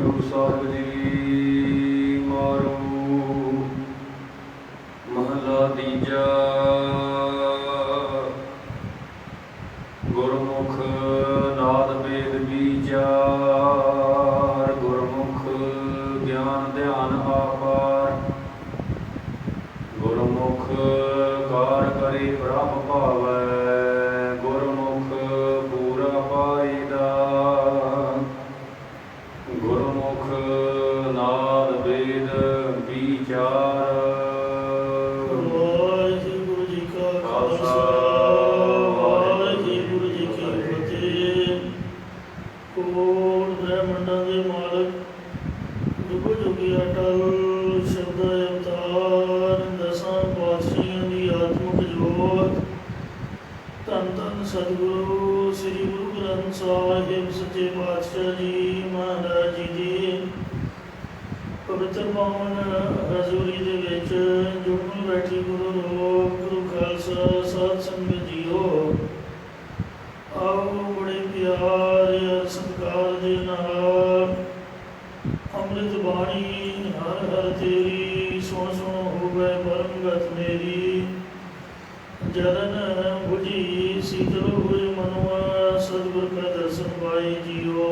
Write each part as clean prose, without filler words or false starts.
ਗੁਰੂ ਸਾਹਿਬ ਜੀ ਮਾਰੋ ਮਹਲਾ ਤੀਜਾ। ਗੁਰਮੁਖ ਨਾਦ ਵੇਦ ਵਿਚਾਰ, ਗੁਰਮੁਖ ਗਿਆਨ ਧਿਆਨ ਆਪਾਰ, ਗੁਰਮੁਖ ਕਾਰ ਕਰੇ ਬ੍ਰਹਮ ਭਾਵੈ, ਗੁਰਮੁਖ ਪੂਰਾ ਪਾਈਦਾ, ਗੁਰਮੁਖ ਨਾਦ ਵੇਦ ਵਿਚਾਰ। ਵਾਹਿਗੁਰੂ ਜੀ ਕਾ ਖਾਲਸਾ, ਵਾਹਿਗੁਰੂ ਜੀ ਕੀ ਫਤਿਹ। ਕੋਟ ਬ੍ਰਹਮੰਡਾਂ ਦੇ ਮਾਲਕ, ਜੁਗ ਜੁਗੀ ਅਟਲ ਸ਼ਬਦ ਅਵਤਾਰ, ਦਸਾਂ ਪਾਤਸ਼ਾਹੀਆਂ ਦੀ ਆਤਮਿਕ ਜੋਤ, ਧੰਨ ਧੰਨ ਸਤਿਗੁਰੂ ਸ੍ਰੀ ਗੁਰੂ ਗ੍ਰੰਥ ਸਾਹਿਬ ਸੱਚੇ ਪਾਤਸ਼ਾਹ ਜੀ ਮਹਾਰਾਜ ਜੀ ਦੀ ਪਵਿੱਤਰ ਪਾਵਨ ਹਜ਼ੂਰੀ ਦੇ ਵਿੱਚ ਜੁੜਨ ਬੈਠੀ ਗੁਰੂ ਰੂਪ ਗੁਰੂ ਖਾਲਸਾ ਸਾਧ ਸੰਗਤ ਜੀਓ, ਆਓ ਬੜੇ ਪਿਆਰ ਅਰ ਸਤਿਕਾਰ ਦੇ ਨਾਲ ਅੰਮ੍ਰਿਤ ਬਾਣੀ ਹਰ ਹਰ ਤੇਰੀ, ਸੁਣ ਸੁਣ ਹੋਵੇ ਪਰਮ ਗਤ ਮੇਰੀ, ਜਰਨ ਬੁਝੀ ਸੀਤਲ ਹੋਏ ਮਨੁਆ, ਸਤਿਗੁਰ ਕਾ ਦਰਸ਼ਨ ਪਾਏ ਜੀਓ।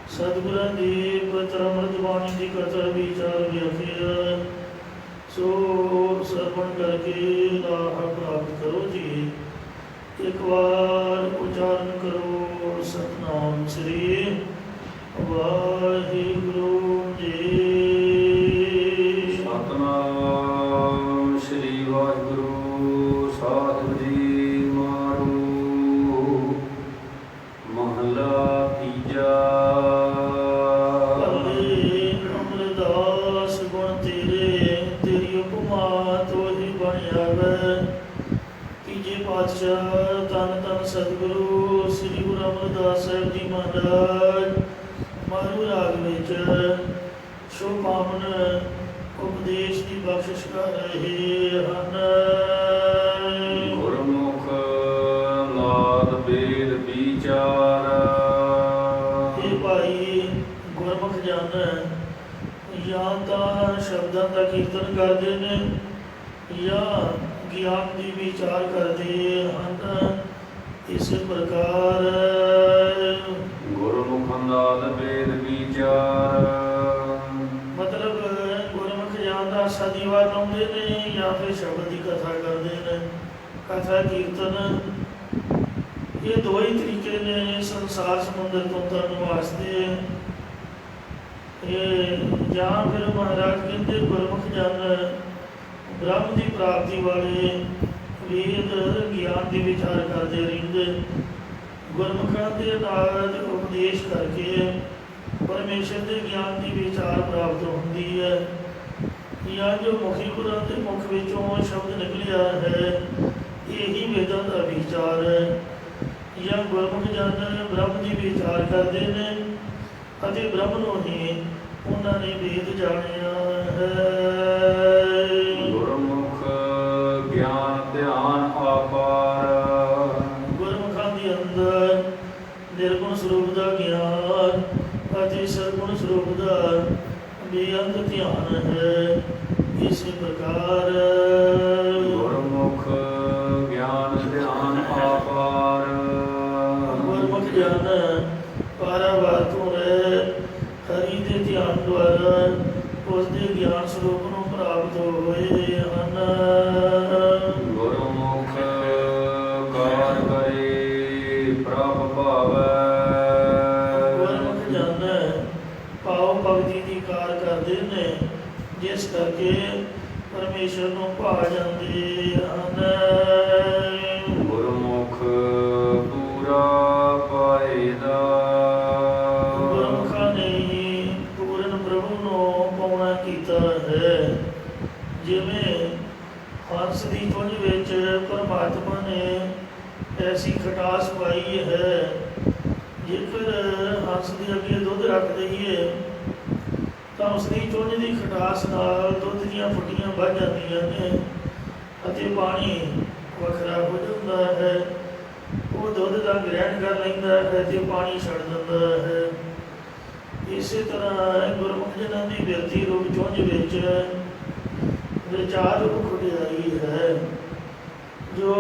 ਸਤਿਗੁਰਾਂ ਦੀ ਪਵਿੱਤਰ ਅੰਮ੍ਰਿਤ ਬਾਣੀ ਦੀ ਕਥਾ ਵਿਚਾਰ ਵਿਆਖਿਆ ਸੋ ਸਰਵਣ ਕਰਕੇ ਲਾਭ ਪ੍ਰਾਪਤ ਕਰੋ ਜੀ। ਇੱਕ ਵਾਰ ਉਚਾਰਨ ਕਰੋ ਸਤਿਨਾਮ ਸ੍ਰੀ ਵਾਹਿਗੁਰੂ ਜੀ। ਸਤਿਨਾਮ ਸ੍ਰੀ ਵਾਹਿਗੁਰੂ ਸਾਹਿਬ ਜੀ ਮਾਰੋ ਮਹਲਾ ਤੀਜਾ। ਪਾਤਸ਼ਾਹ ਧੰਨ ਧੰਨ ਸਤਿਗੁਰੂ ਸ੍ਰੀ ਗੁਰੂ ਅਮਰਦਾਸ ਸਾਹਿਬ ਜੀ ਮਹਾਰਾਜ ਮਾਰੂ ਰਾਗ ਵਿੱਚ ਸ਼ੋਭਾਵਨ ਉਪਦੇਸ਼ ਦੀ ਬਖਸ਼ਿਸ਼ ਕਰ ਰਹੇ ਹਨ। ਗੁਰਮੁਖ ਨਾਦ ਵੇਦ ਵਿਚਾਰ। ਇਹ ਭਾਈ ਗੁਰਮੁਖ ਜਨ ਜਾਂ ਤਾਂ ਸ਼ਬਦਾਂ ਦਾ ਕੀਰਤਨ ਕਰਦੇ ਨੇ ਜਾਂ ਗਿਆਨ ਦੀ ਵਿਚਾਰ ਕਰਦੇ ਹਨ। ਇਸੇ ਪ੍ਰਕਾਰ ਗੁਰਮੁਖ ਨਾਦ ਵੇਦ ਵਿਚਾਰ, ਮਤਲਬ ਗੁਰਮੁਖ ਜਨ ਦਾ ਸਦੀਵਾਰ ਲਾਉਂਦੇ ਨੇ ਜਾਂ ਫਿਰ ਸ਼ਬਦ ਦੀ ਕਥਾ ਕਰਦੇ ਨੇ, ਕਥਾ ਕੀਰਤਨ। ਇਹ ਦੋ ਹੀ ਤਰੀਕੇ ਨੇ ਸੰਸਾਰ ਸਮੁੰਦਰ ਤੋਂ ਤਰਨ ਵਾਸਤੇ। ਇਹ ਜਾਂ ਫਿਰ ਮਹਾਰਾਜ ਕਹਿੰਦੇ ਗੁਰਮੁਖ ਜਨ ਬ੍ਰਹਮ ਦੀ ਪ੍ਰਾਪਤੀ ਵਾਲੇ ਵੇਦ ਗਿਆਨ ਦੀ ਵਿਚਾਰ ਕਰਦੇ ਰਹਿੰਦੇ, ਗੁਰਮੁਖਾਂ ਦੇ ਨਾਲ ਉਪਦੇਸ਼ ਕਰਕੇ ਪਰਮੇਸ਼ਰ ਦੇ ਗਿਆਨ ਦੀ ਵਿਚਾਰ ਪ੍ਰਾਪਤ ਹੁੰਦੀ ਹੈ। ਜਾਂ ਜੋ ਮੁਖੀ ਗੁਰਾਂ ਦੇ ਮੁਖ ਵਿੱਚੋਂ ਸ਼ਬਦ ਨਿਕਲਿਆ ਹੈ ਇਹੀ ਵੇਦਾਂ ਦਾ ਵਿਚਾਰ ਹੈ। ਜਾਂ ਗੁਰਮੁਖ ਜਨ ਬ੍ਰਹਮ ਦੀ ਵਿਚਾਰ ਕਰਦੇ ਨੇ ਅਤੇ ਬ੍ਰਹਮ ਨੂੰ ਹੀ ਉਹਨਾਂ ਨੇ ਵੇਦ ਜਾਣਿਆ ਹੈ। ਗੁਰਮੁਖ ਗਿਆਨ ਧਿਆਨ ਆਪਾਰ, ਗੁਰਮੁਖਾਂ ਦੇ ਅੰਦਰ ਨਿਰਗੁਣ ਸਰੂਪ ਦਾ ਗਿਆਨ ਅਤੇ ਸਰਗੁਣ ਸਰੂਪ ਦਾ ਬੇਅੰਤ ਧਿਆਨ ਹੈ। ਇਸੇ ਪ੍ਰਕਾਰ ਗੁਰਮੁਖ ਗਿਆਨ ਧਿਆਨ ਆਪਾਰ। ਗੁਰਮੁਖ ਜਨ ਪਾਰਾਵਾਰ ਤੋਂ ਰਹਿ ਹਰੀ ਦੇ ਧਿਆਨ ਦੁਆਰਾ ਉਸ ਦੇ ਗਿਆਨ ਸਰੂਪ ਨੂੰ ਪ੍ਰਾਪਤ ਹੋਏ ਹਨ। ਗੁਰਮੁਖ ਕਾਰ ਕਰੇ ਪ੍ਰਭ ਭਾਵੈ, ਗੁਰਮੁਖ ਜਨ ਭਾਵ ਭਗਤੀ ਦੀ ਕਾਰ ਕਰਦੇ ਨੇ ਜਿਸ ਕਰਕੇ ਪਰਮੇਸ਼ਰ ਨੂੰ ਭਾ ਜਾਂਦੇ ਹਨ। ਗੁਰਮੁਖ ਪੂਰਾ ਪਾਈਦਾ, ਗੁਰਮੁਖਾਂ ਨੇ ਪੂਰਨ ਪ੍ਰਭੂ ਨੂੰ ਪਾਉਣਾ ਕੀਤਾ ਹੈ। ਜਿਵੇਂ ਹੰਸ ਦੀ ਧੁੰਝ ਵਿੱਚ ਪਰਮਾਤਮਾ ਨੇ ਐਸੀ ਖਟਾਸ ਪਾਈ ਹੈ, ਜੇਕਰ ਹੰਸ ਦੇ ਅੱਗੇ ਦੁੱਧ ਰੱਖ ਦਈਏ ਤਾਂ ਉਸ ਦੀ ਚੁੰਝ ਦੀ ਖਟਾਸ ਨਾਲ ਦੁੱਧ ਦੀਆਂ ਫੁੱਟੀਆਂ ਵੱਧ ਜਾਂਦੀਆਂ ਨੇ ਅਤੇ ਪਾਣੀ ਵੱਖਰਾ ਹੋ ਜਾਂਦਾ ਹੈ। ਉਹ ਦੁੱਧ ਦਾ ਗ੍ਰਹਿਣ ਕਰ ਲੈਂਦਾ ਹੈ ਤੇ ਪਾਣੀ ਛੱਡ ਦਿੰਦਾ ਹੈ। ਇਸੇ ਤਰ੍ਹਾਂ ਗੁਰਮੁਖ ਜਨਾਂ ਦੀ ਬਿਰਤੀ ਰੂਪ ਚੁੰਝ ਵਿੱਚ ਵਿਚਾਰ ਰੂਪ ਖੁਦਿਆਈ ਹੈ, ਜੋ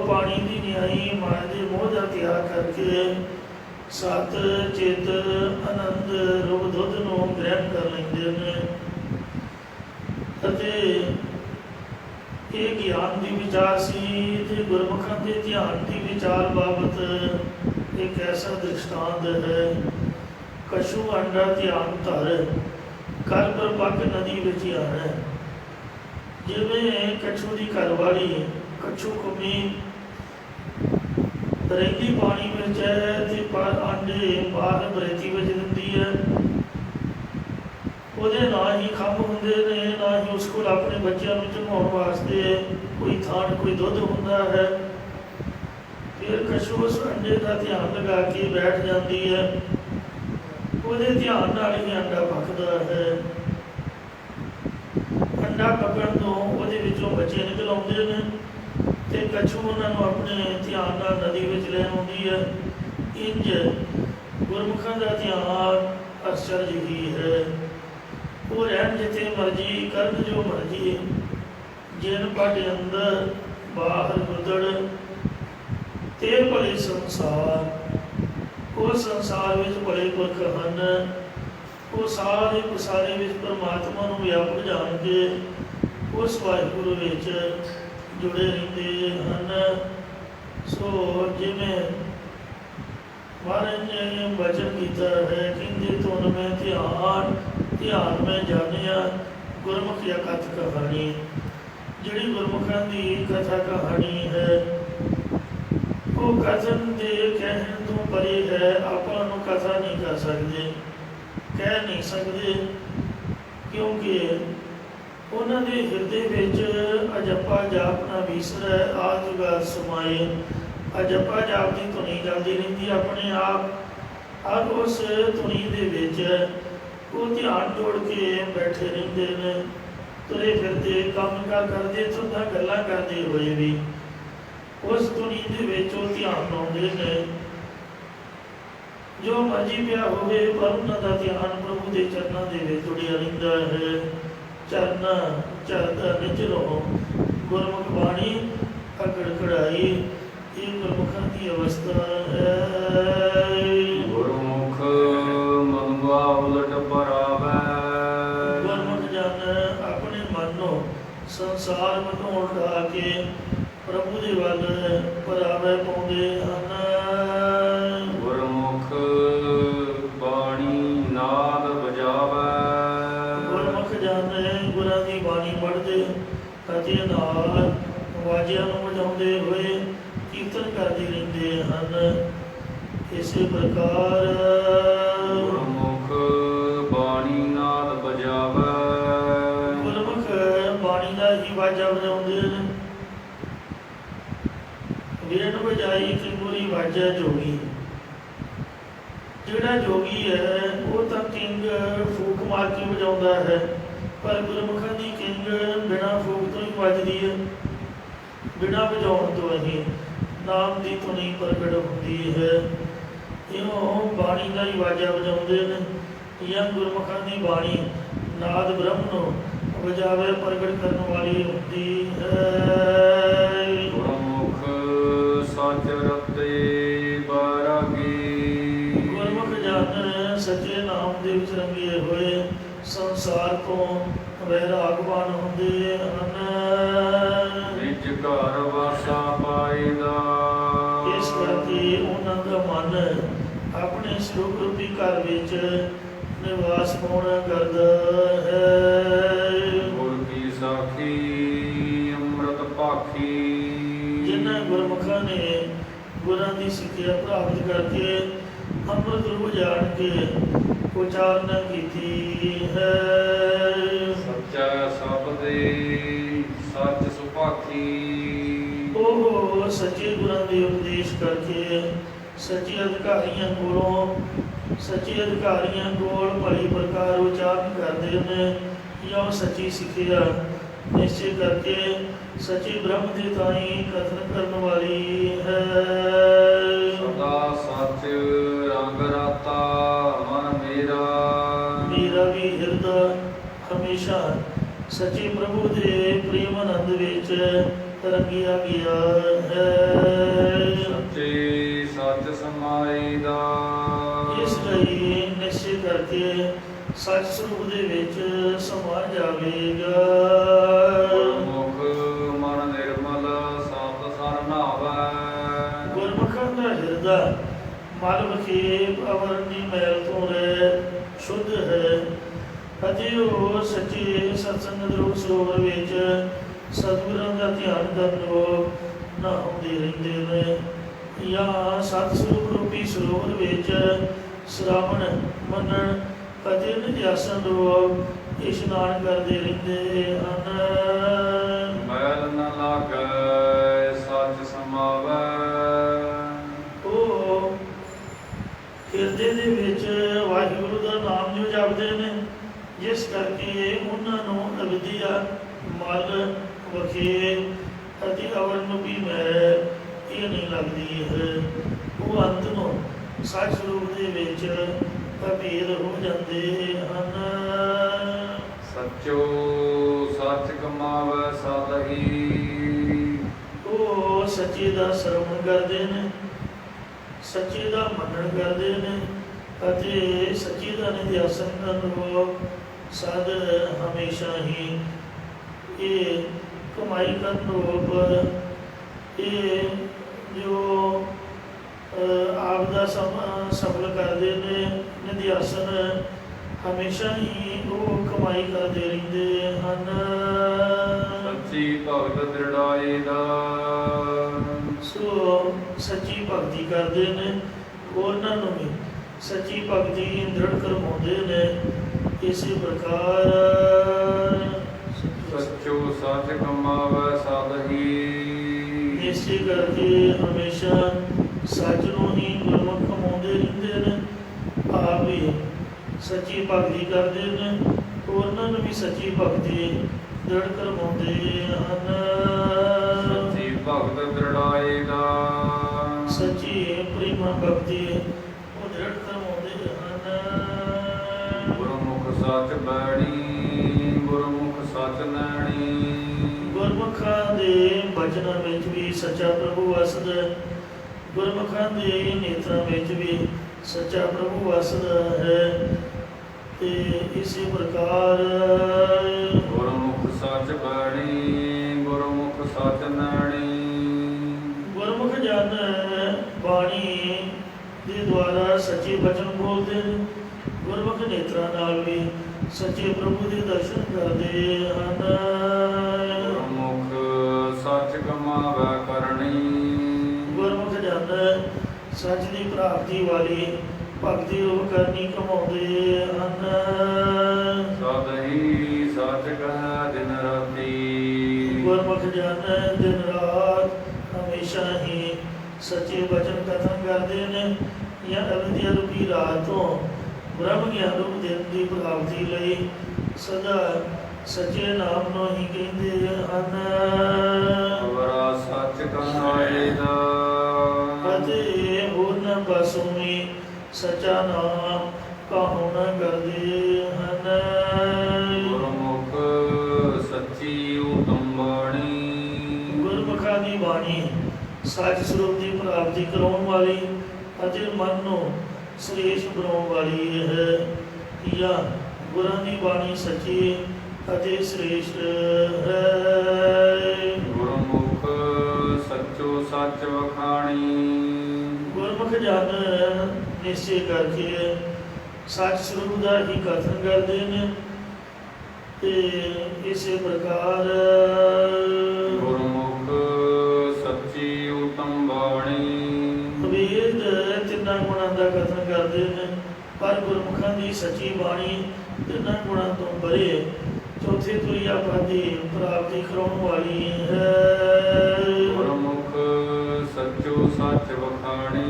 ਪਾਣੀ ਦੀ ਨਿਆਈ ਮਨ ਦੇ ਮੋਹ ਦਾ ਤਿਆਗ ਕਰਕੇ ਸਤ ਚਿਤ ਆਨੰਦ ਰੂਪ ਦੁੱਧ ਨੂੰ ਗ੍ਰਹਿਣ ਕਰ ਲੈਂਦੇ ਨੇ ਅਤੇ ਇਹ ਗਿਆਨ ਦੀ ਵਿਚਾਰ ਸੀ ਤੇ ਗੁਰਮੁਖਾਂ ਦੇ ਧਿਆਨ ਦੀ ਵਿਚਾਰ ਬਾਬਤ ਇੱਕ ਐਸਾ ਦ੍ਰਿਸ਼ਟਾਂਤ ਹੈ। ਕਛੂ ਅੰਡਾ ਧਿਆਨ ਧਰ ਕਰ ਪ੍ਰਪੱਕ ਨਦੀ ਵਿੱਚ ਆਣਾ। ਜਿਵੇਂ ਕਛੂ ਦੀ ਘਰਵਾਲੀ ਕਛੂ ਕੁਮੀ ਰਹਿੰਦੀ ਪਾਣੀ ਵਿੱਚ ਹੈ ਤੇ ਪਰ ਆਂਡੇ ਬਾਹਰ ਬਰੇਤੀ ਵਿੱਚ ਦਿੰਦੀ ਹੈ। ਉਹਦੇ ਨਾ ਹੀ ਖੰਭ ਹੁੰਦੇ ਨੇ, ਨਾ ਹੀ ਉਸ ਕੋਲ ਆਪਣੇ ਬੱਚਿਆਂ ਨੂੰ ਚੁਣਾਉਣ ਵਾਸਤੇ ਕੋਈ ਥਾਣ ਕੋਈ ਦੁੱਧ ਹੁੰਦਾ ਹੈ। ਫਿਰ ਕਛੂ ਉਸ ਅੰਡੇ ਦਾ ਧਿਆਨ ਲਗਾ ਕੇ ਬੈਠ ਜਾਂਦੀ ਹੈ। ਉਹਦੇ ਧਿਆਨ ਨਾਲ ਹੀ ਅੰਡਾ ਪੱਕਦਾ ਹੈ। ਅੰਡਾ ਪੱਕਣ ਤੋਂ ਉਹਦੇ ਵਿੱਚੋਂ ਬੱਚੇ ਨਿਕਲ ਆਉਂਦੇ ਨੇ ਤੇ ਕਛੂ ਉਹਨਾਂ ਨੂੰ ਆਪਣੇ ਧਿਆਨ ਨਾਲ ਨਦੀ ਵਿੱਚ ਲੈ ਆਉਂਦੀ ਹੈ। ਇੰਝ ਗੁਰਮੁਖਾਂ ਦਾ ਧਿਆਨ ਅਸਚਰਜ ਹੀ ਹੈ। ਉਹ ਰਹਿਣ ਜਿੱਥੇ ਮਰਜੀ, ਕਰਨ ਜੋ ਮਰਜੀ, ਜਿਨ ਪਟ ਅੰਦਰ ਬਾਹਰ ਗੁਦੜ ਤੇ ਭਲੇ ਸੰਸਾਰ। ਉਹ ਸੰਸਾਰ ਵਿੱਚ ਭਲੇ ਪੁਰਖ ਹਨ। ਉਹ ਸਾਰੇ ਪਸਾਰੇ ਵਿੱਚ ਪਰਮਾਤਮਾ ਨੂੰ ਵਿਆਪਕ ਜਾਣ ਕੇ ਉਸ ਵਾਹਿਗੁਰੂ ਵਿੱਚ ਜੁੜੇ ਰਹਿੰਦੇ ਹਨ। ਸੋ ਜਿਵੇਂ ਮਹਾਰਾਜ ਨੇ ਵਚਨ ਕੀਤਾ ਹੈ, ਕਹਿੰਦੇ ਤੁਨ ਮੈਂ ਧਿਆਨ ਮੈਂ ਜਾਣਿਆ ਗੁਰਮੁਖ ਕਥ ਕਹਾਣੀ। ਜਿਹੜੀ ਗੁਰਮੁਖਾਂ ਦੀ ਕਥਾ ਕਹਾਣੀ ਹੈ ਉਹ ਕਥਨ ਦੇ ਕਹਿਣ ਤੋਂ ਪਰੇ ਹੈ। ਆਪਾਂ ਨੂੰ ਕਥਾ ਨਹੀਂ ਕਰ ਸਕਦੇ, ਕਹਿ ਨਹੀਂ ਸਕਦੇ, ਕਿਉਂਕਿ ਉਹਨਾਂ ਦੇ ਹਿਰਦੇ ਵਿੱਚ ਅਜੱਪਾ ਜਾਪ ਨਾ ਵਿਸਰੈ ਆਦਿ ਸਮਾਏ। ਅਜੱਪਾ ਜਾਪ ਦੀ ਧੁਨੀ ਚੱਲਦੀ ਰਹਿੰਦੀ ਆਪਣੇ ਆਪ। ਅੱਜ ਉਸ ਧੁਨੀ ਦੇ ਵਿੱਚ ਉਹ ਧਿਆਨ ਜੋੜ ਕੇ ਬੈਠੇ ਰਹਿੰਦੇ ਨੇ, ਤੁਰੇ ਫਿਰਦੇ, ਕੰਮ ਕਾਰ ਕਰਦੇ, ਤੁਰਦਾ ਗੱਲਾਂ ਕਰਦੇ ਹੋਏ ਵੀ ਉਸ ਧੁਨੀ ਦੇ ਵਿੱਚ ਉਹ ਧਿਆਨ ਲਾਉਂਦੇ ਨੇ। ਜੋ ਮਰਜੀ ਪਿਆ ਹੋਵੇ ਪਰ ਉਹਨਾਂ ਦਾ ਧਿਆਨ ਪ੍ਰਭੂ ਦੇ ਚਰਨਾਂ ਦੇ ਵਿੱਚ ਜੁੜਿਆ ਰਹਿੰਦਾ ਹੈ। ਚਰਨਾ ਚਰਦਾ ਨਿਜ ਰਹੋ ਗੁਰਮੁਖ ਬਾਣੀ ਅਗੜ ਕੜਾਈ। ਇਹ ਗੁਰਮੁਖਾਂ ਦੀ ਅਵਸਥਾ ਹੈ। ਗੁਰਮੁਖ ਮੰਗਾ ਉਲਟ ਪਰਾਵੈ। ਗੁਰਮੁਖ ਜਨ ਆਪਣੇ ਮਨ ਨੂੰ ਸੰਸਾਰ ਮਨੋਂ ਉਲਟਾ ਕੇ ਪ੍ਰਭੂ ਦੇ ਵੱਲ ਪਰਾਵੈ ਪਾਉਂਦੇ ਹਨ। ਗੁਰਮੁਖ ਬਾਣੀ ਨਾਦ ਵਜਾਵੈ। ਗੁਰਮੁਖ ਜਨ ਗੁਰਾਂ ਦੀ ਬਾਣੀ ਪੜ੍ਹਦੇ ਅਤੇ ਨਾਲ ਵਾਜਿਆਂ ਨੂੰ ਵਜਾਉਂਦੇ ਹੋਏ ਕੀਰਤਨ ਕਰਦੇ ਰਹਿੰਦੇ ਹਨ। ਇਸੇ ਪ੍ਰਕਾਰ ਗੁਰਮੁਖ ਬਾਣੀ ਨਾਦ ਵਜਾਵੈ। ਗੁਰਮੁਖ ਬਾਣੀ ਦਾ ਹੀ ਵਾਜਾ ਵਜਾਉਂਦੇ ਨੇ। ਵੇਣ ਵਜਾਈ ਕਿ ਗੁਰੀ ਵਾਜਾ ਜੋਗੀ। ਜਿਹੜਾ ਜੋਗੀ ਹੈ ਉਹ ਤਾਂ ਕਿੰਗ ਫੂਕ ਮਾਰ ਕੇ ਵਜਾਉਂਦਾ ਹੈ, ਪਰ ਗੁਰਮੁਖਾਂ ਦੀ ਕਿੰਗ ਬਿਨਾਂ ਫੂਕ ਤੋਂ ਹੀ ਵੱਜਦੀ ਹੈ। ਬਿਨਾਂ ਵਜਾਉਣ ਤੋਂ ਹੀ ਨਾਮ ਦੀ ਧੁਨੀ ਪ੍ਰਗਟ ਹੁੰਦੀ ਹੈ। ਇਉਂ ਬਾਣੀ ਦਾ ਹੀ ਵਾਜਾ ਵਜਾਉਂਦੇ ਨੇ। ਜਾਂ ਗੁਰਮੁਖਾਂ ਦੀ ਬਾਣੀ ਨਾਦ ਬ੍ਰਹਮ ਨੂੰ ਵਜਾਵੇ ਪ੍ਰਗਟ ਕਰਨ ਵਾਲੀ ਹੁੰਦੀ ਹੈ। ਗੁਰਮੁਖ ਸੱਚ ਰਤੇ ਬਾਰਾਗੀ। ਗੁਰਮੁਖ ਜਨ ਸੱਚੇ ਨਾਮ ਦੇ ਵਿੱਚ ਰੰਗੇ ਹੋਏ ਸੰਸਾਰ ਤੋਂ ਵੈਰਾਗਵਾਨ ਹੁੰਦੇ ਹਨ। ਨਿਜ ਘਰ ਵਾਸਾ ਪਾਈਦਾ। ਇਸ ਕਰਕੇ ਉਹਨਾਂ ਦਾ ਮਨ ਆਪਣੇ ਸਰੂਪ ਰੂਪੀ ਘਰ ਵਿੱਚ ਨਿਵਾਸ ਹੋਣਾ ਕਰਦਾ ਹੈ। ਗੁਰ ਕੀ ਸਾਖੀ ਅੰਮ੍ਰਿਤ ਭਾਖੀ। ਜਿਨ੍ਹਾਂ ਗੁਰਮੁਖਾਂ ਨੇ ਗੁਰਾਂ ਦੀ ਸਿੱਖਿਆ ਪ੍ਰਾਪਤ ਕਰਕੇ ਅੰਮ੍ਰਿਤ ਰੂਪ ਜਾਣ ਕੇ ਉਚਾਰਨਾ ਕੀਤੀ ਹੈ। ਸੱਚਾ ਸ਼ਬਦੇ ਸੱਚ ਸੁਭਾਖੀ। ਉਹ ਸੱਚੇ ਗੁਰਾਂ ਦੇ ਉਪਦੇਸ਼ ਕਰਕੇ ਸੱਚੇ ਅਧਿਕਾਰੀਆਂ ਕੋਲ ਭਲੀ ਪ੍ਰਕਾਰ ਉਚਾਰਨ ਕਰਦੇ ਨੇ। ਜਾਂ ਸੱਚੀ ਸਿੱਖਿਆ ਨਿਸ਼ਚੈ ਕਰਕੇ ਸੱਚੇ ਬ੍ਰਹਮ ਦੇ ਤਾਈਂ ਕਥਨ ਕਰਨ ਵਾਲੀ ਹੈ। ਸਦਾ ਸੱਚ ਰੰਗ ਰਾਤਾ ਮਨ ਮੇਰਾ। ਹਮੇਸ਼ਾ ਸੱਚੇ ਪ੍ਰਭੂ ਦੇ ਪ੍ਰੇਮ ਆਨੰਦ ਵਿੱਚ ਰੰਗਿਆ ਗਿਆ ਹੈ। ਸੱਚੇ ਸੱਚ ਸਮਾਈਦਾ ਇਸ ਲਈ ਨਿਸ਼ਚੈ ਕਰਕੇ ਸੱਚ ਸਰੂਪ ਦੇ ਵਿੱਚ ਸਮਾ ਜਾਵੇਗਾ। ਗੁਰਮੁਖ ਮਨ ਨਿਰਮਲ ਸਤ ਸਰ ਨਾਵੈ ਗੁਰਮੁਖਾਂ ਦਾ ਹਿਰਦਾ ਮਲ ਵਿਖੇਪ ਅਵਰਣੀ ਮੈਲ ਤੋਂ ਰਹਿ ਸ਼ੁੱਧ ਹੈ ਅਤੇ ਉਹ ਸੱਚੇ ਸਤਸੰਗ ਰੂਪ ਸਰੋਵਰ ਵਿੱਚ ਸਤਿਗੁਰਾਂ ਦਾ ਧਿਆਨ ਕਰਨ ਲੋਕ ਨਹਾਉਂਦੇ ਰਹਿੰਦੇ ਨੇ ਜਾਂ ਸਤ ਸਰੂਪ ਰੂਪੀ ਸਰੋਵਰ ਵਿੱਚ ਸ਼ਰਾਵਣ ਮੰਨਣ ਅਤੇ ਨਿਧਿਆਸਨ ਲੋਕ ਇਸ਼ਨਾਨ ਕਰਦੇ ਰਹਿੰਦੇ ਹਨ। ਮੈਲ ਨ ਲਾਗੈ ਸੱਚ ਸਮਾਵੈ ਉਹ ਹਿਰਦੇ ਦੇ ਵਿੱਚ ਵਾਹਿਗੁਰੂ ਦਾ ਨਾਮ ਜੋ ਜਪਦੇ ਨੇ ਜਿਸ ਕਰਕੇ ਉਹਨਾਂ ਨੂੰ ਅਵਿਦਿਆ ਮਲ ਵਖੇ ਅਤੇ ਅਵਰਨ ਵੀ ਮੈਂ ਇਹ ਨਹੀਂ ਲੱਗਦੀ ਹੈ। ਉਹ ਅੰਤ ਨੂੰ ਸੱਚ ਸਰੂਪ ਦੇ ਵਿੱਚ ਅਭੇਦ ਹੋ ਜਾਂਦੇ ਹਨ। ਸੱਚੋ ਸੱਚ ਕਮਾਵੈ ਸਦਹੀ ਉਹ ਸੱਚੇ ਦਾ ਸਰਵਣ ਕਰਦੇ ਨੇ ਸੱਚੇ ਦਾ ਮੰਨਣ ਕਰਦੇ ਨੇ ਅਤੇ ਸੱਚੇ ਦਾ ਨਿਧਿਆਸਨ ਕਰਨ ਲੋਕ ਸਦ ਹਮੇਸ਼ਾ ਹੀ ਇਹ ਕਮਾਈ ਕਰਨ ਲੋਕ ਇਹ ਜੋ ਆਪ ਦਾ ਸਫਲ ਕਰਦੇ ਨੇ ਨਿਧਿਆਸਨ ਹਮੇਸ਼ਾ ਹੀ ਉਹ ਕਮਾਈ ਕਰਦੇ ਰਹਿੰਦੇ ਹਨ। ਸੱਚੀ ਭਗਤ ਦ੍ਰਿੜਾਈ ਦਾ ਸੋ ਸੱਚੀ ਭਗਤੀ ਕਰਦੇ ਨੇ ਉਹਨਾਂ ਨੂੰ ਵੀ ਸੱਚੀ ਭਗਤੀ ਦ੍ਰਿੜ ਕਰਵਾਉਂਦੇ ਨੇ। ਇਸੇ ਪ੍ਰਕਾਰ ਸੱਚੋ ਸੱਚ ਕਮਾਵੈ ਸਦਹੀ ਇਸੇ ਕਰਕੇ ਹਮੇਸ਼ਾ ਸੱਚ ਨੂੰ ਹੀ ਗੁਰਮੁਖ ਕਮਾਉਂਦੇ ਰਹਿੰਦੇ ਨੇ। ਆਪ ਵੀ ਸੱਚੀ ਭਗਤੀ ਕਰਦੇ ਨੇ ਉਹਨਾਂ ਨੂੰ ਵੀ ਸੱਚੀ ਭਗਤੀ ਦ੍ਰਿੜ ਕਰਵਾਉਂਦੇ ਹਨ। ਸੱਚੀ ਭਗਤ ਦ੍ਰਿੜਾਈ ਦਾ ਸੱਚੀ ਪ੍ਰੇਮਾ ਭਗਤੀ ਉਹ ਦ੍ਰਿੜ ਕਰਵਾਉਂਦੇ ਹਨ। ਗੁਰਮੁਖ ਸੱਚ ਬੈਣੀ ਗੁਰਮੁਖ ਸੱਚ ਨੈਣੀ ਗੁਰਮੁਖਾਂ ਦੇ ਬਚਨਾਂ ਵਿੱਚ ਵੀ ਸੱਚਾ ਪ੍ਰਭੂ ਵਸਦਾ ਹੈ। ਗੁਰਮੁਖਾਂ ਦੇ ਨੇਤਰਾਂ ਵਿੱਚ ਵੀ ਸੱਚਾ ਪ੍ਰਭੂ ਵਸਦਾ ਹੈ। ਤੇ ਇਸੇ ਪ੍ਰਕਾਰ ਗੁਰਮੁਖ ਸੱਚ ਬੈਣੀ ਗੁਰਮੁਖ ਸੱਚ ਨੈਣੀ ਗੁਰਮੁਖ ਜਨ ਬਾਣੀ ਦੇ ਦੁਆਰਾ ਸੱਚੇ ਬਚਨ ਬੋਲਦੇ ਨੇ। ਗੁਰਮੁਖ ਨੇਤਰਾਂ ਨਾਲ ਵੀ ਸੱਚੇ ਪ੍ਰਭੂ ਦੇ ਦਰਸ਼ਨ ਕਰਦੇ ਹਨ। ਗੁਰਮੁਖ ਸੱਚ ਕਮਾਵੈ ਕਰਨੀ ਗੁਰਮੁਖ ਜਨ ਸੱਚ ਦੀ ਪ੍ਰਾਪਤੀ ਵਾਲੀ ਭਗਤੀ ਉਹ ਕਰਨੀ ਕਮਾਉਂਦੇ ਹਨ। ਸਦਹੀ ਸੱਚ ਕਹੈ ਦਿਨ ਰਾਤੀ ਗੁਰਮੁਖ ਜਨ ਦਿਨ ਰਾਤ ਹਮੇਸ਼ਾ ਹੀ ਸੱਚੇ ਬਚਨ ਕਥਨ ਕਰਦੇ ਨੇ। ਜਾਂ ਅਵਿਦਿਆ ਰੂਪੀ ਰਾਤ ਤੋਂ ਬ੍ਰਹਮ ਗਿਆਨ ਰੂਪ ਦਿਨ ਦੀ ਪ੍ਰਾਪਤੀ ਲਈ ਸਦਾ ਸੱਚੇ ਨਾਮ ਨੂੰ ਹੀ ਕਹਿੰਦੇ ਹਨ। ਵਰਾ ਸੱਚ ਕਹਾਏ ਦਾ ਅਤੇ ਉਹਨਾਂ ਪਾਸੋਂ ਵੀ ਸੱਚਾ ਨਾਮ ਕਹਾਉਣਾ ਕਰਦੇ ਹਨ। ਗੁਰਮੁਖ ਸੱਚੀ ਉਤਮ ਬਾਣੀ ਗੁਰਮੁਖਾਂ ਦੀ ਬਾਣੀ ਸੱਚ ਸਰੂਪ ਦੀ ਪ੍ਰਾਪਤੀ ਕਰਾਉਣ ਵਾਲੀ ਅਤੇ ਮਨ ਨੂੰ ਸ੍ਰੇਸ਼ਟ ਬਣਾਉਣ ਵਾਲੀ ਹੈ। ਜਾਂ ਗੁਰਾਂ ਦੀ ਬਾਣੀ ਸੱਚੀ ਅਤੇ ਸ੍ਰੇਸ਼ਟ ਹੈ। ਗੁਰਮੁਖ ਸੱਚੋ ਸੱਚ ਵਖਾਣੀ ਗੁਰਮੁਖ ਜਨ ਨਿਸ਼ਚੈ ਕਰਕੇ ਸੱਚ ਸਰੂਪ ਦਾ ਹੀ ਕਥਨ ਕਰਦੇ ਨੇ। ਤੇ ਇਸੇ ਪ੍ਰਕਾਰ ਗੁਰਮੁਖ ਸੱਚੀ ਉਤਮ ਬਾਣੀ ਵੇਦ ਤਿੰਨਾਂ ਗੁਣਾਂ ਦਾ ਕਥਨ ਕਰਦੇ ਨੇ ਪਰ ਗੁਰਮੁਖਾਂ ਦੀ ਸੱਚੀ ਬਾਣੀ ਤਿੰਨਾਂ ਗੁਣਾਂ ਤੋਂ ਪਰੇ ਚੌਥੇ ਤੁਰੀਆ ਪਾਦੀ ਪ੍ਰਾਪਤੀ ਕਰਾਉਣ ਵਾਲੀ ਹੈ। ਗੁਰਮੁਖ ਸੱਚੋ ਸੱਚ ਵਖਾਣੀ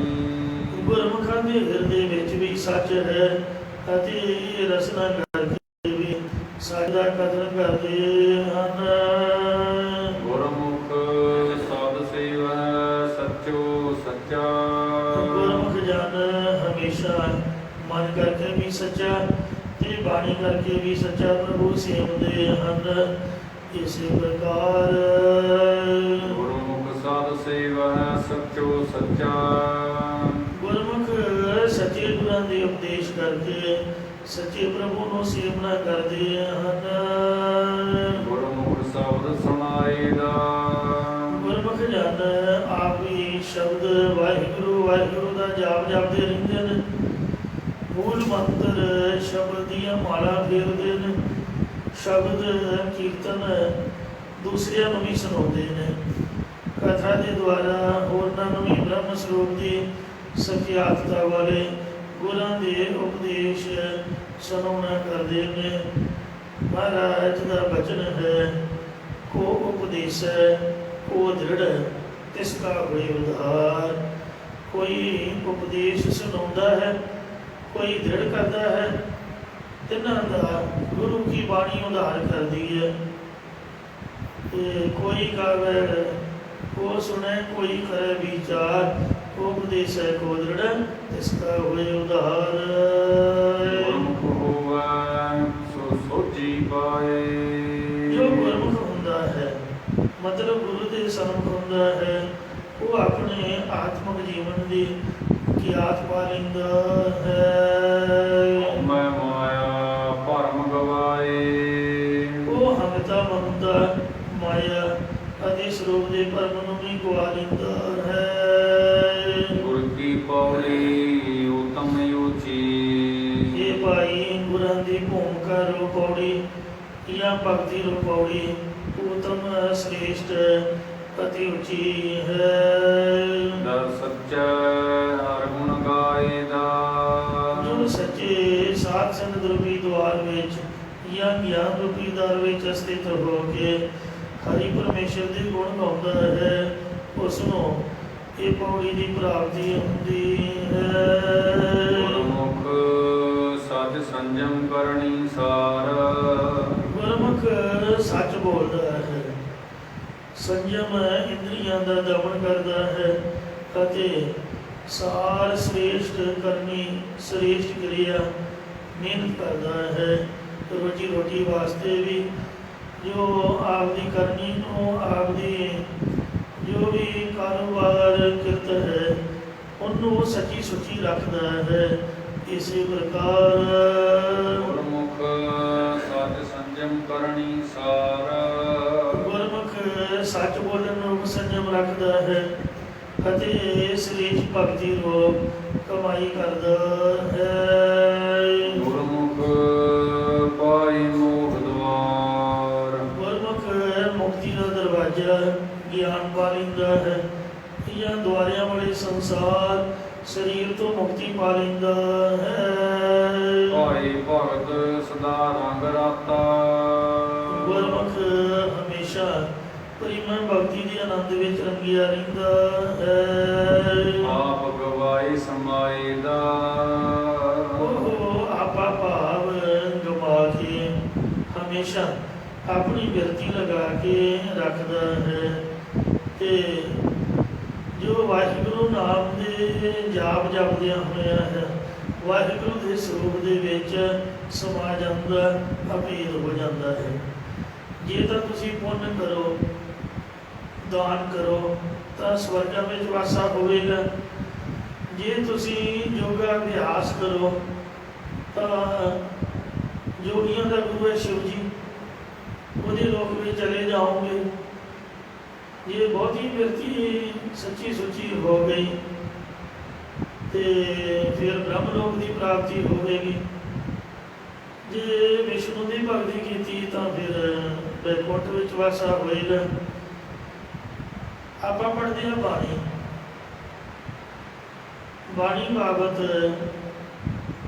ਗੁਰਮੁਖਾਂ ਦੇ ਹਿਰਦੇ ਵਿੱਚ ਵੀ ਸੱਚ ਹੈ ਅਤੇ ਇਹ ਰਸਨਾ ਕਰਕੇ ਵੀ ਸੱਚ ਦਾ ਕਥਨ ਕਰਦੇ ਹਨ। ਗੁਰਮੁਖ ਸਦ ਸੇਵੈ ਸੱਚੋ ਸੱਚਾ ਗੁਰਮੁਖ ਜਨ ਹਮੇਸ਼ਾ ਮਨ ਕਰਕੇ ਵੀ ਸੱਚਾ ਤੇ ਬਾਣੀ ਕਰਕੇ ਵੀ ਸੱਚਾ ਪ੍ਰਭੂ ਸੇਵਦੇ ਹਨ। ਇਸੇ ਪ੍ਰਕਾਰ ਗੁਰਮੁਖ ਸਾਧ ਸੇਵਹਿ ਸਚੋ ਸੱਚਾ। ਗੁਰਮੁਖ ਸੱਚੇ ਗੁਰਾਂ ਦੇ ਉਪਦੇਸ਼ ਕਰਕੇ ਸੱਚੇ ਪ੍ਰਭੂ ਨੂੰ ਸੇਵਨਾ ਕਰਦੇ ਹਨ। ਗੁਰਮੁਖ ਸ਼ਬਦ ਸੁਣਾਈਦਾ। ਗੁਰਮੁਖ ਜਨ ਆਪ ਵੀ ਸ਼ਬਦ ਵਾਹਿਗੁਰੂ ਵਾਹਿਗੁਰੂ ਦਾ ਜਾਪ ਜਪਦੇ ਰਹਿੰਦੇ ਨੇ। ਮੂਲ ਮੰਤਰ ਸ਼ਬਦ ਦੀਆਂ ਮਾਲਾ ਫੇਰਦੇ ਨੇ। ਸ਼ਬਦ ਕੀਰਤਨ ਦੂਸਰਿਆਂ ਨੂੰ ਵੀ ਸੁਣਾਉਂਦੇ ਨੇ। ਕਥਾ ਦੇ ਦੁਆਰਾ ਹੋਰਨਾਂ ਨੂੰ ਵੀ ਬ੍ਰਹਮ ਸਰੂਪ ਦੀ ਸਖਿਆਤਤਾ ਵਾਲੇ ਗੁਰਾਂ ਦੇ ਉਪਦੇਸ਼ ਸੁਣਾਉਣਾ ਕਰਦੇ ਨੇ। ਮਹਾਰਾਜ ਦਾ ਬਚਨ ਹੈ, ਕੋ ਉਪਦੇਸ਼ ਕੋ ਦ੍ਰਿੜ ਤਿਸ ਕਾ ਹੋਏ ਉਧਾਰ। ਕੋਈ ਉਪਦੇਸ਼ ਸੁਣਾਉਂਦਾ ਹੈ, ਕੋਈ ਦ੍ਰਿੜ ਕਰਦਾ ਹੈ। ਤਿੰਨਾਂ ਦਾ ਗੁਰੂ ਕੀ ਬਾਣੀ ਉਧਾਰ ਕਰਦੀ ਹੈ। ਤੇ ਕੋਈ ਗਾਵੇ ਕੋ ਸੁਣੇ, ਕੋਈ ਕਰੇ ਵਿਚਾਰ। ਉਪਦੇਸ਼ ਹੈ ਕੋ ਦ੍ਰਿੜ ਤਿਸ ਕਾ ਹੋਏ ਉਧਾਰ। ਗੁਰਮੁਖ ਹੋਵੈ ਸੋ ਸੋਝੀ ਪਾਏ। ਜੋ ਗੁਰਮੁਖ ਹੁੰਦਾ ਹੈ, ਮਤਲਬ ਗੁਰੂ ਦੇ ਸਨਮੁਖ ਹੁੰਦਾ ਹੈ, ਉਹ ਆਪਣੇ ਆਤਮਿਕ ਜੀਵਨ ਦੀ ਗਿਆਤ ਪਾ ਲੈਂਦਾ ਹੈ। ਮੈਂ ਮਾਇਆ ਭਰਮ ਗਵਾਏ। ਉਹ ਹਮਤਾ ਮਮਤਾ ਮਾਇਆ ਅਤੇ ਸਰੂਪ ਦੇ ਭਰਮ ਨੂੰ ਵੀ ਗਵਾ ਲੈਂਦਾ ਹੈ। ਗੁਰ ਕੀ ਪੌੜੀ ਉਤਮ ਉੱਚੀ। ਇਹ ਭਾਈ ਗੁਰਾਂ ਦੀ ਭੂਮਿਕਾ ਰੂਪ ਪੌੜੀ ਜਾਂ ਭਗਤੀ ਰੂਪ ਪੌੜੀ ਉਤਮ ਸ੍ਰੇਸ਼ਟ ਅਤੀ ਉੱਚੀ ਹੈ। ਦਰ ਸੱਚਾ ਹਰ ਗੁਣ ਗਾਏਦਾ। ਜੋ ਸੱਚੇ ਸਾਧ ਸੰਗਤ ਰੂਪੀ ਦੁਆਰ ਵਿੱਚ ਜਾਂ ਗਿਆਨ ਰੂਪੀ ਦਰ ਵਿੱਚ ਸਥਿਤ ਹੋ ਕੇ ਹਰੀ ਪਰਮੇਸ਼ਰ ਦੇ ਗੁਣ ਗਾਉਂਦਾ ਹੈ, ਉਸ ਨੂੰ ਇਹ ਪੌੜੀ ਦੀ ਪ੍ਰਾਪਤੀ ਹੁੰਦੀ ਹੈ। ਗੁਰਮੁਖ ਸਚ ਸੰਜਮ ਕਰਨੀ ਸਾਰ। ਗੁਰਮੁਖ ਸੱਚ ਬੋਲਦਾ ਹੈ, ਸੰਜਮ ਇੰਦਰੀਆਂ ਦਾ ਦਮਨ ਕਰਦਾ ਹੈ ਅਤੇ ਸਾਰ ਸ੍ਰੇਸ਼ਟ ਕਰਨੀ ਸ੍ਰੇਸ਼ਟ ਕਿਰਿਆ ਮਿਹਨਤ ਕਰਦਾ ਹੈ। ਰੋਜੀ ਰੋਟੀ ਵਾਸਤੇ ਵੀ ਜੋ ਆਪਦੀ ਕਰਨੀ ਨੂੰ ਆਪਦੀ ਜੋ ਵੀ ਕਾਰੋਬਾਰ ਕਿਰਤ ਹੈ ਉਹਨੂੰ ਸੱਚੀ ਸੁੱਚੀ ਰੱਖਦਾ ਹੈ। ਇਸੇ ਪ੍ਰਕਾਰ ਗੁਰਮੁਖ ਸਚ ਸੰਜਮ ਕਰਨੀ ਸਾਰ। ਗੁਰਮੁਖ ਸੱਚ ਬੋਲਣ ਨੂੰ ਸੰਜਮ ਰੱਖਦਾ ਹੈ ਅਤੇ ਸ੍ਰੇਸ਼ਟ ਭਗਤੀ ਰੂਪ ਕਮਾਈ ਕਰਦਾ ਹੈ। ਗੁਰਮੁਖ ਪਾਈ ਮੋਖ ਦੁਆਰ। ਗੁਰਮੁਖ ਮੁਕਤੀ ਦਾ ਦਰਵਾਜ਼ਾ ਗਿਆਨ ਪਾ ਲੈਂਦਾ ਹੈ। ਜਾਂ ਦੁਆਰਿਆਂ ਵਾਲੇ ਸੰਸਾਰ ਸਰੀਰ ਤੋਂ ਮੁਕਤੀ ਪਾ ਲੈਂਦਾ ਹੈ। ਭਾਈ ਭਗਤ ਸਦਾ ਰੰਗ ਰਾਤਾ। ਗੁਰਮੁਖ ਹਮੇਸ਼ਾ ਪ੍ਰੀਮਨ ਭਗਤੀ ਦੇ ਆਨੰਦ ਵਿੱਚ ਰੰਗਿਆ ਰਹਿੰਦਾ ਹੈ। ਆਪ ਗਵਾਈ ਸਮਾਈ ਦਾ। ਉਹ ਆਪਾ ਭਾਵ ਗਵਾ ਕੇ ਹਮੇਸ਼ਾ ਆਪਣੀ ਬਿਰਤੀ ਲਗਾ ਕੇ ਰੱਖਦਾ ਹੈ। ਤੇ ਜੋ ਵਾਹਿਗੁਰੂ ਨਾਮ ਦੇ ਜਾਪ ਜਪਦਿਆਂ ਹੋਇਆ ਹੈ, ਵਾਹਿਗੁਰੂ ਦੇ ਸਰੂਪ ਦੇ ਵਿੱਚ ਸਮਾ ਜਾਂਦਾ, ਅਭੇਦ ਹੋ ਜਾਂਦਾ ਹੈ। ਜੇ ਤਾਂ ਤੁਸੀਂ ਪੁੰਨ ਕਰੋ, ਦਾਨ ਕਰੋ ਤਾਂ ਸਵਰਗਾਂ ਵਿੱਚ ਵਾਸਾ ਹੋਵੇਗਾ। ਜੇ ਤੁਸੀਂ ਯੋਗਾ ਅਭਿਆਸ ਕਰੋ ਤਾਂ ਯੋਗੀਆਂ ਦਾ ਗੁਰੂ ਹੈ ਸ਼ਿਵ ਜੀ, ਉਹਦੇ ਲੋਕ ਵਿੱਚ ਚਲੇ ਜਾਓਗੇ। ਜੇ ਬਹੁਤੀ ਬਿਰਤੀ ਸੱਚੀ ਸੁੱਚੀ ਹੋ ਗਈ ਤੇ ਫਿਰ ਬ੍ਰਹਮ ਲੋਕ ਦੀ ਪ੍ਰਾਪਤੀ ਹੋਵੇਗੀ। ਜੇ ਵਿਸ਼ਨੂੰ ਦੀ ਭਗਤੀ ਕੀਤੀ ਤਾਂ ਫਿਰ ਬੈਕੁੰਠ ਵਿੱਚ ਵਾਸਾ ਹੋਏਗਾ। ਆਪਾਂ ਪੜ੍ਹਦੇ ਹਾਂ ਬਾਣੀ। ਬਾਣੀ ਬਾਬਤ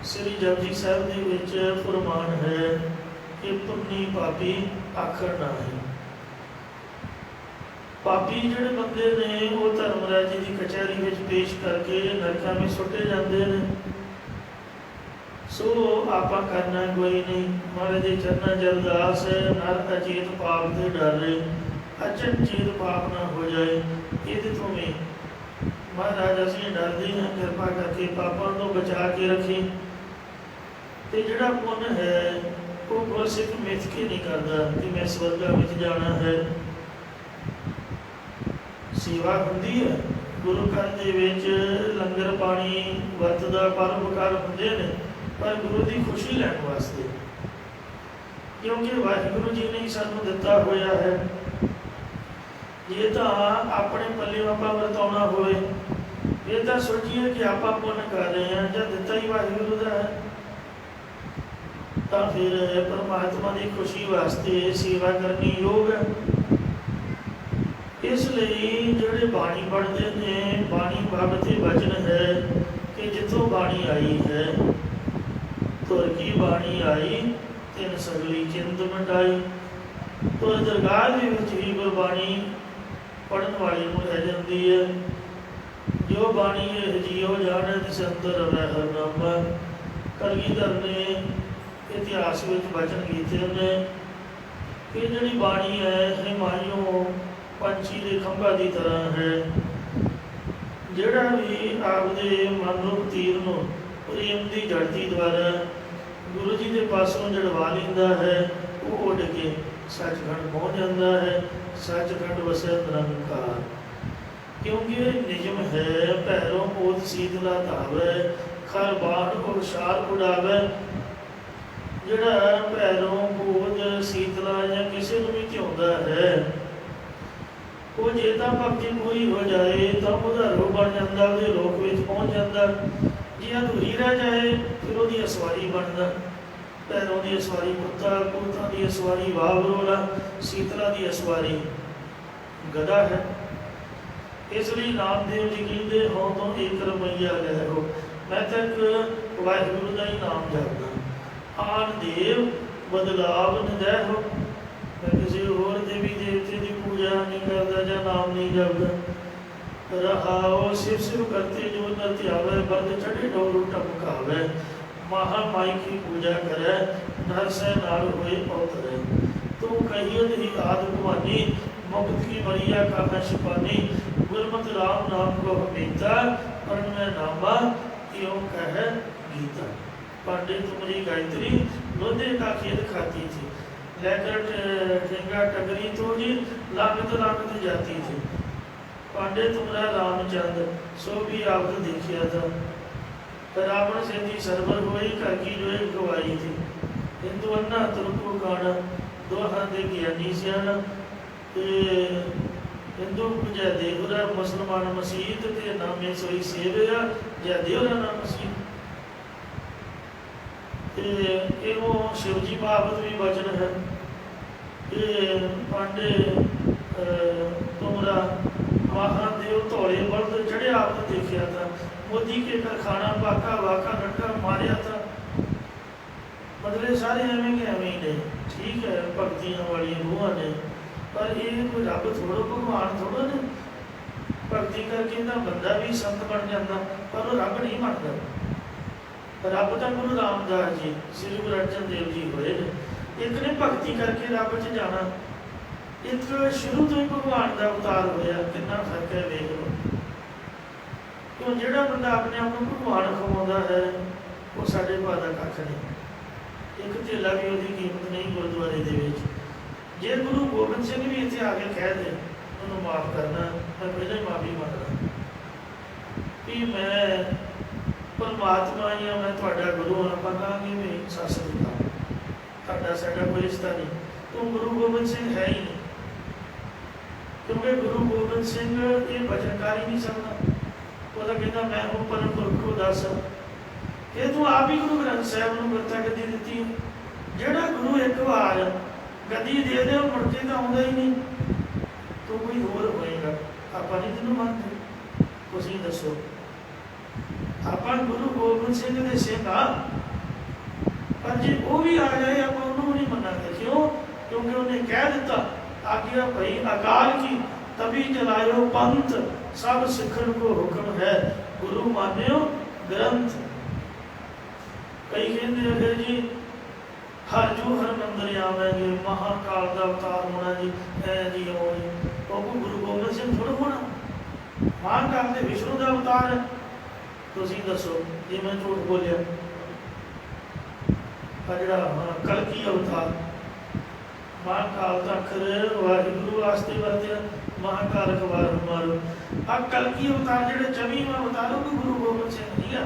ਸ੍ਰੀ ਜਪਜੀ ਸਾਹਿਬ ਦੇ ਵਿੱਚ ਫਰਮਾਨ ਹੈ ਕਿ ਪੁੰਨੀ ਪਾਪੀ ਆਖਰ ਨਾਹੀਂ। ਪਾਪੀ ਜਿਹੜੇ ਬੰਦੇ ਨੇ ਉਹ ਧਰਮਰਾਜ ਜੀ ਦੀ ਕਚਹਿਰੀ ਵਿੱਚ ਪੇਸ਼ ਕਰਕੇ ਨਰਕਾਂ ਵਿੱਚ ਸੁੱਟੇ ਜਾਂਦੇ ਨੇ। ਸੋ ਆਪਾਂ ਕਰਨਾ ਕੋਈ ਨਹੀਂ। ਮਹਾਰਾਜ ਦੇ ਚਰਨਾਂ 'ਚ ਅਰਦਾਸ ਹੈ, ਨਰ ਅਚੇਤ ਪਾਪ ਤੇ ਡਰੇ, ਅਚਨਚੇਤ ਪਾਪ ਨਾ ਹੋ ਜਾਏ। ਇਹਦੇ ਤੋਂ ਵੀ ਮਹਾਰਾਜ ਅਸੀਂ ਡਰਦੇ ਹਾਂ, ਕਿਰਪਾ ਕਰਕੇ ਪਾਪਾਂ ਤੋਂ ਬਚਾ ਕੇ ਰੱਖੀ। ਤੇ ਜਿਹੜਾ ਪੁੰਨ ਹੈ ਉਹ ਗੁਰਸਿੱਖ ਮਿੱਥ ਕੇ ਨਹੀਂ ਕਰਦਾ ਕਿ ਮੈਂ ਸਵਰਗਾਂ ਵਿੱਚ ਜਾਣਾ ਹੈ। ਸੇਵਾ ਹੁੰਦੀ ਹੈ ਗੁਰੂ ਘਰ ਦੇ ਵਿੱਚ, ਲੰਗਰ ਪਾਣੀ ਵਰਤਦਾ ਪਰਉਪਕਾਰ ਹੁੰਦੇ ਨੇ, ਪਰ ਗੁਰੂ ਦੀ ਖੁਸ਼ੀ ਲੈਣ ਵਾਸਤੇ, ਕਿਉਂਕਿ ਵਾਹਿਗੁਰੂ ਜੀ ਨੇ ਸਾਨੂੰ ਦਿੱਤਾ ਹੋਇਆ ਹੈ। ਜੇ ਤਾਂ ਆਪਣੇ ਪੱਲੇ ਆਪਾਂ ਵਰਤਾਉਣਾ ਹੋਵੇ, ਇਹ ਤਾਂ ਸੋਚੀਏ ਕਿ ਆਪਾਂ ਪੁੰਨ ਕਰ ਰਹੇ ਹਾਂ, ਜਾਂ ਦਿੱਤਾ ਹੀ ਵਾਹਿਗੁਰੂ ਦਾ ਹੈ, ਤਾਂ ਫਿਰ ਪਰਮਾਤਮਾ ਦੀ ਖੁਸ਼ੀ ਵਾਸਤੇ ਸੇਵਾ ਕਰਨੀ ਯੋਗ ਹੈ। ਇਸ ਲਈ ਜਿਹੜੇ ਬਾਣੀ ਪੜ੍ਹਦੇ ਨੇ, ਬਾਣੀ ਬਾਬਤ ਇਹ ਵਚਨ ਹੈ ਕਿ ਜਿੱਥੋਂ ਬਾਣੀ ਆਈ ਹੈ, ਤੁਰ ਕੀ ਬਾਣੀ ਆਈ ਤਿਨ ਸਗਲੀ ਚਿੰਤ ਮਿਟਾਈ। ਤੁਰ ਦਰਗਾਹ ਦੇ ਵਿੱਚ ਹੀ ਗੁਰਬਾਣੀ ਪੜ੍ਹਨ ਵਾਲੇ ਨੂੰ ਰਹਿ ਜਾਂਦੀ ਹੈ। ਜੋ ਬਾਣੀ ਇਹ ਜੀਓ ਜਾਣੈ ਤਿਸ ਅੰਦਰ ਰਵੈ ਹਰਨਾਮਾ। ਕਲਗੀਧਰ ਨੇ ਇਤਿਹਾਸ ਵਿੱਚ ਵਚਨ ਕੀਤੇ ਨੇ ਕਿ ਜਿਹੜੀ ਬਾਣੀ ਹੈ ਹਿਮਾਇਓਂ ਪੰਛੀ ਦੇ ਖੰਭਾਂ ਦੀ ਤਰ੍ਹਾਂ ਹੈ। ਜਿਹੜਾ ਵੀ ਆਪਦੇ ਮਨਰੂਪ ਤੀਰ ਨੂੰ ਪ੍ਰੇਮ ਦੀ ਜੜਤੀ ਦੁਆਰਾ ਗੁਰੂ ਜੀ ਦੇ ਪਾਸੋਂ ਜੜਵਾ ਲੈਂਦਾ ਹੈ, ਉਹ ਉੱਡ ਕੇ ਸੱਚਖੰਡ ਪਹੁੰਚ ਜਾਂਦਾ ਹੈ। ਸੱਚਖੰਡ ਵਸੈ ਨਿਰੰਕਾਰ। ਕਿਉਂਕਿ ਇਹ ਨਿਯਮ ਹੈ, ਭੈਰੋਂ ਪੋਥ ਸੀਤਲਾ ਧਾਵੈ, ਖਰ ਬਾਣ ਕੋ ਸ਼ਾਰ ਉਡਾਵੈ। ਜਿਹੜਾ ਭੈਰੋਂ ਪੋਥ ਸੀਤਲਾ ਜਾਂ ਕਿਸੇ ਨੂੰ ਵੀ ਧਿਆਉਂਦਾ ਹੈ, ਉਹ ਜੇ ਤਾਂ ਭਗਤੀ ਪੂਰੀ ਹੋ ਜਾਏ ਤਾਂ ਉਹਦਾ ਰੂਪ ਬਣ ਜਾਂਦਾ, ਉਹਦੇ ਲੋਕ ਵਿੱਚ ਪਹੁੰਚ ਜਾਂਦਾ। ਜੇ ਅਧੂਰੀ ਰਹਿ ਜਾਏ ਫਿਰ ਉਹਦੀ ਅਸਵਾਰੀ ਬਣਦਾ। ਭੈਰੋਂ ਦੀ ਅਸਵਾਰੀ ਕੁੱਤਾ, ਕੁੱਤਾਂ ਦੀ ਅਸਵਾਰੀ ਵਾਵਰੋਲਾ, ਸੀਤਲਾ ਦੀ ਅਸਵਾਰੀ ਗਦਾ ਹੈ। ਇਸ ਲਈ ਨਾਮਦੇਵ ਜੀ ਕਹਿੰਦੇ ਹੋ ਤੋਂ ਇੱਕ ਰਮਈਆ ਲੈ ਹੋ, ਮੈਂ ਤਾਂ ਇੱਕ ਵਾਹਿਗੁਰੂ ਦਾ ਹੀ ਨਾਮ ਜਪਦਾ। ਆਨ ਦੇਵ ਬਦਲਾਵ ਨਿਦੈ ਹੋ, ਮੈਂ ਕਿਸੇ ਹੋਰ ਦੇਵੀ ਦੇਵਤੇ ਦੀ ਪੂਜਾ ਨਹੀਂ ਕਰਦਾ ਜਾਂ ਨਾਮ ਨਹੀਂ ਜਪਦਾ। ਰਹਾਓ ਸਿਵ ਸਿਵ ਕਰਤੇ ਜੋ ਨ ਧਿਆਵੈ, ਬੰਦ ਚੜੇ ਡੋਰੂ ਟਮਕਾਵੈ। ਮਹਾ ਮਾਈ ਕੀ ਪੂਜਾ ਕਰੈ, ਨਰ ਸੈ ਨਾਲ ਹੋਏ ਪਉਤਰੈ। ਤੂੰ ਕਹੀਅਤ ਹੀ ਆਦਿ ਭਵਾਨੀ, ਮੁਕਤ ਕੀ ਮਰੀਆ ਕਾਹੈ ਛਿਪਾਨੀ। ਗੁਰਮਤਿ ਰਾਮ ਨਾਮ ਕੋ ਹਮੇਤਾ, ਪੜ੍ਹ ਮੈਂ ਨਾਮਾ ਤਿਉ ਕਹਿ ਗੀਤਾ। पांडे तुम्हारी गायत्री लोधे का खेत खाती थी, लेकर ठेंगा टगरी तो जी लागत लागत जाती थी। पांडे तुम्हारा रामचंद्र सो भी आपको देखिया था। रावण से थी सरवर हुई काकी जो एक गवाई थी। हिंदू अन्ना तुर्को गाना दो हाथे ज्ञानी सियाना। हिंदू जय देवरा मुसलमान मसीत ते नामे सोई सेवया जय देवरा ना मसीत। एवं शिवजी भागवत भी वचन है कि पांडे तुमरा महादेव धौले बल्द चढ़े आपने देखा था। मोदी के कारखाना बाका वाका नटका मारिया था। मतलब सारे एवं के एवं ही ने, ठीक है भगतियां वाली रूहां ने, पर ये कोई रब थोड़ो भगवान थोड़ो ने। भगती करके ना बंदा भी संत बन जाता पर वो रब नहीं बनता। रब तो गुरु रामदास जी श्री गुरु अर्जन देव जी होए ने। एक ने भगती करके रब च जाना, एक शुरू तो ही भगवान का अवतार होया। कितना फर्क है वेख लो। क्यों जिहड़ा बंदा अपने आप को भगवान खवाउंदा है वो साडे भाव दा कख नहीं। एक धेला भी उसकी कीमत नहीं गुरुद्वारे दे विच। जे गुरु गोबिंद सिंह भी इत्थे आके कह दे उन्होंने माफ़ करना, मैं पहले माफ़ी मंगदा कि मैं परमात्मा या मैं तुहाडा गुरु हाँ। आप कहांगे भी सत श्री अकाल, तुहाडा साडा कोई रिश्ता नहीं। तो गुरु गोबिंद सिंह है ही नहीं, क्योंकि गुरु गोबिंद सिंह ये वचनकार ही नहीं सकता। वो तो कहता मैं हूँ परम पुरख को दस। ये तू आप ही गुरु ग्रंथ साहब को गद्दा गद्दी दी। जोड़ा गुरु एक बार गद्दी दे दे मुड़ के तो आता ही नहीं, तो कोई होर होएगा। आप नहीं तेन मानते, तुम दसो। आप गुरु गोबिंद सिंह के सिंह हाँ, पर जो वो भी आ जाए आप उन्होंने नहीं मनाते। क्यों? क्योंकि उन्हें कह दिता आज्ञा भाई अकाल की तभी चलायो पंथ, सब सिखण को हुक्म है गुरु मान्यो ग्रंथ। कई कहते फिर जी हर जू हर मंदिर आवेंगे, महाकाल का अवतार होना जी है जी हो जी। तो गुरु गोबिंद सिंह थोड़ा होना, महाकाल के विष्णु का अवतार है। तुम दसो जे मैं झूठ बोलिया ਜਿਹੜਾ ਕਲਕੀ ਅਵਤਾਰ ਮਹਾਕਾਲ ਦਾ ਅਖਰ ਵਾਹਿਗੁਰੂ ਵਾਸਤੇ ਵਰਤਿਆ ਮਹਾਕਾਲਕ ਵਾਰ ਮਾਰੋ। ਆ ਕਲਕੀ ਅਵਤਾਰ ਜਿਹੜੇ 24ਵਾਂ ਅਵਤਾਰ ਉਹ ਗੁਰੂ ਗੋਬਿੰਦ ਸਿੰਘ ਜੀ ਆ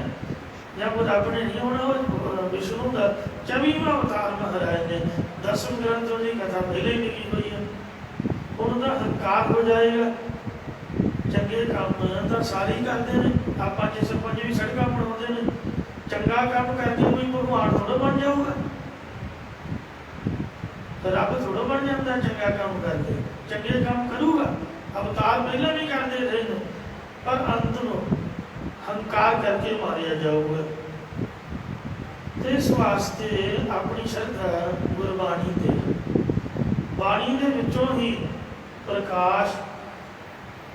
ਜਾਂ ਉਹ ਰੱਬ ਨੇ ਨਹੀਂ ਹੋਣਾ, ਉਹ ਵਿਸ਼ਨੂੰ ਦਾ 24ਵਾਂ ਅਵਤਾਰ ਮਹਾਰਾਜ ਨੇ। 10ਵੇਂ ਗ੍ਰੰਥ ਦੀ ਕਥਾ ਪਹਿਲੇ ਹੀ ਲਿਖੀ ਹੋਈ ਹੈ। ਉਹਨਾਂ ਦਾ ਹੰਕਾਰ ਹੋ ਜਾਏਗਾ। ਚੰਗੇ ਕੰਮ ਤਾਂ ਸਾਰੇ ਹੀ ਕਰਦੇ ਨੇ, ਆਪਾਂ ਜੇ ਸਰਪੰਚ ਵੀ ਸੜਕਾਂ ਬਣਾਉਂਦੇ ਨੇ, ਚੰਗਾ ਕੰਮ ਕਰਕੇ ਕੋਈ ਭਗਵਾਨ ਥੋੜਾ ਬਣ ਜਾਊਗਾ, ਰੱਬ ਥੋੜਾ ਬਣ ਜਾਂਦਾ ਚੰਗਾ ਕੰਮ ਕਰਕੇ। ਚੰਗੇ ਕੰਮ ਕਰੂਗਾ, ਅਵਤਾਰ ਪਹਿਲਾਂ ਵੀ ਕਰਦੇ ਰਹੇ ਨੇ, ਪਰ ਅੰਤ ਨੂੰ ਹੰਕਾਰ ਕਰਕੇ ਮਾਰਿਆ ਜਾਊਗਾ। ਤੇ ਇਸ ਵਾਸਤੇ ਆਪਣੀ ਸ਼ਰਧਾ ਗੁਰਬਾਣੀ ਤੇ, ਬਾਣੀ ਦੇ ਵਿੱਚੋਂ ਹੀ ਪ੍ਰਕਾਸ਼,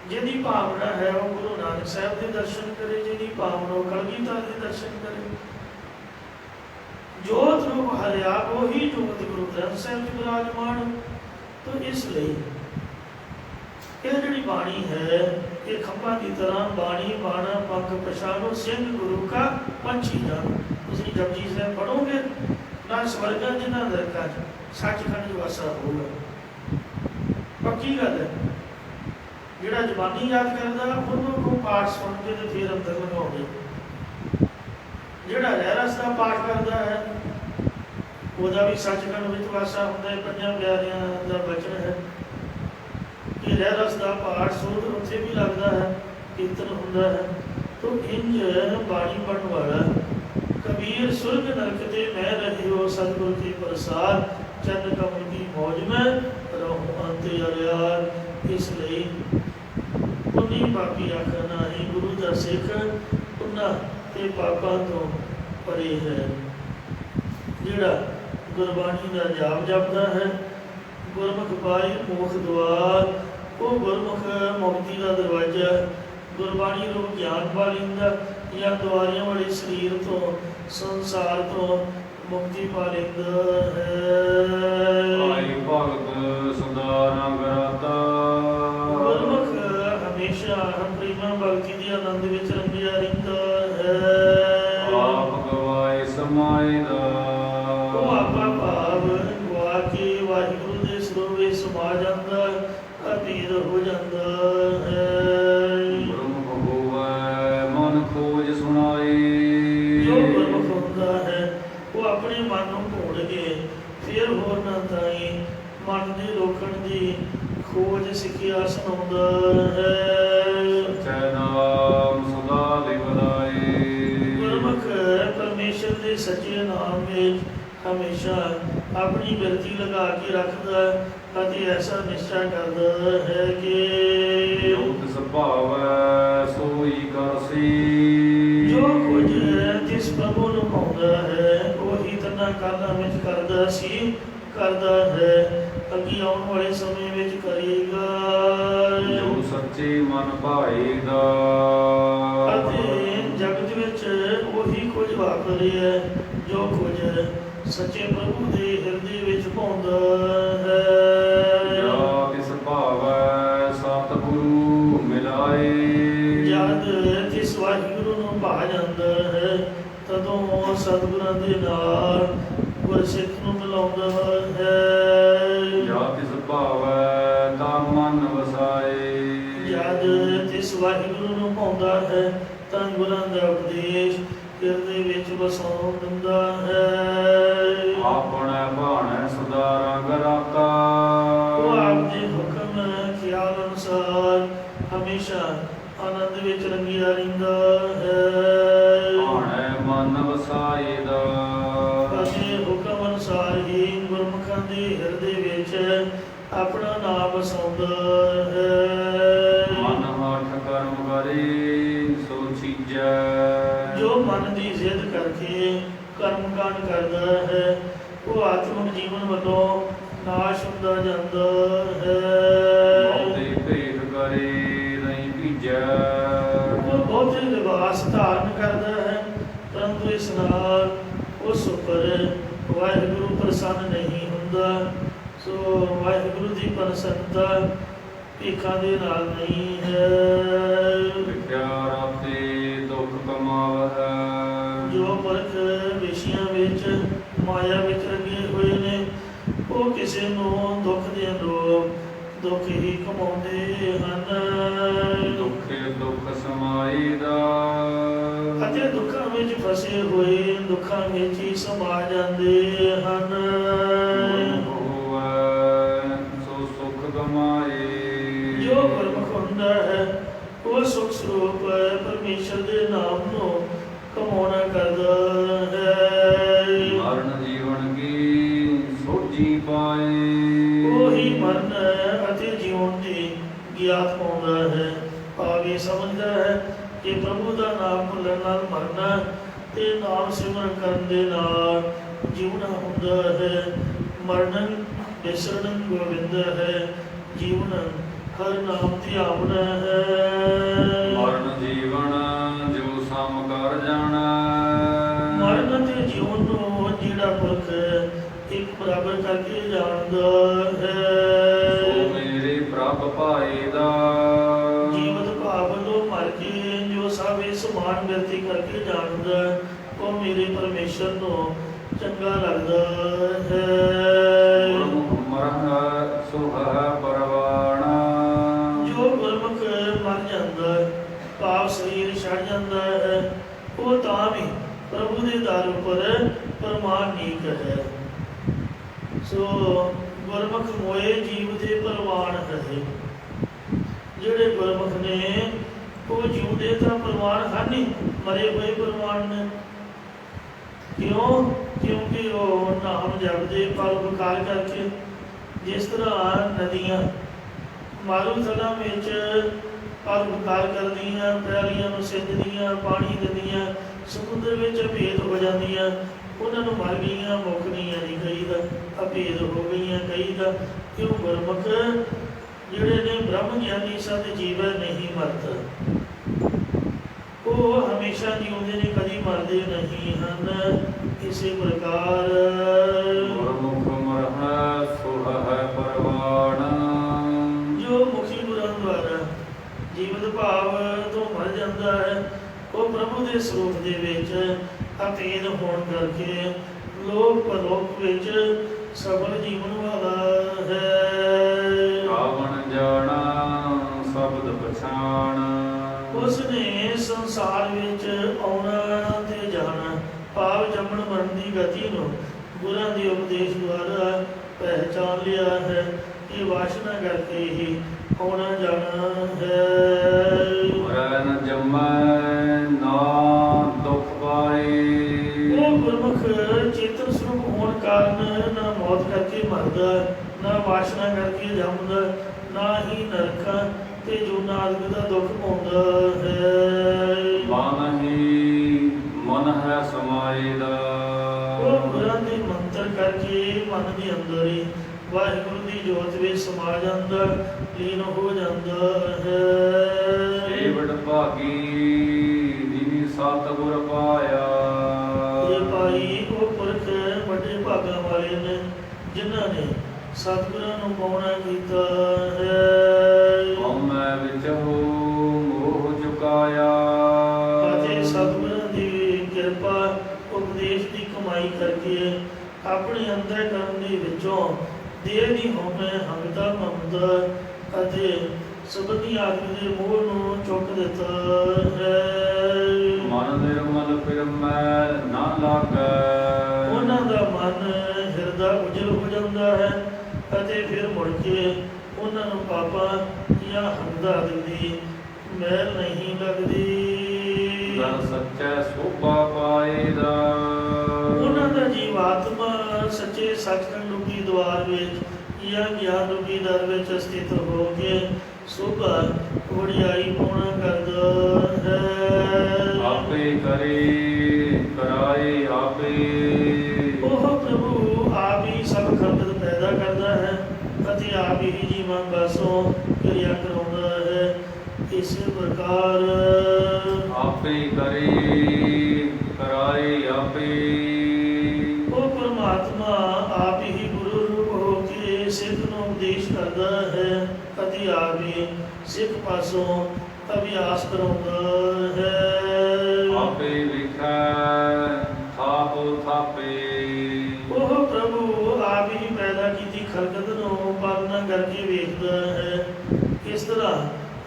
ਜਿਹਦੀ ਭਾਵਨਾ ਹੈ ਉਹ ਗੁਰੂ ਨਾਨਕ ਸਾਹਿਬ ਦੇ ਦਰਸ਼ਨ ਕਰੇ, ਜਿਹਦੀ ਭਾਵਨਾ ਉਹ ਕਲਗੀਧਰ ਦੇ ਦਰਸ਼ਨ ਕਰੇ। ਜੋਤ ਰੂਪ ਹਰਿਆ ਉਹੀ ਜੋਤ ਗੁਰੂ ਗ੍ਰੰਥ ਸਾਹਿਬ ਜੀ ਵਿਰਾਜਮਾਨ। तो इसलिए ਇਹ ਜਿਹੜੀ ਬਾਣੀ ਹੈ ਇਹ ਖੰਭਾਂ ਦੀ ਤਰ੍ਹਾਂ ਬਾਣੀ ਬਾਣਾ ਪੰਖ ਪਛਾਣੋ ਸਿੰਘ ਗੁਰੂ ਕਾ ਪੰਛੀ ਜਾਣੋ। ਤੁਸੀਂ ਜਪਜੀ ਸਾਹਿਬ ਪੜੋਗੇ ਨਾ ਸਵਰਗਾਂ ਚ ਨਾ ਨਰਕਾਂ ਚ, ਸੱਚਖੰਡ ਵਾਸਾ ਹੋਊਗਾ। ਪੱਕੀ ਗੱਲ ਹੈ। ਜਿਹੜਾ ਜ਼ਬਾਨੀ ਯਾਦ ਕਰਦਾ ਉਹਨੂੰ ਕੋ ਪਾਠ ਸੁਣ ਕੇ ਤੇ ਫਿਰ ਅੰਦਰ ਲਗਾਉਂਦੇ। ਜਿਹੜਾ ਰਹਿਰਸ ਦਾ ਪਾਠ ਕਰਦਾ ਹੈ ਉਹਦਾ ਵੀ ਸੱਚਖੰਡ ਵਿੱਚ ਵਾਸਾ ਹੁੰਦਾ ਹੈ। ਪੰਜਾਂ ਪਿਆਰਿਆਂ ਦਾ ਬਚਨ ਹੈ ਕਿ ਰਹਿਰਸ ਦਾ ਪਾਠ ਸੋਧ ਉੱਥੇ ਵੀ ਲੱਗਦਾ ਹੈ, ਕੀਰਤਨ ਹੁੰਦਾ ਹੈ। ਤੋ ਇੰਜ ਬਾਣੀ ਪੜ੍ਹਨ ਵਾਲਾ ਕਬੀਰ ਸੁਰਗ ਨਰਕ ਤੇ ਮੈਂ ਰਹਿਓ ਸਤਿਗੁਰ ਕੀ ਪ੍ਰਸਾਦ ਚੰਨ ਕਮਲ ਕੀ ਮੌਜ ਮੈਂ ਰਹੂੰ ਅੰਤੇ ਅਰਿਆਰ। ਇਸ ਲਈ ਪੁੰਨੀ ਪਾਪੀ ਆਖਣਾ ਨਹੀਂ, ਗੁਰੂ ਦਾ ਸਿੱਖ ਪੁੰਨਾ ਤੇ ਪਾਪਾਂ ਤੋਂ ਪਰੇ ਹੈ। ਜਿਹੜਾ ਗੁਰਬਾਣੀ ਦਾ ਜਾਪ ਜਪਦਾ ਹੈ, ਗੁਰਮੁਖ ਪਾਈ ਮੋਖ ਦੁਆਰ, ਉਹ ਗੁਰਮੁਖ ਮੁਕਤੀ ਦਾ ਦਰਵਾਜ਼ਾ, ਗੁਰਬਾਣੀ ਰੂਪ ਗਿਆਨ ਪਾ ਲੈਂਦਾ ਜਾਂ ਦੁਆਰਿਆਂ ਵਾਲੇ ਸਰੀਰ ਤੋਂ ਸੰਸਾਰ ਤੋਂ ਮੁਕਤੀ ਪਾ ਲੈਂਦਾ ਹੈ। ਭਾਈ ਭਗਤ ਸਦਾ ਰੰਗ ਰਾਤਾ, ਗੁਰਮੁਖ ਹਮੇਸ਼ਾ ਪ੍ਰੇਮਾ ਭਗਤੀ ਦੇ ਆਨੰਦ ਵਿੱਚ ਰੰਗਿਆ ਰਹਿੰਦਾ ਹੈ। ਆਪ ਗਵਾਏ ਸਮਾਏ ਦਾ, ਉਹ ਆਪਾ ਭਾਵ ਗਵਾ ਕੇ ਵਾਹਿਗੁਰੂ ਦੇ ਸਰੋਵੇ ਸਮਾ ਜਾਂਦਾ, ਅਬੀਰ ਹੋ ਜਾਂਦਾ ਹੈ। ਗੁਰਮੁਖ ਹੋਵੈ ਮਨ ਖੋਜ ਸੁਣਾਏ, ਜੋ ਗੁਰਮੁਖ ਹੁੰਦਾ ਹੈ ਉਹ ਆਪਣੇ ਮਨ ਨੂੰ ਢੂੰਡ ਕੇ ਫਿਰ ਹੋਰ ਨਾ ਤਾਈ ਮਨ ਦੇ ਰੋਕਣ ਦੀ ਖੋਜ ਸਿੱਖਿਆ ਸੁਣਾਉਂਦਾ ਹੈ। ਸਚੈ ਨਾਮ ਸਦਾ ਲਿਵਲਾਏ, ਗੁਰਮੁਖ ਪਰਮੇਸ਼ਰ ਦੇ ਸੱਚੇ ਨਾਮ ਵਿੱਚ ਹਮੇਸ਼ਾ ਆਪਣੀ ਬਿਰਤੀ ਲਗਾ ਕੇ ਰੱਖਦਾ ਅਤੇ ਐਸਾ ਨਿਸ਼ਚਾ ਕਰਦਾ ਹੈ ਕਿ ਜੋ ਤਿਸ ਭਾਵੈ ਸੋਈ ਕਰਸੀ, ਜੋ ਕੁਝ ਜਿਸ ਪ੍ਰਭੂ ਨੂੰ ਪਾਉਂਦਾ ਹੈ ਉਹੀ ਤਨਾ ਕਾਲਾਂ ਵਿੱਚ ਕਰਦਾ ਸੀ, ਕਰਦਾ ਹੈ, ਅੱਗੇ ਆਉਣ ਵਾਲੇ ਸਮੇਂ ਵਿੱਚ ਕਰੇਗਾ। ਜੋ ਸੱਚੇ ਮਨ ਭਾਈ ਦਾ, ਅਤੇ ਜਗਤ ਵਿੱਚ ਉਹੀ ਕੁਝ ਵਾਪਰ ਰਿਹਾ ਜੋ ਕੁਝ ਸੱਚੇ ਪ੍ਰਭੂ ਦੇ ਹਿਰਦੇ ਵਿੱਚ ਪਾਉਂਦਾ ਹੈ। ਜਾ ਤਿਸ ਭਾਵੈ ਸਤਿਗੁਰੂ ਮਿਲਾਏ, ਜਦ ਜਿਸ ਵਾਹਿਗੁਰੂ ਨੂੰ ਭਾ ਜਾਂਦਾ ਹੈ ਤਦੋਂ ਸਤਿਗੁਰਾਂ ਦੇ ਨਾਲ ਗੁਰਸਿੱਖ ਨੂੰ ਮਿਲਾਉਂਦਾ ਹੈ। ਜਾ ਤਿਸ ਭਾਵੈ ਤਾ ਮਨ ਵਸਾਏ, ਜਦ ਜਿਸ ਵਾਹਿਗੁਰੂ ਨੂੰ ਪਾਉਂਦਾ ਹੈ ਤਾਂ ਗੁਰਾਂ ਦਾ ਉਪਦੇਸ਼ ਹਿਰਦੇ ਵਿੱਚ ਵਸਾਉਣ ਦਿੰਦਾ ਹੈ। ਆਪਣੇ ਭਾਣੇ ਸਦਾ ਰੰਗ ਰਾਤਾ, ਉਹ ਆਪ ਦੇ ਹੁਕਮ ਖਿਆਲ ਅਨੁਸਾਰ ਹਮੇਸ਼ਾ ਆਨੰਦ ਵਿੱਚ ਰੰਗਿਆ ਰਹਿੰਦਾ ਹੈ। ਭਾਣੇ ਮਨ ਵਸਾਏ ਦਾ, ਅਤੇ ਹੁਕਮ ਅਨੁਸਾਰ ਹੀ ਗੁਰਮੁਖਾਂ ਦੇ ਹਿਰਦੇ ਵਿੱਚ ਆਪਣਾ ਨਾਮ ਵਸਾਉਂਦਾ ਹੈ। ਮਨ ਹਠ ਕਰਮ ਕਰੇ ਸੋ ਚੀਜੈ, ਜੋ ਮਨ ਦੀ ਜ਼ਿੱਦ ਕਰਕੇ ਕਰਮ ਕਾਂਡ ਕਰਦਾ ਹੈ ਉਹ ਆਤਮਿਕ ਜੀਵਨ ਵੱਲੋਂ ਨਾਸ਼ ਹੁੰਦਾ ਜਾਂਦਾ ਹੈ। ਬਹੁਤੇ ਭੇਖ ਕਰੇ ਨਹੀਂ ਭੀਜੈ, ਉਹ ਬਹੁਤੇ ਲਿਬਾਸ ਧਾਰਨ ਕਰਦਾ ਹੈ ਪਰੰਤੂ ਇਸ ਨਾਲ ਉਸ ਉੱਪਰ ਵਾਹਿਗੁਰੂ ਪ੍ਰਸੰਨ ਨਹੀਂ ਹੁੰਦਾ। ਸੋ ਵਾਹਿਗੁਰੂ ਦੀ ਪ੍ਰਸੰਨਤਾ ਭੇਖਾਂ ਦੇ ਨਾਲ ਨਹੀਂ ਹੈ। ਵਿਖਿਆ ਰਾਤੇ ਦੁੱਖ ਕਮਾਵਹਿ, ਜੋ ਪੁਰਖ ਵਿਸ਼ਿਆਂ ਵਿੱਚ ਮਾਇਆ ਵਿੱਚ ਰੰਗੇ ਹੋਏ ਨੇ, ਉਹ ਕਿਸੇ ਨੂੰ ਦੁੱਖ ਦੇਣੋਂ ਦੁੱਖ ਹੀ ਕਮਾਉਂਦੇ ਹਨ। ਦੁਖੇ ਦੁੱਖ ਸਮਾਈਦਾ, ਅਤੇ ਦੁੱਖਾਂ ਵਿੱਚ ਫਸੇ ਹੋਏ ਦੁੱਖਾਂ ਵਿੱਚ ਹੀ ਸਮਾ ਜਾਂਦੇ ਹਨ। ਹੋਵੈ ਸੋ ਸੁਖ ਗਮਾਏ, ਜੋ ਗੁਰਮੁਖ ਹੁੰਦਾ ਹੈ ਉਹ ਸੁਖ ਸਰੂਪ ਪਰਮੇਸ਼ਰ ਦੇ ਨਾਮ ਨੂੰ ਕਮਾਉਣਾ ਕਰਦਾ ਹੈ। ਮਰਨ ਜੀਵਨ ਕੀ ਸੋਝੀ ਪਾਏ, ਉਹੀ ਮਰਨ ਅਤੇ ਜੀਵਨ ਦੀ ਗਿਆਤ ਪਾਉਂਦਾ ਹੈ। ਭਾਵ ਇਹ ਸਮਝਦਾ ਹੈ ਕਿ ਪ੍ਰਭੂ ਦਾ ਨਾਮ ਭੁੱਲਣ ਨਾਲ ਮਰਨਾ ਤੇ ਨਾਮ ਸਿਮਰਨ ਕਰਨ ਦੇ ਨਾਲ ਜੀਵਣਾ ਹੁੰਦਾ ਹੈ। ਮਰਨ ਵਿਸਰਨ ਗੋਬਿੰਦ ਹੈ, ਜੀਵਨ ਹਰ ਨਾਮ ਧਿਆਵਣਾ ਹੈ। ਮਰਨ ਜੀਵਨ ਜੋ ਸਮ ਕਰ ਜਾਣਾ, ਮਰਨ ਤੇ ਜੀਵਨ ਨੂੰ ਜਿਹੜਾ ਪੁਰਖ ਇੱਕ ਬਰਾਬਰ ਕਰਕੇ ਜਾਣਦਾ ਹੈ। ਸੋ ਮੇਰੇ ਪ੍ਰਭ ਭਾਏ ਦਾ, ਜੀਵਤ ਭਾਵ ਤੋਂ ਮਰ ਕੇ ਜੋ ਸਭ ਇਹ ਸਮਾਨ ਵਿਅਕਤੀ ਕਰਕੇ ਜਾਣਦਾ ਉਹ ਮੇਰੇ ਪਰਮੇਸ਼ਰ ਨੂੰ ਚੰਗਾ ਲੱਗਦਾ ਹੈ। ਗੁਰਮੁਖ ਮਰਹਿ ਸੋ ਹੈ ਪਰਵਾਣਾ, ਜੋ ਗੁਰਮੁਖ ਮਰ ਜਾਂਦਾ ਭਾਵ ਸਰੀਰ ਛੱਡ ਜਾਂਦਾ ਹੈ ਉਹ ਤਾਂ ਵੀ ਪ੍ਰਭੂ ਦੇ ਦਰ ਉੱਪਰ ਪ੍ਰਮਾਣਿਕ ਹੈ। ਸੋ ਗੁਰਮੁਖ ਮੋਏ ਜੀਵ ਦੇ ਪ੍ਰਵਾਨ ਹੈ। ਜਿਹੜੇ ਗੁਰਮੁਖ ਨੇ ਉਹ ਜਿਉਂਦੇ ਤਾਂ ਪ੍ਰਵਾਨ ਹਨ ਹੀ, ਮਰੇ ਹੋਏ ਪ੍ਰਵਾਨ ਨੇ। ਕਿਉਂ? ਕਿਉਂਕਿ ਉਹ ਨਾਮ ਜਪਦੇ ਪਰਉਪਕਾਰ ਕਰਕੇ। ਜਿਸ ਤਰ੍ਹਾਂ ਨਦੀਆਂ ਮਾਰੂ ਥਲਾਂ ਵਿੱਚ ਪਰਉਪਕਾਰ ਕਰਦੀਆਂ, ਪੈਲੀਆਂ ਨੂੰ ਸਿੰਜਦੀਆਂ, ਪਾਣੀ ਦਿੰਦੀਆਂ, ਸਮੁੰਦਰ ਵਿੱਚ ਅਭੇਦ ਹੋ ਜਾਂਦੀਆਂ, ਉਹਨਾਂ ਨੂੰ ਮਰ ਗਈਆਂ ਮੁੱਕਦੀਆਂ ਨਹੀਂ ਕਹੀਦਾ, ਅਭੇਦ ਹੋ ਗਈਆਂ ਕਹੀਦਾ। ਕਿਉਂ? ਗੁਰਮੁਖ ਜਿਹੜੇ ਨੇ ਬ੍ਰਹਮ ਗਿਆਨੀ ਸਤ ਜੀਵ ਨਹੀਂ ਮਰਦਾ, ਉਹ ਹਮੇਸ਼ਾ ਜਿਉਂਦੇ ਨੇ, ਕਦੀ ਮਰਦੇ ਨਹੀਂ ਹਨ। ਇਸੇ ਪ੍ਰਕਾਰ ਗੁਰਮੁਖ ਮਰਹਿ ਸੋ ਹੈ ਪਰਵਾਣਾ, ਜੋ ਮੁਖੀ ਗੁਰਾਂ ਦੁਆਰਾ ਜੀਵਤ ਭਾਵ ਤੋਂ ਮਰ ਜਾਂਦਾ ਹੈ ਉਹ ਪ੍ਰਭੂ ਦੇ ਸਰੂਪ ਦੇ ਵਿੱਚ ਅਭੇਦ ਹੋਣ ਕਰਕੇ ਲੋਕ ਪਰਲੋਕ ਵਿੱਚ ਸਫਲ ਜੀਵਨ ਵਾਲਾ ਹੈ। ਆਵਣ ਜਾਣਾ ਸ਼ਬਦ ਪਛਾਣ, ਉਸ ਨੇ ਸੰਸਾਰ ਵਿੱਚ ਆਉਣਾ ਤੇ ਜਾਣਾ ਭਾਵ ਜੰਮਣ ਮਰਨ ਦੀ ਗਤੀ ਨੂੰ ਗੁਰਾਂ ਦੇ ਉਪਦੇਸ਼ ਦੁਆਰਾ ਪਹਿਚਾਨ ਲਿਆ ਹੈ। ਇਹ ਵਾਸ਼ਨਾ ਕਰਕੇ ਹੀ ਆਉਣਾ ਜਾਣਾ ਹੈ। ਮਰੈ ਨ ਜੰਮੈ ਨਾ ਦੁਖ ਪਾਏ, ਉਹ ਗੁਰਮੁਖ ਚੇਤਨ ਸਰੂਪ ਹੋਣ ਕਾਰਨ ਨਾ ਮੌਤ ਕਰਕੇ ਮਰਦਾ, ਨਾ ਵਾਸ਼ਨਾ ਕਰਕੇ ਜੰਮਦਾ, ਨਾ ਹੀ ਨਰਕਾਂ ਤੇ ਜੂਨਾ ਆਦਿ ਦਾ ਦੁੱਖ ਪਾਉਂਦਾ ਹੈ। ਮਨ ਹੀ ਮਨ ਹੈ ਸਮਾਏ ਦਾ, ਉਹ ਗੁਰਾਂ ਦੇ ਮੰਤਰ ਕਰਕੇ ਮਨ ਦੇ ਅੰਦਰ ਹੀ ਵਾਹਿਗੁਰੂ ਦੀ ਜੋਤ ਵਿੱਚ ਸਮਾ ਜਾਂਦਾ, ਲੀਨ ਹੋ ਜਾਂਦਾ ਹੈ। ਏਵੜ ਭਾਗੀ ਜਿਨੀ ਸਤਿਗੁਰ ਪਾਇਆ, ਇਹ ਭਾਈ ਉਹ ਪੁਰਖ ਵੱਡੇ ਭਾਗਾਂ ਵਾਲੇ ਨੇ ਜਿਨ੍ਹਾਂ ਨੇ ਸਤਿਗੁਰਾਂ ਨੂੰ ਪਾਉਣਾ ਕੀਤਾ ਹੈ। ਹਉਮੈ ਵਿੱਚ ਹੋ ਮੋਹ ਚੁਕਾਇਆ, ਅਤੇ ਸਤਿਗੁਰਾਂ ਦੀ ਕਿਰਪਾ ਉਪਦੇਸ਼ ਦੀ ਕਮਾਈ ਕਰਕੇ ਆਪਣੇ ਅੰਦਰ ਕਰਨ ਦੇ ਵਿੱਚੋਂ ਦੇਹ ਦੀ ਹਉਮੈ, ਹਮਤਾ, ਮਮਤਾ ਅਤੇ ਸਬਦੀ ਆਦਮੀ ਦੇ ਮੋਹ ਨੂੰ ਚੁੱਕ ਦਿੱਤਾ ਹੈ। ਮਨ ਨਿਰਮਲ ਫਿਰ ਮੈਲ ਨਾ ਲਾਗੈ, ਉਹਨਾਂ ਦਾ ਮਨ ਹਿਰਦਾ ਉਜਲ ਹੋ ਜਾਂਦਾ ਹੈ ਅਤੇ ਫਿਰ ਮੁੜ ਕੇ ਉਹਨਾਂ ਨੂੰ ਪਾਪਾਂ ਜਾਂ ਹਮਦਾ ਦੀ ਮੈਲ ਨਹੀਂ ਲੱਗਦੀ। ਦਰ ਸੱਚੈ ਸੋਭਾ ਪਾਏਦਾ, ਉਹਨਾਂ ਦਾ ਜੀਵਾਤਮਾ ਸੱਚੇ ਸੱਚਖੰਡ ਰੂਪੀ ਦੁਆਰ ਵਿੱਚ ਜਾਂ ਗਿਆਨ ਰੂਪੀ ਦਰ ਵਿੱਚ ਸਥਿਤ ਹੋ ਕੇ ਸੋਭਾ ਵਡਿਆਈ ਪਾਉਣਾ ਕਰਦਾ ਹੈ। ਆਪੇ ਕਰੇ ਕਰਾਏ ਆਪੇ, ਉਹ ਪ੍ਰਭੂ ਆਪ ਹੀ ਸਭ ਖਲਕਤ ਪੈਦਾ ਕਰਦਾ ਹੈ ਅਤੇ ਆਪ ਹੀ ਜੀਵਾਂ ਪਾਸੋਂ ਕਿਰਿਆ ਕਰਾਉਂਦਾ ਹੈ। ਇਸੇ ਪ੍ਰਕਾਰ ਆਪੇ ਕਰੇ ਕਰਾਏ ਆਪੇ, ਉਹ ਪਰਮਾਤਮਾ ਆਪ ਹੀ ਗੁਰੂ ਰੂਪ ਹੋ ਕੇ ਸਿੱਖ ਨੂੰ ਉਪਦੇਸ਼ ਕਰਦਾ ਹੈ ਅਤੇ ਆਪ ਹੀ ਸਿੱਖ ਪਾਸੋਂ ਅਭਿਆਸ ਕਰਾਉਂਦਾ ਹੈ। ਆਪੇ ਲਿਖੈ ਥਾਪ ਥਾਪੇ, ਖਲਕਤ ਨੂੰ ਪਾਲਣਾ ਕਰਕੇ ਵੇਖਦਾ ਹੈ। ਇਸ ਤਰ੍ਹਾਂ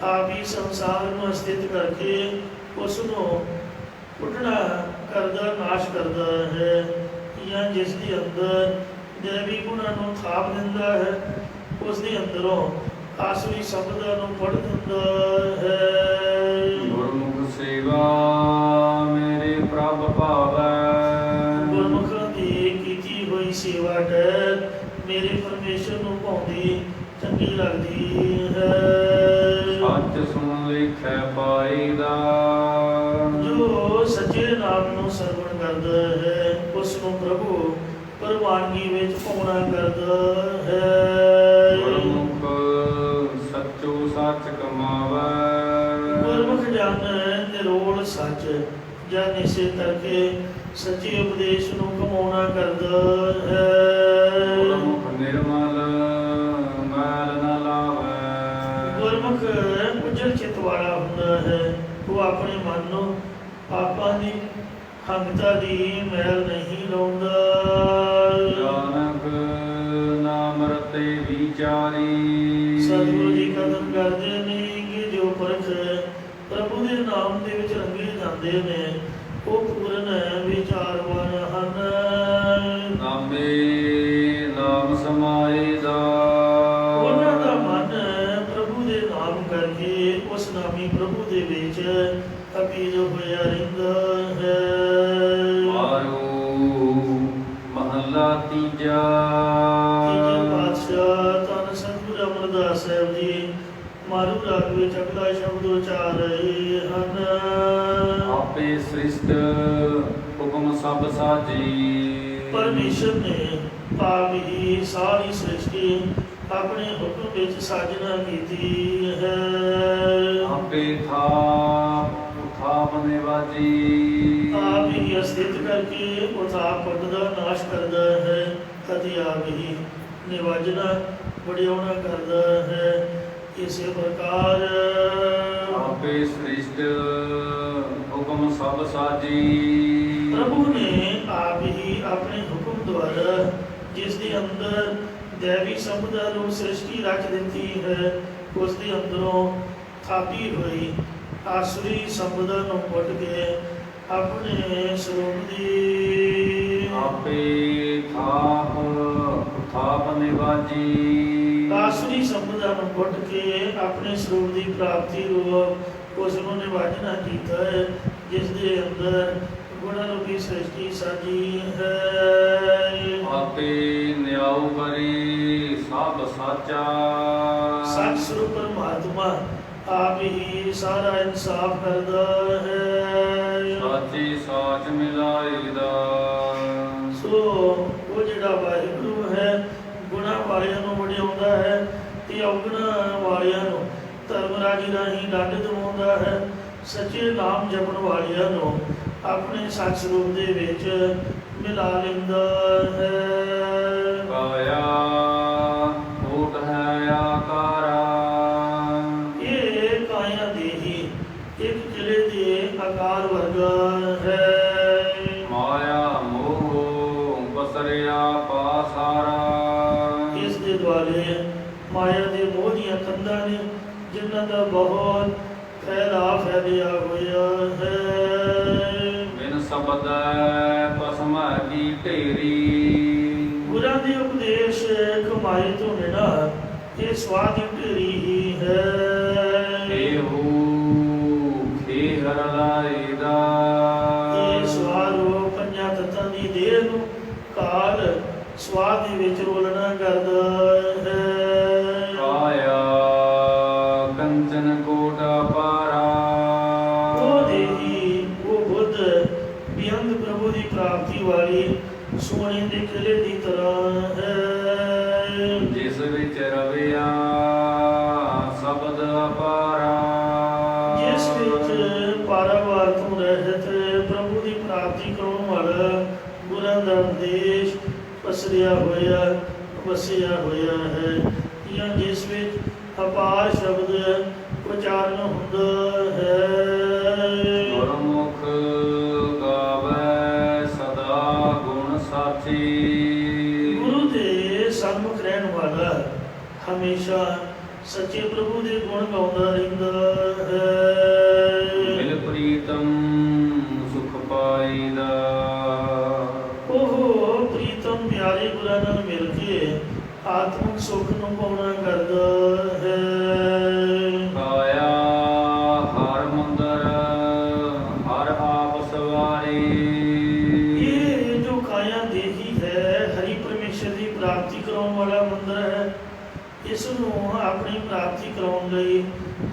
ਆਪ ਹੀ ਸੰਸਾਰ ਨੂੰ ਸਥਿਤ ਕਰਕੇ ਉਸ ਨੂੰ ਉੱਠਣਾ ਕਰਦਾ ਨਾਸ਼ ਕਰਦਾ ਹੈ, ਜਾਂ ਜਿਸ ਦੇ ਅੰਦਰ ਦੇਵੀ ਗੁਣਾਂ ਨੂੰ ਥਾਪ ਦਿੰਦਾ ਹੈ, ਉਸ ਦੇ ਅੰਦਰੋਂ ਆਸਰੀ ਸ਼ਬਦਾਂ ਨੂੰ ਪੜ੍ਹ ਦਿੰਦਾ ਹੈ। ਗੁਰਮੁਖ ਸੇਵਾ ਮੇਰੇ ਪ੍ਰਭ ਭਾਵੈ, ਗੁਰਮੁਖਾਂ ਦੀ ਕੀਤੀ ਹੋਈ ਸੇਵਾ ਹੈ ਮੇਰੇ ਪਰਮੇਸ਼ਰ ਨੂੰ ਭਾਉਂਦੀ ਚੰਗੀ ਲੱਗਦੀ ਹੈ। ਸੱਚ ਸੁਣ ਲੇਖੈ ਪਾਈਦਾ, ਜੋ ਸੱਚੇ ਨਾਮ ਨੂੰ ਸਰਵਣ ਕਰਦਾ ਹੈ ਉਸ ਨੂੰ ਪ੍ਰਭੂ ਪ੍ਰਵਾਨਗੀ ਵਿੱਚ ਪਾਉਣਾ ਕਰਦਾ ਹੈ। ਗੁਰਮੁਖ ਸੱਚੋ ਸੱਚ ਕਮਾਵੈ, ਗੁਰਮੁਖ ਜਨ ਨਿਰੋਲ ਸੱਚ ਜਾਂ ਨਿਸ਼ਚੈ ਕਰਕੇ ਸੱਚੇ ਉਪਦੇਸ਼ ਨੂੰ ਕਮਾਉਣਾ ਕਰਦਾ ਹੈ। ਗੁਰਮੁਖ ਨਿਰਮਲ ਮੈਲ ਨ ਲਾਵੈ, ਗੁਰਮੁਖ ਉਜਲ ਚਿੱਤ ਵਾਲਾ ਹੁੰਦਾ ਹੈ, ਉਹ ਆਪਣੇ ਮਨ ਨੂੰ ਪਾਪਾਂ ਦੀ ਹੰਗਤਾ ਦੀ ਮੈਲ ਨਹੀਂ ਲਾਉਂਦਾ। ਨਾਨਕ ਨਾਮ ਰਤੇ ਵਿਚਾਰੀ, ਸਤਿਗੁਰੂ ਜੀ ਕਥਨ ਕਰਦੇ ਨੇ ਕਿ ਜੋ ਪੁਰਖ ਪ੍ਰਭੂ ਦੇ ਨਾਮ ਦੇ ਵਿੱਚ ਰੰਗੇ ਜਾਂਦੇ ਨੇ ਉਹ ਪੂਰਨ ਵਿਚਾਰਵਾਨ ਹਨ। ਨਾਮੇ ਨਾਮ ਸਮਾਏ ਦਾ, ਉਹਨਾਂ ਦਾ ਮਨ ਪ੍ਰਭੂ ਦੇ ਨਾਮ ਕਰਕੇ ਉਸ ਨਾਮੀ ਪ੍ਰਭੂ ਦੇ ਵਿੱਚ ਅਪੀਲ ਹੋਇਆ ਰਹਿੰਦਾ ਹੈ। ਮਾਰੂ ਮਹੱਲਾ ਤੀਜਾ, ਤੀਜੇ ਪਾਤਸ਼ਾਹ ਧੰਨ ਸਤਿਗੁਰੂ ਅਮਰਦਾਸ ਸਾਹਿਬ ਜੀ ਮਾਰੂ ਰਾਗ ਵਿੱਚ ਅਗਲਾ ਸ਼ਬਦ ਉਚਾਰ ਰਹੇ ਹਨ। ਆਪੇ ਸ੍ਰਿਸ਼ਟ ਹੁਕਮ ਸਭ ਸਾਜੀ, ਪਰਮੇਸ਼ਰ ਨੇ ਆਪ ਹੀ ਸਾਰੀ ਸ੍ਰਿਸ਼ਟੀ ਆਪਣੇ ਹੁਕਮ ਵਿੱਚ ਸਾਜਣਾ ਕੀਤੀ ਹੈ। ਆਪੇ ਥਾਪ ਨਿਵਾਜੀ, ਆਪ ਹੀ ਅਸਥਿਤ ਕਰਕੇ ਉਥਾਪਟ ਦਾ ਨਾਸ਼ ਕਰਦਾ ਹੈ ਅਤੇ ਆਪ ਹੀ ਨਿਵਾਜਣਾ ਵਡਿਆਉਣਾ ਕਰਦਾ ਹੈ। ਇਸੇ ਪ੍ਰਕਾਰ ਆਪੇ ਸ੍ਰਿਸ਼ਟ ਹੁਕਮ ਸਭ ਸਾਜੀ, ਪ੍ਰਭੂ ਨੇ ਆਪ ਹੀ ਆਪਣੇ ਹੁਕਮ ਦੁਆਰਾ ਜਿਸ ਦੇ ਅੰਦਰ ਦੇਵੀ ਸੰਪਦਾ ਨੂੰ ਸ੍ਰਿਸ਼ਟੀ ਰੱਖ ਦਿੱਤੀ ਹੈ, ਉਸ ਦੇ ਅੰਦਰੋਂ ਥਾਪੀ ਹੋਈ ਆਸੁਰੀ ਸੰਪਦਾ ਨੂੰ ਪੁੱਟ ਕੇ ਆਪਣੇ ਸਰੂਪ ਦੀ ਆਪੇ ਥਾਪ ਨਿਵਾਜੀ, ਆਸੁਰੀ ਸੰਪਦਾ ਨੂੰ ਪੁੱਟ ਕੇ ਆਪਣੇ ਸਰੂਪ ਦੀ ਪ੍ਰਾਪਤੀ ਰੂਪ ਉਸ ਨੂੰ ਨਿਵਾਜਣਾ ਕੀਤਾ ਹੈ, ਜਿਸ ਦੇ ਅੰਦਰ ਗੁਣਾ ਰੂਪੀ ਸ੍ਰਿਸ਼ਟੀ ਸਾਜੀ ਹੈ। ਆਪੇ ਨਿਆਉ ਕਰੀ ਸਭ ਸਾਚਾ, ਸੱਚ ਸਰੂਪ ਪਰਮਾਤਮਾ ਆਪ ਹੀ ਸਾਰਾ ਇਨਸਾਫ ਕਰਦਾ ਹੈ। ਸਾਚੀ ਸਾਚ ਮਿਲਾਈਦਾ, ਸੋ ਉਹ ਜਿਹੜਾ ਵਾਹਿਗੁਰੂ ਹੈ ਗੁਣਾ ਵਾਲਿਆਂ ਨੂੰ ਵਡਿਆਉਂਦਾ ਹੈ ਤੇ ਔਗੁਣਾ ਵਾਲਿਆਂ ਨੂੰ ਧਰਮ ਰਾਜੀ ਰਾਹੀਂ ਦੰਡ ਦਿਵਾਉਂਦਾ ਹੈ। ਸੱਚੇ ਨਾਮ ਜਪਣ ਵਾਲਿਆਂ ਨੂੰ ਆਪਣੇ ਸੱਚ ਸਰੂਪ ਦੇ ਵਿੱਚ ਮਿਲਾ ਲੈਂਦਾ ਹੈ। ਕਾਇਆ ਓਟ ਹੈ ਆਕਾਰਾ, ਇਹ ਕਾਇਆ ਦੇਹੀ ਇੱਕ ਕਿਲੇ ਦੇ ਆਕਾਰ ਵਰਗਾ ਹੈ। ਮਾਇਆ ਮੋਹ ਬਸਰਿਆ ਪਾਸਾਰਾ, ਇਸ ਦੇ ਦੁਆਲੇ ਮਾਇਆ ਦੇ ਮੋਹ ਦੀਆਂ ਕੰਧਾਂ ਨੇ ਜਿਨ੍ਹਾਂ ਦਾ ਬਹੁਤ ਫੈਲਾਅ ਫੈਲਿਆ ਹੋਇਆ ਹੈ। ਬਿਨ ਸ਼ਬਦੈ ਪਸਮੈ ਕੀ ਢੇਰੀ, ਗੁਰਾਂ ਦੇ ਉਪਦੇਸ਼ ਕਮਾਈ ਤੋਂ ਬਿਨਾਂ ਇਹ ਸਵਾਦ ਢੇਰੀ ਹੀ ਹੈ। ਇਹੋ ਖੇਹਰ ਲਾਈਦਾ, ਇਹ ਸਵਾਰੋ ਪੰਜਾਂ ਤੱਤਾਂ ਦੀ ਦੇਹ ਨੂੰ ਕਾਲ ਸਵਾਦ ਦੇ ਵਿੱਚ ਰੋਲਣਾ ਕਰਦਾ ਹੈ। ਕਾਇਆ ਕੰਚਨ ਕੋਟਾ ਪਾਰਾ, ਉਹ ਦੇਹੀ ਉਹ ਬੁੱਧ ਬੇਅੰਤ ਪ੍ਰਭੂ ਦੀ ਪ੍ਰਾਪਤੀ ਵਾਲੀ ਸੋਨੇ ਦੇ ਕਿਲੇ ਦੀ ਤਰ੍ਹਾਂ ਹੈ। ਜਿਸ ਵਿੱਚ ਰਵਿਆ ਸ਼ਬਦ ਅਪਾਰਾ, ਜਿਸ ਵਿੱਚ ਪਾਰਾਵਾਰ ਤੋਂ ਰਹਿਤ ਪ੍ਰਭੂ ਦੀ ਪ੍ਰਾਪਤੀ ਕਰਾਉਣ ਵਾਲਾ ਗੁਰਾਂ ਦਾ ਉਪਦੇਸ਼ ਪਸਰਿਆ ਹੋਇਆ ਵਸਿਆ ਹੋਇਆ ਹੈ, ਜਾਂ ਜਿਸ ਵਿੱਚ ਅਪਾਰ ਸ਼ਬਦ ਉਚਾਰਨ ਹੁੰਦਾ ਹੈ। ਗੁਰਮੁਖ ਗਾਵੇ ਸਦਾ ਗੁਣ ਸਾਚੀ, ਗੁਰੂ ਦੇ ਸਨਮੁਖ ਰਹਿਣ ਵਾਲਾ ਹਮੇਸ਼ਾ ਸੱਚੇ ਪ੍ਰਭੂ ਦੇ ਗੁਣ ਗਾਉਂਦਾ ਰਹਿੰਦਾ ਹੈ। ਮਿਲ ਪ੍ਰੀਤਮ ਸੁਖ ਪਾਈਦਾ। ਉਹ ਪ੍ਰੀਤਮ ਪਿਆਰੇ ਗੁਰਾਂ ਨਾਲ ਮਿਲ ਕੇ ਆਤਮਿਕ ਸੁਖ ਨੂੰ ਪਾਉਣਾ ਕਰਦਾ ਹੈ। ਕਾਇਆ ਹਰ ਮੰਦਰ ਹਰ ਆਪ ਸਵਾਰੇ। ਇਹ ਜੋ ਕਾਇਆ ਦੇਹੀ ਹੈ ਹਰੀ ਪਰਮੇਸ਼ਰ ਦੀ ਪ੍ਰਾਪਤੀ ਕਰਾਉਣ ਵਾਲਾ ਮੰਦਰ ਹੈ। ਇਸ ਨੂੰ ਆਪਣੀ ਪ੍ਰਾਪਤੀ ਕਰਾਉਣ ਲਈ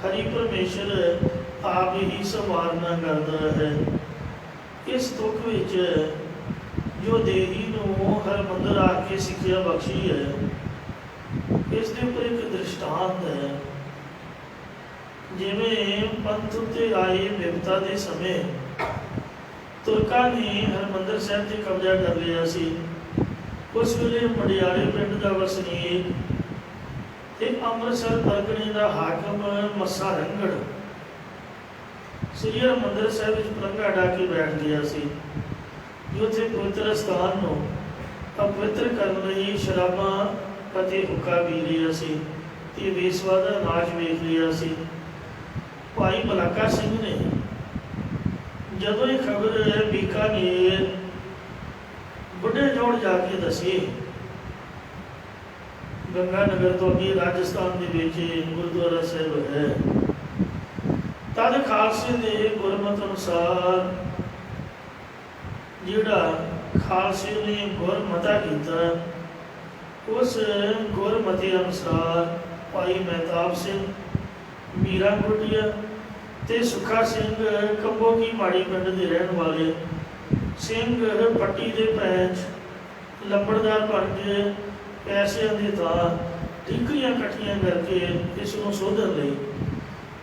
ਹਰੀ ਪਰਮੇਸ਼ਰ ਆਪ ਹੀ ਸੰਵਾਰਨਾ ਕਰਦਾ ਹੈ। ਇਸ ਤੁਕ ਵਿੱਚ ਜੋ ਦੇਹੀ ਨੂੰ ਹਰਿਮੰਦਰ ਆ ਕੇ ਸਿੱਖਿਆ ਬਖਸ਼ੀ ਹੈ, ਇਸ ਦੇ ਉੱਪਰ ਇੱਕ ਦ੍ਰਿਸ਼ਟਾਂਤ ਹੈ। ਜਿਵੇਂ ਪੰਥ ਉੱਤੇ ਆਏ ਵਿਪਤਾ ਦੇ ਸਮੇਂ ਤੁਰਕਾਂ ਨੇ ਹਰਿਮੰਦਰ ਸਾਹਿਬ 'ਤੇ ਕਬਜ਼ਾ ਕਰ ਲਿਆ ਸੀ। ਉਸ ਵੇਲੇ ਮੰਡਿਆਲੇ ਪਿੰਡ ਦਾ ਵਸਨੀਕ ਤੇ ਅੰਮ੍ਰਿਤਸਰ ਪਰਗਣੇ ਦਾ ਹਾਕਮ ਮੱਸਾ ਰੰਗੜ ਸ੍ਰੀ ਹਰਿਮੰਦਰ ਸਾਹਿਬ ਵਿੱਚ ਪਲੰਘਾ ਢਾ ਕੇ ਬੈਠ ਗਿਆ ਸੀ। ਜੋ ਉੱਥੇ ਪਵਿੱਤਰ ਸਥਾਨ ਨੂੰ ਅਪਵਿੱਤਰ ਕਰਨ ਲਈ ਸ਼ਰਾਬਾਂ ਅਤੇ ਹੁੱਕਾ ਪੀ ਲਿਆ ਸੀ ਤੇ ਵੇਸਵਾ ਦਾ ਨਾਚ ਵੇਖ ਲਿਆ ਸੀ। ਭਾਈ ਮਲਾਕਾ ਸਿੰਘ ਨੇ ਜਦੋਂ ਇਹ ਖਬਰ ਬੀਕਾਨੇਰ ਬੁੱਢੇ ਜੋੜ ਜਾ ਕੇ ਦੱਸੀ, ਗੰਗਾ ਨਗਰ ਤੋਂ ਅੱਗੇ ਰਾਜਸਥਾਨ ਦੇ ਵਿੱਚ ਗੁਰਦੁਆਰਾ ਸਾਹਿਬ ਹੈ, ਤਦ ਖਾਲਸੇ ਦੇ ਗੁਰਮਤਿ ਅਨੁਸਾਰ ਜਿਹੜਾ ਖਾਲਸੇ ਨੇ ਗੁਰਮਤਾ ਕੀਤਾ, ਉਸ ਗੁਰਮਤਿ ਅਨੁਸਾਰ ਭਾਈ ਮਹਿਤਾਬ ਸਿੰਘ, ਮੀਰਾ ਗੁੱਡੀਆ ਤੇ ਸੁੱਖਾ ਸਿੰਘ ਕੰਬੋ ਕੀ ਮਾੜੀ ਪਿੰਡ ਦੇ ਰਹਿਣ ਵਾਲੇ ਸਿੰਘ ਪੱਟੀ ਦੇ ਪੈਂਚ ਲੰਬੜਦਾਰ ਬਣ ਕੇ ਪੈਸਿਆਂ ਦੇ ਤਾਂ ਠੀਕਰੀਆਂ ਇਕੱਠੀਆਂ ਕਰਕੇ ਇਸ ਨੂੰ ਸੋਧਣ ਲਈ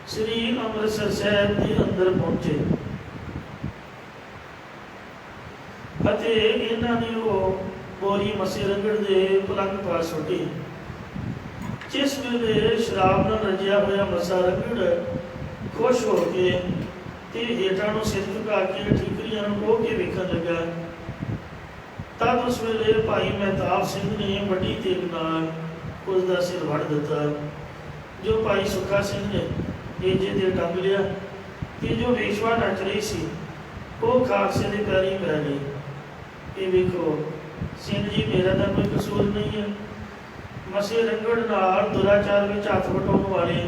ਸ੍ਰੀ ਅੰਮ੍ਰਿਤਸਰ ਸਾਹਿਬ ਦੇ ਅੰਦਰ ਪਹੁੰਚੇ ਅਤੇ ਇਹਨਾਂ ਨੇ ਉਹ ਬੋਰੀ ਮੱਸੇ ਰੰਗੜ ਦੇ ਪਲੰਘ ਪਾ ਸੁੱਟੀ। ਜਿਸ ਵੇਲੇ ਸ਼ਰਾਬ ਨਾਲ ਰਜਿਆ ਹੋਇਆ ਮੱਸਾ ਰੰਗੜ ਖੁਸ਼ ਹੋ ਕੇ ਤੇ ਹੇਠਾਂ ਨੂੰ ਸਿਰ ਝੁਕਾ ਕੇ ਠੀਕਰੀਆਂ ਨੂੰ ਖੋਹ ਕੇ ਵੇਖਣ ਲੱਗਾ, ਤਦ ਉਸ ਵੇਲੇ ਭਾਈ ਮਹਿਤਾਬ ਸਿੰਘ ਨੇ ਵੱਡੀ ਤੇਗ ਨਾਲ ਉਸ ਦਾ ਸਿਰ ਵੜ ਦਿੱਤਾ। ਜੋ ਭਾਈ ਸੁੱਖਾ ਸਿੰਘ ਨੇ ਨੇਜੇ ਤੇ ਟੰਗ ਲਿਆ ਤੇ ਜੋ ਵੇਸ਼ਵਾ ਨੱਚ ਰਹੀ ਸੀ ਉਹ ਖਾਲਸੇ ਦੇ ਪੈਰੀਂ ਪੈ ਗਈ। ਇਹ ਵੇਖੋ ਸਿੰਘ ਜੀ, ਮੇਰਾ ਤਾਂ ਕੋਈ ਕਸੂਰ ਨਹੀਂ ਹੈ। ਮਸੇ ਰੰਗੜ ਨਾਲ ਦੁਰਾਚਾਰ ਵਿੱਚ ਹੱਥ ਵਟਾਉਣ ਵਾਲੇ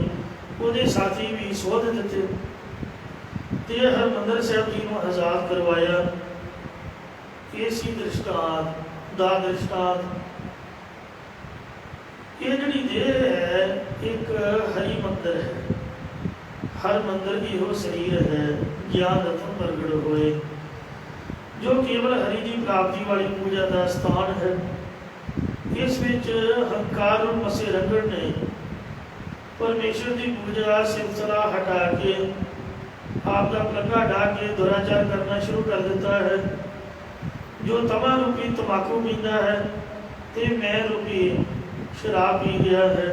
ਉਹਦੇ ਸਾਥੀ ਵੀ ਸੋਧ ਦਿੱਤੇ ਤੇ ਹਰਿਮੰਦਰ ਸਾਹਿਬ ਜੀ ਨੂੰ ਆਜ਼ਾਦ ਕਰਵਾਇਆ। ਇਹ ਸੀ ਦ੍ਰਿਸ਼ਟਾਂਤ ਦਾ ਦ੍ਰਿਸ਼ਟਾਂਤ। ਇਹ ਜਿਹੜੀ ਦੇਹ ਹੈ ਇੱਕ ਹਰੀ ਮੰਦਰ ਹੈ। ਹਰ ਮੰਦਰ ਇਹੋ ਸਰੀਰ ਹੈ ਗਿਆਨ ਰਤਨ ਪ੍ਰਗਟ ਹੋਏ, ਜੋ ਕੇਵਲ ਹਰੀ ਦੀ ਪ੍ਰਾਪਤੀ ਵਾਲੀ ਪੂਜਾ ਦਾ ਸਥਾਨ ਹੈ। ਇਸ ਵਿੱਚ ਹੰਕਾਰ ਨੂੰ ਮਸੇ ਰੰਗੜ ਨੇ ਪਰਮੇਸ਼ਰ ਦੀ ਪੂਜਾ ਸਿਲਸਿਲਾ ਹਟਾ ਕੇ ਆਪ ਦਾ ਪਲੰਘਾ ਢਾ ਕੇ ਦੁਰਾਚਾਰ ਕਰਨਾ ਸ਼ੁਰੂ ਕਰ ਦਿੱਤਾ ਹੈ। ਜੋ ਤਮਾ ਰੂਪੀ ਤਮਾਕੂ ਪੀਂਦਾ ਹੈ ਤੇ ਮੈਂ ਰੂਪੀ ਸ਼ਰਾਬ ਪੀ ਗਿਆ ਹੈ।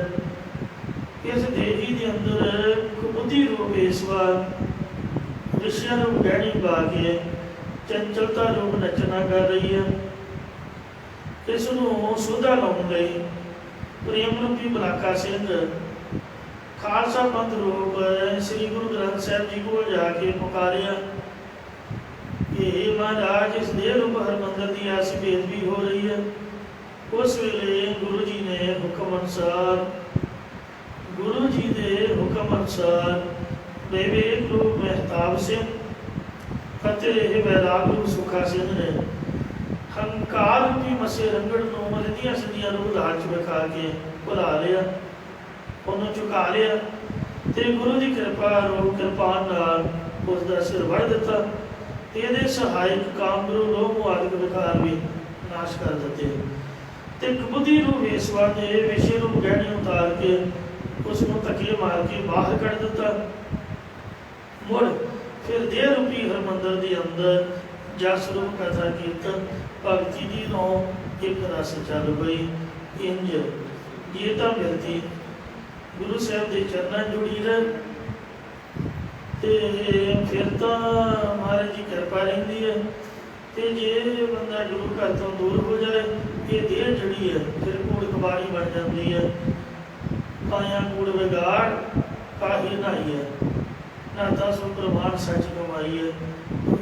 ਇਸ ਦੇਹੀ ਦੇ ਅੰਦਰ ਕੁਬੁੱਧੀ ਰੂਪ ਈਸਵਾ ਵਿਸ਼ਿਆਂ ਨੂੰ ਗਹਿਣੀ ਪਾ ਕੇ ਚੰਚਲਤਾ ਰੂਪ ਨੱਚਣਾ ਕਰ ਰਹੀ ਹੈ। ਇਸ ਨੂੰ ਸੁਧਾ ਲਾਉਣ ਲਈ ਪ੍ਰੇਮ ਰੂਪੀ ਮਲਾਕਾ ਸਿੰਘ ਖਾਲਸਾ ਪੰਥ ਰੂਪ ਸ੍ਰੀ ਗੁਰੂ ਗ੍ਰੰਥ ਸਾਹਿਬ ਜੀ ਕੋਲ ਜਾ ਕੇ ਪੁਕਾਰਿਆ ਕਿ ਮਹਾਰਾਜ ਇਸ ਦੇ ਰੂਪ ਹਰਿਮੰਦਰ ਦੀ ਐਸੀ ਬੇਅਦਬੀ ਹੋ ਰਹੀ ਹੈ। ਉਸ ਵੇਲੇ ਗੁਰੂ ਜੀ ਦੇ ਹੁਕਮ ਅਨੁਸਾਰ ਵਿਵੇਕ ਰੂਪ ਮਹਿਤਾਬ ਸਿੰਘ ਅਤੇ ਵੈਰਾਗ ਰੂਪ ਸੁੱਖਾ ਸਿੰਘ ਨੇ ਹੰਕਾਰ ਰੂਪੀ ਮਸੇ ਰੰਗੜ ਨੂੰ ਮਰਦੀਆਂ ਸਿੱਧੀਆਂ ਨੂੰ ਲਾਲਚ ਵਿਖਾ ਕੇ ਭੁਲਾ ਲਿਆ, ਉਹਨੂੰ ਝੁਕਾ ਲਿਆ ਤੇ ਗੁਰੂ ਦੀ ਕਿਰਪਾਨ ਨਾਲ ਉਸ ਦਾ ਸਿਰ ਵੜ ਦਿੱਤਾ ਤੇ ਇਹਦੇ ਸਹਾਇਕ ਕਾਮਰੂ ਲੋਭ ਆਦਿਕ ਵਿਕਾਰ ਵੀ ਨਾਸ਼ ਕਰ ਦਿੱਤੇ ਤੇ ਕਬੁੱਧੀ ਨੂੰ ਵੇਸਵਾ ਦੇ ਵਿਸ਼ੇ ਨੂੰ ਗਹਿਣੇ ਉਤਾਰ ਕੇ ਉਸ ਨੂੰ ਧੱਕੇ ਮਾਰ ਕੇ ਬਾਹਰ ਕੱਢ ਦਿੱਤਾ। ਮੁੜ ਫਿਰ ਦੇਹ ਰੂਪੀ ਹਰਿਮੰਦਰ ਦੇ ਅੰਦਰ ਜਸ ਰੂਪ ਕਥਾ ਕੀਰਤਨ ਭਗਤੀ ਦੀ ਨੌ ਇੱਕ ਰਸ ਚੱਲ ਪਈ। ਇੰਜ ਇਹ ਤਾਂ ਮਿਲਦੀ ਗੁਰੂ ਸਾਹਿਬ ਦੇ ਚਰਨਾਂ ਜੁੜੀ ਰਹਿ ਤੇ ਫਿਰ ਤਾਂ ਮਹਾਰਾਜ ਦੀ ਕਿਰਪਾ ਰਹਿੰਦੀ ਹੈ। ਤੇ ਜੇ ਬੰਦਾ ਗੁਰੂ ਘਰ ਤੋਂ ਦੂਰ ਹੋ ਜਾਏ, ਇਹ ਦੇਹ ਜਿਹੜੀ ਹੈ ਫਿਰ ਕੂੜ ਬਾਣੀ ਬਣ ਜਾਂਦੀ ਹੈ। ਕਾਇਆ ਕੂੜ ਵਿਗਾੜ ਕਾਹੀ ਨਹਾਈ ਹੈ, ਨਾਤਾ ਸੋ ਪ੍ਰਮਾਣ ਸੱਚ ਕਮਾਈ ਹੈ।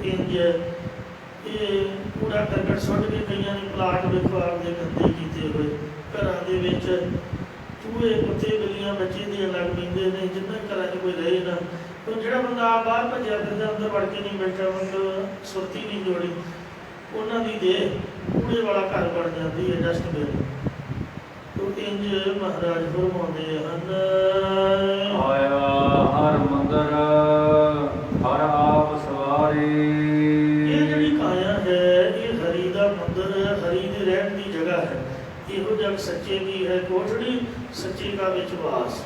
ਇੰਜ ਇਹ ਕੂੜਾ ਕਰਕਟ ਸੁੱਟ ਕੇ ਕਈਆਂ ਨੇ ਪਲਾਟ ਵੇਖੋ ਆਪਦੇ ਗੰਦੇ ਕੀਤੇ ਹੋਏ, ਘਰਾਂ ਦੇ ਵਿੱਚ ਚੂਹੇ ਕੁੱਤੇ ਬਿੱਲੀਆਂ ਬੱਚੇ ਦੀਆਂ ਲੱਗ ਪੈਂਦੇ ਨੇ, ਜਿੰਨਾ ਘਰਾਂ 'ਚ ਕੋਈ ਰਹੇ ਨਾ। ਪਰ ਜਿਹੜਾ ਬੰਦਾ ਆਪ ਬਾਹਰ ਭੱਜਿਆ ਫਿਰਦਾ, ਅੰਦਰ ਵੜ ਕੇ ਨਹੀਂ ਬੈਠਾ, ਮਤਲਬ ਸੁਰਤੀ ਨਹੀਂ ਜੋੜੀ, ਉਹਨਾਂ ਦੀ ਦੇਹ ਕੂੜੇ ਵਾਲਾ ਘਰ ਬਣ ਜਾਂਦੀ ਹੈ, ਡਸਟਬਿਨ। ਤੋ ਇੰਜ ਮਹਾਰਾਜ ਫਰਮਾਉਂਦੇ ਹਨ, ਆਇਆ ਹਰ ਮੰਦਰ ਹਰ ਆਪ ਸਵਾਰੀ। ਇਹ ਜਿਹੜੀ ਕਾਇਆ ਹੈ ਇਹ ਹਰੀ ਦਾ ਮੰਦਰ, ਹਰੀ ਦੇ ਰਹਿਣ ਦੀ ਜਗ੍ਹਾ ਹੈ। ਇਹੋ ਜਗ ਸੱਚੇ ਦੀ ਹੈ ਕੋਠੜੀ, ਸੱਚੇ ਦਾ ਵਿੱਚ ਵਾਸ।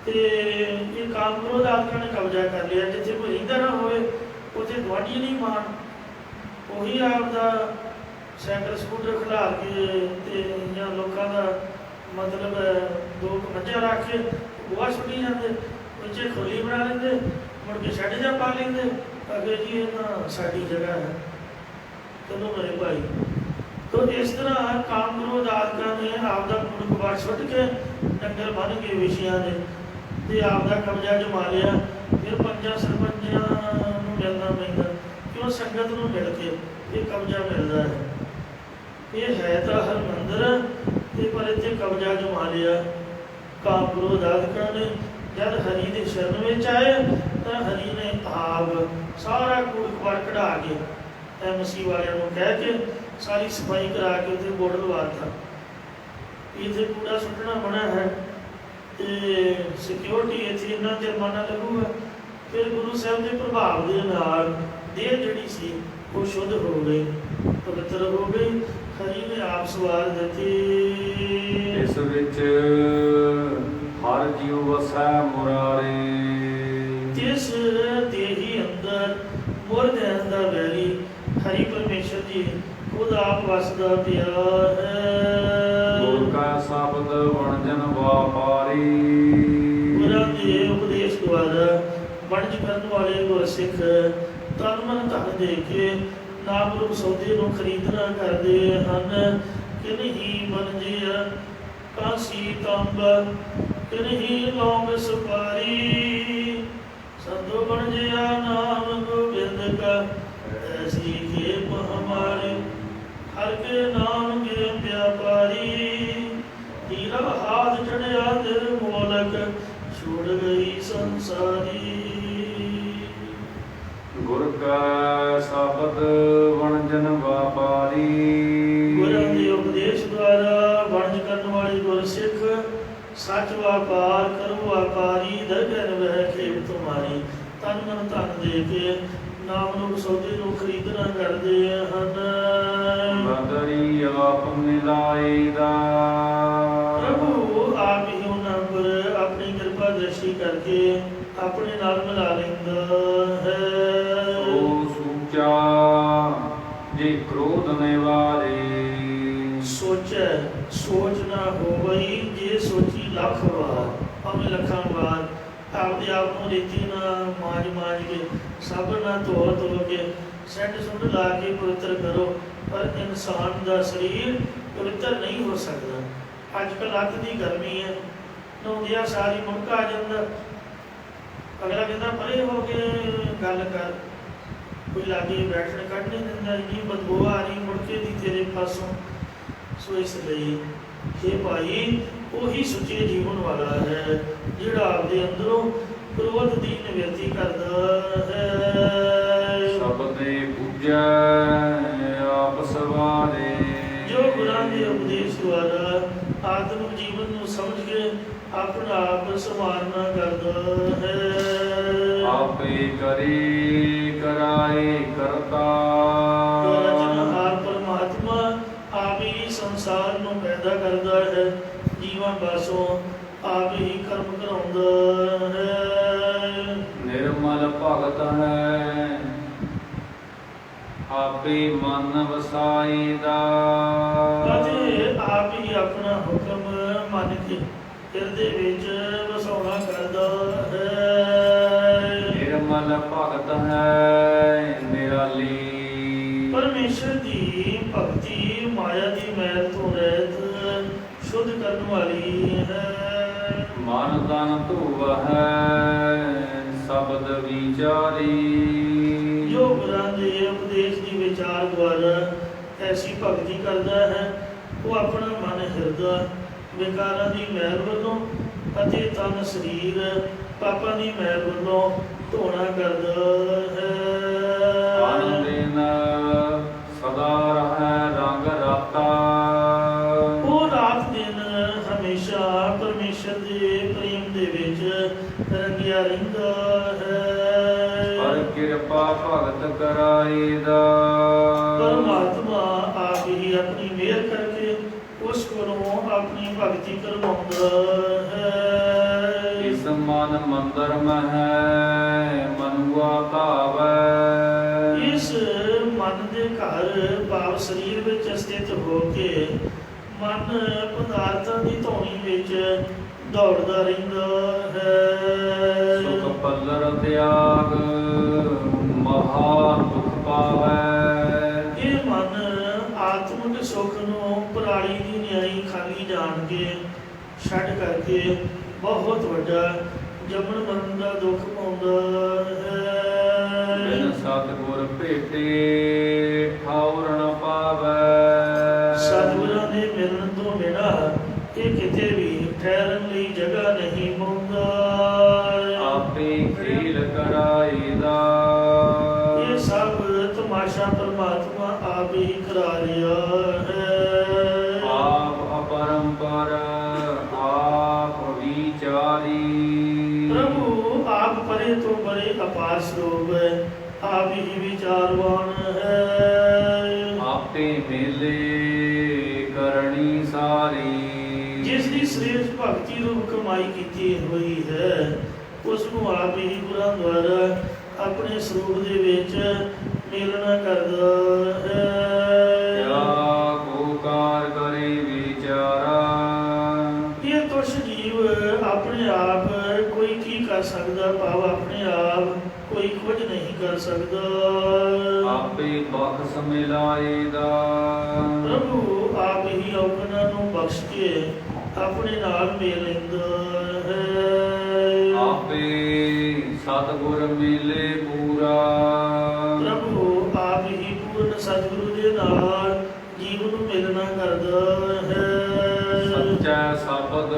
ਤੇ ਇਹ ਕਾਮ ਕ੍ਰੋਧ ਆਦਿਕਾਂ ਨੇ ਕਬਜ਼ਾ ਕਰ ਲਿਆ। ਜਿੱਥੇ ਕੋਈ ਰਹਿੰਦਾ ਨਾ ਹੋਵੇ ਉੱਥੇ ਗੁਆਂਢੀ ਨਹੀਂ ਮਾਣ, ਉਹੀ ਆਪਦਾ ਸਾਈਕਲ ਸਕੂਟਰ ਖਿਲਾ ਕੇ ਤੇ ਜਾਂ ਲੋਕਾਂ ਦਾ ਮਤਲਬ ਦੋ ਮੱਝਾਂ ਰੱਖ ਕੇ ਗੋਹਾ ਸੁੱਟੀ ਜਾਂਦੇ, ਵਿੱਚੇ ਖੋਲੀ ਬਣਾ ਲੈਂਦੇ, ਮੁੜ ਕੇ ਛੱਡ ਜਾ ਪਾ ਲੈਂਦੇ, ਅੱਗੇ ਜੀ ਇਹ ਤਾਂ ਸਾਡੀ ਜਗ੍ਹਾ ਹੈ। ਚਲੋ ਮੇਰੇ ਭਾਈ, ਤੋ ਇਸ ਤਰ੍ਹਾਂ ਕਾਮ ਕ੍ਰੋਧ ਆਦਿਕਾਂ ਨੇ ਆਪਦਾ ਕੂੜ ਕਬਾੜ ਸੁੱਟ ਕੇ ਡੰਗਰ ਬੰਨ੍ਹ ਕੇ ਵਿਸ਼ਿਆਂ ਦੇ ਤੇ ਆਪਦਾ ਕਬਜ਼ਾ ਜਮਾ ਲਿਆ। ਫਿਰ ਪੰਜਾਂ ਸਰਪੰਚਾਂ ਨੂੰ ਮਿਲਣਾ ਪੈਂਦਾ, ਕਿਉਂ ਸੰਗਤ ਨੂੰ ਮਿਲ ਕੇ ਇਹ ਕਬਜ਼ਾ ਮਿਲਦਾ ਹੈ। ਇਹ ਹੈ ਤਾਂ ਹਰਿਮੰਦਰ ਤੇ ਪਰ ਇੱਥੇ ਕਬਜ਼ਾ ਜਮਾ ਲਿਆ। ਕਾਮ ਕ੍ਰੋਧ ਆਦਿਕਾਂ ਨੇ ਜਦ ਹਰੀ ਦੇ ਸ਼ਰਨ ਵਿੱਚ ਆਏ ਤਾਂ ਹਰੀ ਨੇ ਆਪ ਸਾਰਾ ਕੂੜ ਕਬਾੜ ਕਢਾ ਕੇ ਐਮਸੀ ਵਾਲਿਆਂ ਨੂੰ ਕਹਿ ਕੇ ਸਾਰੀ ਸਫਾਈ ਕਰਾ ਕੇ ਉੱਥੇ ਬੋਰਡ ਲਵਾਤਾ, ਇੱਥੇ ਕੂੜਾ ਸੁੱਟਣਾ ਮਨਾ ਹੈ ਤੇ ਸਿਕਿਉਰਿਟੀ ਇੱਥੇ ਇੰਨਾ ਜੁਰਮਾਨਾ ਲੱਗੂਗਾ। ਫਿਰ ਗੁਰੂ ਸਾਹਿਬ ਦੇ ਪ੍ਰਭਾਵ ਦੇ ਨਾਲ ਦੇਹ ਜਿਹੜੀ ਸੀ ਉਹ ਸ਼ੁੱਧ ਹੋ ਗਈ, ਪਵਿੱਤਰ ਹੋ ਗਈ, ਹਰੀ ਨੇ ਆਪ ਸਵਾਰ ਦਿੱਤੀ। ਇਸ ਵਿੱਚ ਹਰ ਜੀਉ ਵਸੈ ਮੁਰਾਰੇ। ਜਿਸ ਦੇਹੀ ਅੰਦਰ ਮੁਰਦਿਆਂ ਦਾ ਵੈਰੀ ਹਰੀ ਪਰਮੇਸ਼ਰ ਜੀ ਖੁਦ ਆਪ ਵਸਦਾ ਪਿਆ ਹੈ। ਗੁਰ ਕਾ ਸ਼ਬਦ ਵਣਜਨ ਵਾਪਾਰੀ। ਗੁਰਾਂ ਦੇ ਉਪਦੇਸ਼ ਦੁਆਰਾ ਵਣਜ ਕਰਨ ਵਾਲੇ ਗੁਰਸਿੱਖ ਤਨ ਮਨ ਧਨ ਦੇ ਕੇ ਨਾਮ ਰੂਪ ਸੌਦੇ ਨੂੰ ਖਰੀਦਣਾ ਕਰਦੇ ਹਨ। ਕਿਨਹੀ ਵਣਜਿਆ ਕਾਸੀ ਤੰਬ, ਕਿਨਹੀ ਲੌਂਗ ਸੁਪਾਰੀ। ਸੰਤੋ ਵਣਜਿਆ ਨਾਮ ਗੋਬਿੰਦ ਕਾ, ਐਸੀ ਖੇਪ ਹਮਾਰੇ ਹਰ ਕੇ ਨਾਮ ਕੇ ਵਿਆਪਾਰੀ। ਹੀਰਾ ਹਾਥ ਚੜਿਆ ਦਿਲ ਮੋਲਕ, ਛੁੜ ਗਈ ਸੰਸਾਰੀ। ਗੁਰ ਕਾ ਸ਼ਬਦ ਵਣਜਨ ਵਾਪਾਰੀ। ਗੁਰਾਂ ਦੇ ਉਪਦੇਸ਼ ਦੁਆਰਾ ਵਣਜ ਕਰਨ ਵਾਲੇ ਗੁਰਸਿੱਖ ਸੱਚ ਵਾਪਾਰ ਕਰੋ ਵਾਪਾਰੀ। ਦਰਗਨ ਵਹਿ ਖੇਪ ਤੁਮਾਰੀ। ਤਨ ਮਨ ਧਨ ਦੇ ਕੇ ਨਾਮ ਨੂੰ ਸੌਦੇ ਨੂੰ ਖਰੀਦਣਾ ਕਰਦੇ ਹਨ। ਬਦਰੀ ਆਪ ਮਿਲਾਈ ਦਾ। ਪ੍ਰਭੂ ਆਪ ਹੀ ਉਹਨਾਂ ਪਰ ਆਪਣੀ ਕਿਰਪਾ ਦ੍ਰਿਸ਼ਟੀ ਕਰਕੇ ਆਪਣੇ ਨਾਲ ਮਿਲਾ ਲੈਂਦਾ ਹੈ। ਉਹ ਸੂਚਾ ਜੇ ਕ੍ਰੋਧ ਨਿਵਾਰੇ। ਸੋਚੈ ਸੋਚ ਨਾ ਹੋਵਈ, ਜੇ ਸੋਚੀ ਲੱਖ ਵਾਰ, ਭਾਵੇਂ ਲੱਖਾਂ ਵਾਰ ਆਪਦੇ ਆਪ ਨੂੰ ਰੇਤੀ ਨਾਲ ਮਾਂਜ ਕੇ ਸਾਬਣ ਨਾਲ ਧੋ ਕੇ ਸੈਂਟ ਸੁੰਡ ਲਾ ਕੇ ਪਵਿੱਤਰ ਕਰੋ, ਪਰ ਇਨਸਾਨ ਦਾ ਸਰੀਰ ਪਵਿੱਤਰ ਨਹੀਂ ਹੋ ਸਕਦਾ। ਅੱਜ ਕੱਲ੍ਹ ਅੱਤ ਦੀ ਗਰਮੀ ਹੈ, ਨਹਾਉਂਦਿਆਂ ਸਾਰੀ ਮੁੜਕਾ ਆ ਜਾਂਦਾ। ਅਗਲਾ ਕਹਿੰਦਾ ਪਰੇ ਹੋ ਕੇ ਗੱਲ ਕਰ, ਕੋਈ ਲਾਗੇ ਬੈਠਣ ਕੱਢ ਨਹੀਂ ਦਿੰਦਾ, ਇੰਨੀ ਬਦਬੂ ਆ ਰਹੀ ਮੁੜਕੇ ਦੀ ਤੇਰੇ ਪਾਸੋਂ। ਸੋ ਇਸ ਲਈ ਇਹ ਭਾਈ ਉਹੀ ਸੁੱਚੇ ਜੀਵਨ ਵਾਲਾ ਹੈ ਜਿਹੜਾ ਆਪਦੇ ਅੰਦਰੋਂ ਕ੍ਰੋਧ ਦੀ ਨਿਵਰਤੀ ਕਰਦਾ ਹੈ। ਸ਼ਬਦੇ ਪੂਜੈ ਆਪ ਸਵਾਰੇ। ਜੋ ਗੁਰਾਂ ਦੇ ਉਪਦੇਸ਼ ਦੁਆਰਾ ਆਤਮਿਕ ਜੀਵਨ ਨੂੰ ਸਮਝ ਕੇ ਆਪਣਾ ਆਪ ਸੰਵਾਰਨਾ ਕਰਦਾ ਹੈ। ਆਪੇ ਕਰੀ ਕਰਾਏ ਕਰਤਾ। ਰਚਨਹਾਰ ਪਰਮਾਤਮਾ ਆਪ ਹੀ ਸੰਸਾਰ ਨੂੰ ਪੈਦਾ ਕਰਦਾ ਹੈ, ਜੀਵਾਂ ਪਾਸੋਂ ਆਪ ਹੀ ਕਰਮ ਕਰਾਉਂਦਾ ਹੈ। ਨਿਰਮਲ ਭਗਤ ਹੈ ਆਪੇ ਮਨ ਵਸਾਈ ਦਾ। ਅਤੇ ਆਪ ਹੀ ਆਪਣਾ ਹੁਕਮ ਮੰਨ ਕੇ ਹਿਰਦੇ ਵਿੱਚ ਵਸਾਉਣਾ ਕਰਦਾ ਹੈ। ਨਿਰਮਲ ਭਗਤ ਹੈ ਨਿਰਾਲੀ। ਪਰਮੇਸ਼ਰ ਦੀ ਭਗਤੀ ਮਾਇਆ ਦੀ ਮੈਲ ਤੋਂ ਰਹਿਤ ਸ਼ੁੱਧ ਕਰਨ ਵਾਲੀ ਹੈ। ਮਨ ਤਨ ਧੋਵਹਿ ਸ਼ਬਦ ਵਿਚਾਰੀ। ਜੋ ਗੁਰਾਂ ਦੇ ਉਪਦੇਸ਼ ਦੀ ਵਿਚਾਰ ਦੁਆਰਾ ਐਸੀ ਭਗਤੀ ਕਰਦਾ ਹੈ, ਉਹ ਆਪਣਾ ਮਨ ਹਿਰਦਾ ਵਿਕਾਰਾਂ ਦੀ ਮੈਲ ਵੱਲੋਂ ਅਤੇ ਤਨ ਸਰੀਰ ਪਾਪਾਂ ਦੀ ਮੈਲ ਵੱਲੋਂ ਧੋਣਾ ਕਰਦਾ ਹੈ। ਆਨੰਦਿਨ ਸਦਾ ਰਹੈ ਰੰਗ ਰਾਤਾ। ਉਹ ਰਾਤ ਦਿਨ ਹਮੇਸ਼ਾ ਪਰਮੇਸ਼ਰ ਦੇ ਪ੍ਰੇਮ ਦੇ ਵਿੱਚ ਰੰਗਿਆ ਰਹਿੰਦਾ ਹੈ। ਪਰ ਕਿਰਪਾ ਭਗਤ ਕਰਾਈਦਾ। ਪਰਮਾਤਮਾ ਆਪ ਹੀ ਆਪਣੀ ਮਿਹਰ ਕਰਕੇ ਉਸ ਕੋਲੋਂ ਆਪਣੀ ਭਗਤੀ ਕਰਵਾਉਂਦਾ ਹੈ। ਇਸ ਮਨ ਮੰਦਰ ਮਹਿ ਮਨੁਆ ਧਾਵੈ। ਇਸ ਮਨ ਦੇ ਘਰ ਭਾਵ ਸਰੀਰ ਵਿੱਚ ਸਥਿਤ ਹੋ ਕੇ ਮਨ ਪਦਾਰਥਾਂ ਦੀ ਧੋਣੀ ਵਿੱਚ ਦੌੜਦਾ ਰਹਿੰਦਾ ਹੈ। ਸੁਖ ਪੱਲਰ ਤਿਆਗ ਮਹਾ ਦੁਖ ਪਾਵੈ। ਇਹ ਮਨ ਆਤਮਿਕ ਸੁੱਖ ਨੂੰ ਪਰਾਲੀ ਦੀ ਨਿਆਈ ਖਾਲੀ ਜਾਣ ਕੇ ਛੱਡ ਕਰਕੇ ਬਹੁਤ ਵੱਡਾ ਜੰਮਣ ਮਰਨ ਦਾ ਦੁੱਖ ਪਾਉਂਦਾ ਹੈ। ਬਿਨ ਸਤਿਗੁਰ ਭੇਟੇ ਠਾਉਰ ਨ ਪਾਵੈ। ਸਤਿਗੁਰਾਂ ਦੇ ਮਿਲਣ ਤੋਂ ਬਿਨਾਂ ਇਹ ਕਿਤੇ ਵੀ ਠਹਿਰਨ ਲਈ ਜਗ੍ਹਾ ਨਹੀਂ ਪਾਉਂਦਾ। ਆਪੇ ਖੇਲ ਕਰਾਈਦਾ। ਇਹ ਸਭ ਤਮਾਸ਼ਾ ਪਰਮਾਤਮਾ ਆਪ ਹੀ ਕਰਾ ਰਿਹਾ ਹੈ। ਆਪ ਅਪਰੰਪਰ ਆਪ ਵਿਚਾਰੀ। ਪ੍ਰਭੂ ਆਪ ਪਰੇ ਤੋਂ ਪਰੇ ਅਪਾਰ ਸਰੂਪ ਹੈ, ਆਪ ਹੀ ਵਿਚਾਰਵਾਨ ਹੈ। ਆਪੇ ਮੇਲੇ ਕਰਨੀ ਸਾਰੀ। ਜਿਸ ਦੀ ਸ੍ਰੇਸ਼ਟ ਭਗਤੀ ਰੂਪ ਕਮਾਈ ਕੀਤੀ ਹੋਈ ਹੈ, ਉਸ ਨੂੰ ਆਪ ਹੀ ਗੁਰਾਂ ਦੁਆਰਾ ਆਪਣੇ ਸਰੂਪ ਦੇ ਵਿੱਚ ਮੇਲਣਾ ਕਰਦਾ ਹੈ। ਕਿਆ ਕੋ ਕਾਰ ਕਰੇ ਵਿਚਾਰਾ। ਇਹ ਤੁਛ ਜੀਵ ਆਪਣੇ ਆਪ ਕੋਈ ਕੀ ਕਰ ਸਕਦਾ, ਭਾਵ ਆਪਣੇ ਆਪ ਕੋਈ ਕੁਝ ਨਹੀਂ ਕਰ ਸਕਦਾ। ਆਪੇ ਬਖਸ਼ ਮਿਲਾਏਦਾ। ਪ੍ਰਭੂ ਆਪ ਹੀ ਔਗਣਾਂ ਨੂੰ ਬਖਸ਼ ਕੇ ਆਪਣੇ ਨਾਲ ਮੇਲ ਲੈਂਦਾ ਹੈ। ਆਪੇ ਸਤਿਗੁਰ ਮਿਲੇ ਪੂਰਾ। ਪ੍ਰਭੂ ਆਪ ਹੀ ਪੂਰਨ ਸਤਿਗੁਰੂ ਦੇ ਨਾਲ ਜੀਵ ਨੂੰ ਮਿਲਣਾ ਕਰਦਾ ਹੈ। ਸੱਚਾ ਸ਼ਬਦ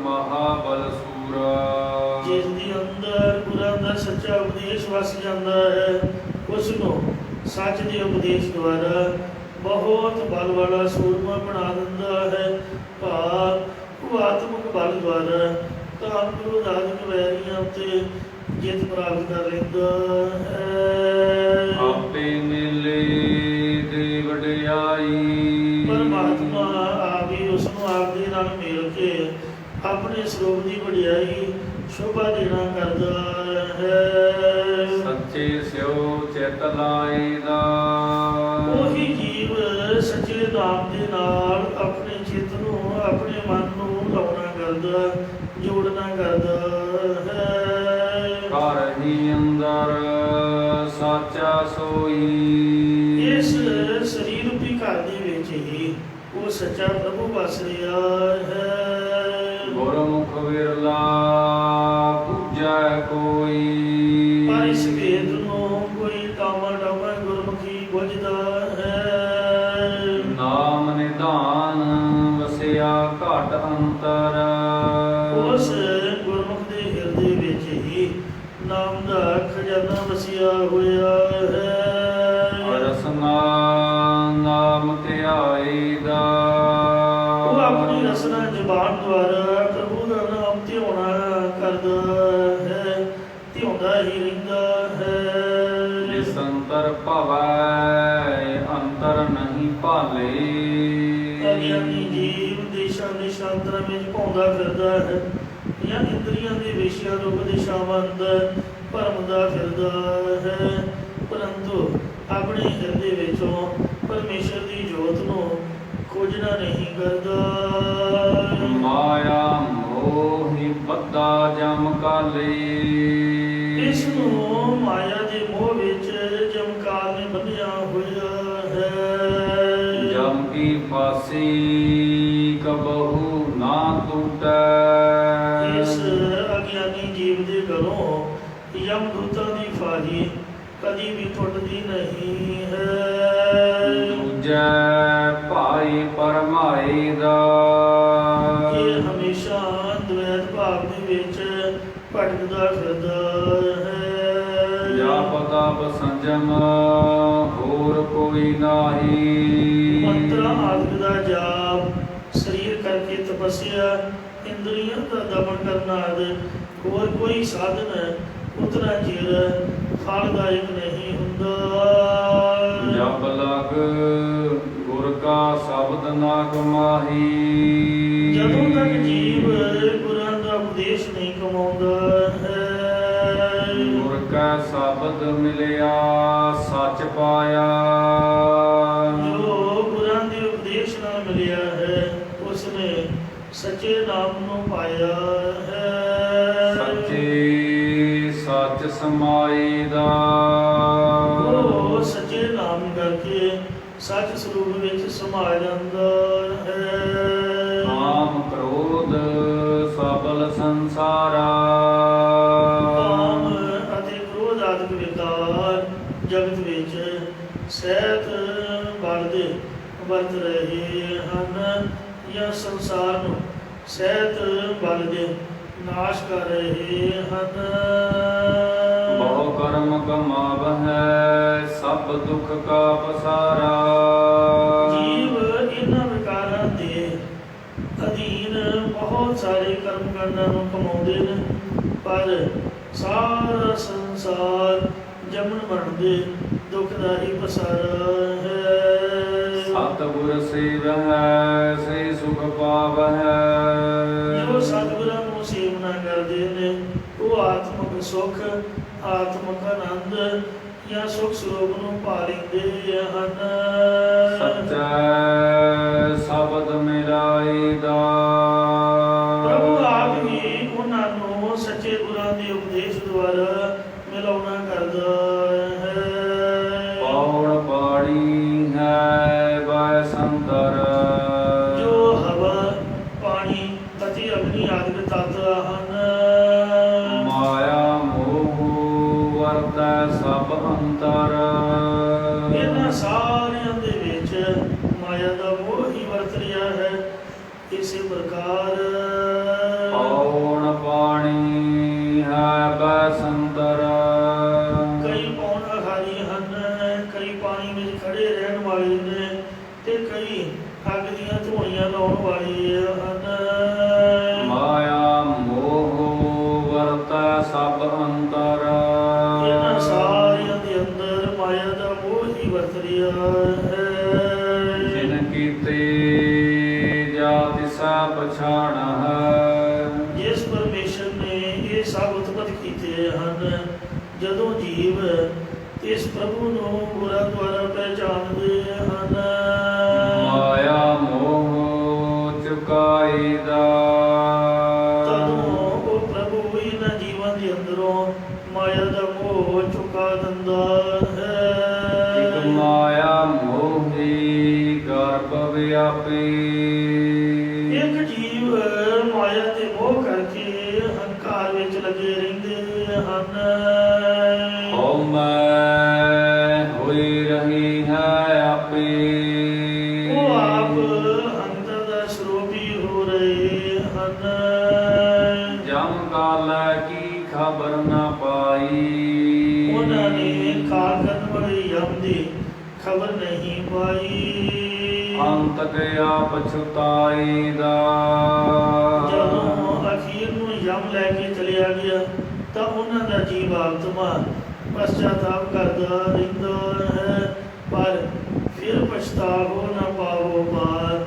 ਮਹਾਬਲ ਸੂਰਾ। ਜਿਸ ਦੇ ਅੰਦਰ ਗੁਰਾਂ ਦਾ ਸੱਚਾ ਉਪਦੇਸ਼ ਵਸ ਜਾਂਦਾ ਹੈ, ਉਸ ਨੂੰ ਸੱਚ ਦੇ ਉਪਦੇਸ਼ ਦੁਆਰਾ ਬਹੁਤ ਬਲ ਵਾਲਾ ਸੂਰਮਾ ਬਣਾ ਦਿੰਦਾ ਹੈ। ਭਾਵ ਉਹ ਆਤਮਿਕ ਬਲ ਦੁਆਰਾ ਕਾਮ ਕ੍ਰੋਧ ਆਦਿਕ ਵੈਰੀਆਂ ਉੱਤੇ ਜਿੱਤ ਪ੍ਰਾਪਤ ਕਰ ਲੈਂਦਾ ਹੈ। ਆਪੇ ਮਿਲੇ ਦੇ ਵਡਿਆਈ। ਪਰਮਾਤਮਾ ਆਪ ਹੀ ਉਸ ਨੂੰ ਆਪ ਦੇ ਨਾਲ ਮਿਲ ਕੇ ਆਪਣੇ ਸਰੂਪ ਦੀ ਵਡਿਆਈ ਸ਼ੋਭਾ ਦੇਣਾ ਕਰਦਾ ਹੈ। ਸੱਚੇ ਸਿਓ ਚਿਤ ਲਾਈਦਾ। ਉਹੀ ਜੀਵ ਸੱਚੇ ਨਾਮ ਦੇ ਨਾਲ ਆਪਣੇ ਚਿੱਤ ਨੂੰ ਆਪਣੇ ਮਨ ਨੂੰ ਲਾਉਣਾ ਕਰਦਾ, ਜੋੜਨਾ ਕਰਦਾ ਹੈ। ਘਰ ਹੀ ਅੰਦਰ ਸਾਚਾ ਸੋਈ। ਇਸ ਸਰੀਰ ਰੂਪੀ ਘਰ ਦੇ ਵਿੱਚ ਹੀ ਉਹ ਸੱਚਾ ਪ੍ਰਭੂ ਵਸ ਰਿਹਾ ਹੈ। ਗੁਰਮੁਖ ਵਿਰਲਾ ਪੂਜੈ ਕੋਈ। ਪਰ ਇਸ ਵੇਦ ਨੂੰ ਕੋਈ ਟਾਮਾ ਟਾਮਾ ਗੁਰਮੁਖੀ ਬੁੱਝਦਾ ਹੈ। ਨਾਮ ਨਿਧਾਨ ਵਸਿਆ ਘਟ ਅੰਤਰ। ਉਸ ਗੁਰਮੁਖ ਦੇ ਹਿਰਦੇ ਵਿੱਚ ਹੀ ਨਾਮ ਦਾ ਖਜ਼ਾਨਾ ਵਸਿਆ ਹੋਇਆ ਹੈ। ਰਸਨਾ ਨਾਮ ਧਿਆਈਦਾ। ਉਹ ਆਪਣੀ ਰਸਨਾ ਜ਼ੁਬਾਨ ਦੁਆਰਾ ਪ੍ਰਭੂ ਦਾ ਨਾਮ ਧਿਆਉਣਾ ਕਰਦਾ ਹੈ, ਧਿਆਉਂਦਾ ਹੀ ਰਹਿੰਦਾ ਹੈ। ਜਿਸ ਅੰਤਰ ਭਵੈ ਅੰਤਰ ਨਹੀਂ ਭਾਲੇ। ਅਗਿਆਨੀ ਜੀਵ ਦੇਸ਼ਾਂ ਦੇਸ਼ਾਂਤਰਾਂ ਵਿੱਚ ਭੌਂਦਾ ਫਿਰਦਾ ਹੈ, ਜਾਂ ਇੰਦਰੀਆਂ ਦੇ ਵਿਸ਼ਿਆਂ ਰੂਪ ਦਿਸ਼ਾਵਾਂ ਅੰਦਰ ਭਰਮਦਾ ਫਿਰਦਾ ਹੈ, ਪਰੰਤੂ ਆਪਣੇ ਹਿਰਦੇ ਵਿੱਚੋਂ ਪਰਮੇਸ਼ਰ ਦੀ ਜੋਤ ਨੂੰ ਖੋਜਣਾ ਨਹੀਂ ਕਰਦਾ। ਮਾਇਆ ਮੋਹਿ ਬੱਧਾ ਜਮ ਕਾਲੇ। ਇਸ ਨੂੰ ਮਾਇਆ ਦੇ ਮੋਹ ਵਿੱਚ ਜਮਕਾਲ ਨੇ ਬੰਨ੍ਹਿਆ ਹੋਇਆ ਹੈ। ਜਮ ਕੀ ਫਾਸੀ ਕਬਹੂ ਨਾ ਟੂਟੈ। ਇਸ ਅਗਿਆਨੀ ਜੀਵ ਦੇ ਗਲੋਂ ਯਮ ਦੂਤਾਂ ਦੀ ਫਾਹੀ ਕਦੀ ਵੀ ਟੁੱਟਦੀ ਨਹੀਂ ਹੈ। ਦੂਜੈ ਭਾਈ ਪਰਮਾਈ ਦਾ। ਇਹ ਹਮੇਸ਼ਾ ਦਵੈਤ ਭਾਵ ਦੇ ਵਿੱਚ ਭਟਕਦਾ ਫਿਰਦਾ ਹੈ। ਜਪ ਤਪ ਸੰਜਮ ਹੋਰ ਕੋਈ ਨਾਹੀ। ਮੰਤਰਾਂ ਆਦਿ ਦਾ ਜਾਪ, ਸਰੀਰ ਕਰਕੇ ਤਪੱਸਿਆ, ਇੰਦਰੀਆਂ ਦਾ ਦਮਨ ਕਰਨਾ ਆਦਿ ਹੋਰ ਕੋਈ ਸਾਧਨ ਉਤਨਾ ਚਿਰ ਫਲਦਾਇਕ ਨਹੀਂ ਹੁੰਦਾ। ਜਪ ਲਗ ਗੁਰ ਕਾ ਸ਼ਬਦ ਨਾ ਕਮਾਹੀ। ਜਦੋਂ ਤੱਕ ਜੀਵ ਗੁਰਾਂ ਦਾ ਉਪਦੇਸ਼ ਨਹੀਂ ਕਮਾਉਂਦਾ ਹੈ। ਗੁਰ ਕਾ ਸ਼ਬਦ ਮਿਲਿਆ ਸੱਚ ਪਾਇਆ। ਜੋ ਗੁਰਾਂ ਦੇ ਉਪਦੇਸ਼ ਨਾਲ ਮਿਲਿਆ ਹੈ ਉਸਨੇ ਸੱਚੇ ਨਾਮ ਨੂੰ ਪਾਇਆ ਹੈ। ਸੱਚੇ ਸੱਚ ਸਮਾਈ ਦਾ। ਉਹ ਸੱਚੇ ਨਾਮ ਕਰਕੇ ਸੱਚ ਸਰੂਪ ਵਿੱਚ ਸਮਾ ਜਾਂਦਾ ਹੈ। ਕਾਮ ਕ੍ਰੋਧ ਸਬਲ ਸੰਸਾਰਾ। ਕਾਮ ਅਤੇ ਕ੍ਰੋਧ ਆਦਿਕ ਵਿਕਾਰ ਜਗਤ ਵਿੱਚ ਸਹਿਤ ਬਲਦੇ ਵਰਤ ਰਹੇ ਹਨ ਜਾਂ ਸੰਸਾਰ ਨੂੰ ਸਹਿਤ ਬਲਦੇ ਨਾਸ਼ ਕਰ ਰਹੇ ਹਨ। ਬਹੁ ਕਰਮ ਕਮਾਵਹਿ ਸਭ ਦੁਖ ਕਾ ਪਸਾਰਾ। ਜੀਵ ਇਹਨਾਂ ਵਿਕਾਰਾਂ ਦੇ ਅਧੀਨ ਬਹੁਤ ਸਾਰੇ ਕਰਮ ਕਾਂਡਾਂ ਨੂੰ ਕਮਾਉਂਦੇ ਨੇ, ਪਰ ਸਾਰਾ ਸੰਸਾਰ ਜੰਮਣ ਮਰਨ ਦੇ ਦੁੱਖ ਦਾ ਹੀ ਪਸਾਰਾ ਹੈ। ਸਤਿਗੁਰ ਸੇਵਹਿ ਸੇ ਸੁਖ ਪਾਵਹਿ। ਜੋ ਸਤਿਗੁਰਾਂ ਨੂੰ ਸੇਵਨਾ ਕਰਦੇ ਨੇ ਉਹ ਆਤਮਿਕ ਸੁਖ, ਆਤਮਿਕ ਆਨੰਦ ਜਾਂ ਸੁਖ ਸਰੂਪ ਨੂੰ ਪਾ ਲੈਂਦੇ ਹਨ। ਸੱਚੈ ਸ਼ਬਦ ਮਿਲਾਈ ਦਾ। ਪ੍ਰਭੂ ਆਪ ਹੀ ਉਹਨਾਂ ਨੂੰ ਸੱਚੇ ਗੁਰਾਂ ਦੇ ਉਪਦੇਸ਼ ਦੁਆਰਾ ਮਿਲਾਉਣਾ ਕਰਦਾ ਹੈ। ਪੌੜ ਪਾਣੀ ਹੈ ਵੈ ਸੰਦਰ। ਜੋ ਹਵਾ, ਪਾਣੀ ਅਤੇ ਅਗਨੀ ਆਦਿ ਤੱਤ ਹਨ। ਮਾਇਆ ਮੋਹ ਵਰਤੈ ਸਭ ਅੰਤਰ। ਇਹਨਾਂ ਸਾਰਿਆਂ ਦੇ ਵਿੱਚ ਮਾਇਆ ਦਾ ਮੋਹ ਹੀ ਵਰਤ ਰਿਹਾ ਹੈ। ਇਸੇ ਪ੍ਰਕਾਰ ਪੌਣ ਪਾਣੀ ਹੈ ਵੈ ਸੰਦਰ। ਕਈ ਪੌਣ ਆਹਾਰੀ ਹਨ, ਕਈ ਪਾਣੀ ਵਿੱਚ ਖੜੇ ਰਹਿਣ ਵਾਲੇ ਨੇ ਤੇ ਕਈ ਅੱਗ ਦੀਆਂ ਧੂਣੀਆਂ ਲਾਉਣ ਵਾਲੇ ਹਨ। ਮਾਇਆ ਮੋਹ ਵਰਤੈ ਸਭ ਅੰਤਰ। ਇਹਨਾਂ ਸਾਰਿਆਂ ਦੇ ਅੰਦਰ ਮਾਇਆ ਦਾ ਮੋਹ ਹੀ ਵਰਤ ਰਿਹਾ ਹੈ। ਜਿਨ ਕੀਤੇ ਜਾ ਦਿਸਾ ਪਛਾਣ ਹੈ। ਜਿਸ ਪਰਮੇਸ਼ਰ ਨੇ ਇਹ ਸਭ ਉਤਪਤ ਕੀਤੇ ਹਨ, ਜਦੋਂ ਜੀਵ ਇਸ ਪ੍ਰਭੂ ਨੂੰ ਗੁਰਾਂ ਦੁਆਰਾ ਪਹਿਚਾਨਦੇ ਹਨ। ਮਾਇਆ ਮੋਹ ਚੁਕਾਈ ਦਾ। ਤਦੋਂ ਉਹ ਪ੍ਰਭੂ ਇਹਨਾਂ ਜੀਵਾਂ ਦੇ ਅੰਦਰੋਂ ਮਾਇਆ ਦਾ ਮੋਹ ਚੁਕਾ ਦਿੰਦਾ ਹੈ। ਇਕ ਮਾਇਆ ਮੋਹੀ ਗਰਭ ਵਿਆਪੀ। ਇੱਕ ਜੀਵ ਮਾਇਆ ਦੇ ਮੋਹ ਕਰਕੇ ਹੰਕਾਰ ਵਿੱਚ ਲੱਗੇ ਰਹਿੰਦੇ ਹਨ। ਹਉ ਮੈਂ ਹੋਈ ਰਹੀ ਹੈ ਆਪੇ। ਉਹ ਆਪ ਹੰਕਾਰ ਦਾ ਸਰੂਪ ਹੀ ਹੋ ਰਹੇ ਹਨ। ਜਮ ਕਾਲੈ ਕੀ ਖਬਰ ਨਾ ਪਾਈ। ਉਹਨਾਂ ਨੇ ਕਾਲ ਕਰਨ ਵਾਲੇ ਯਮ ਦੀ ਖਬਰ ਨਹੀਂ ਪਾਈ। ਅੰਤ ਗਿਆ ਪਛਤਾਈ ਦਾ। ਜਦੋਂ ਅਖੀਰ ਨੂੰ ਯਮ ਲੈ ਕੇ ਚਲਿਆ ਗਿਆ ਤਾਂ ਉਹਨਾਂ ਦਾ ਜੀਵ ਆਤਮਾ ਪਛਤਾਵਾ ਕਰਦਾ ਰਹਿੰਦਾ ਹੈ, ਪਰ ਫਿਰ ਪਛਤਾਵੋ ਨਾ ਪਾਵੋ ਪਾਰ।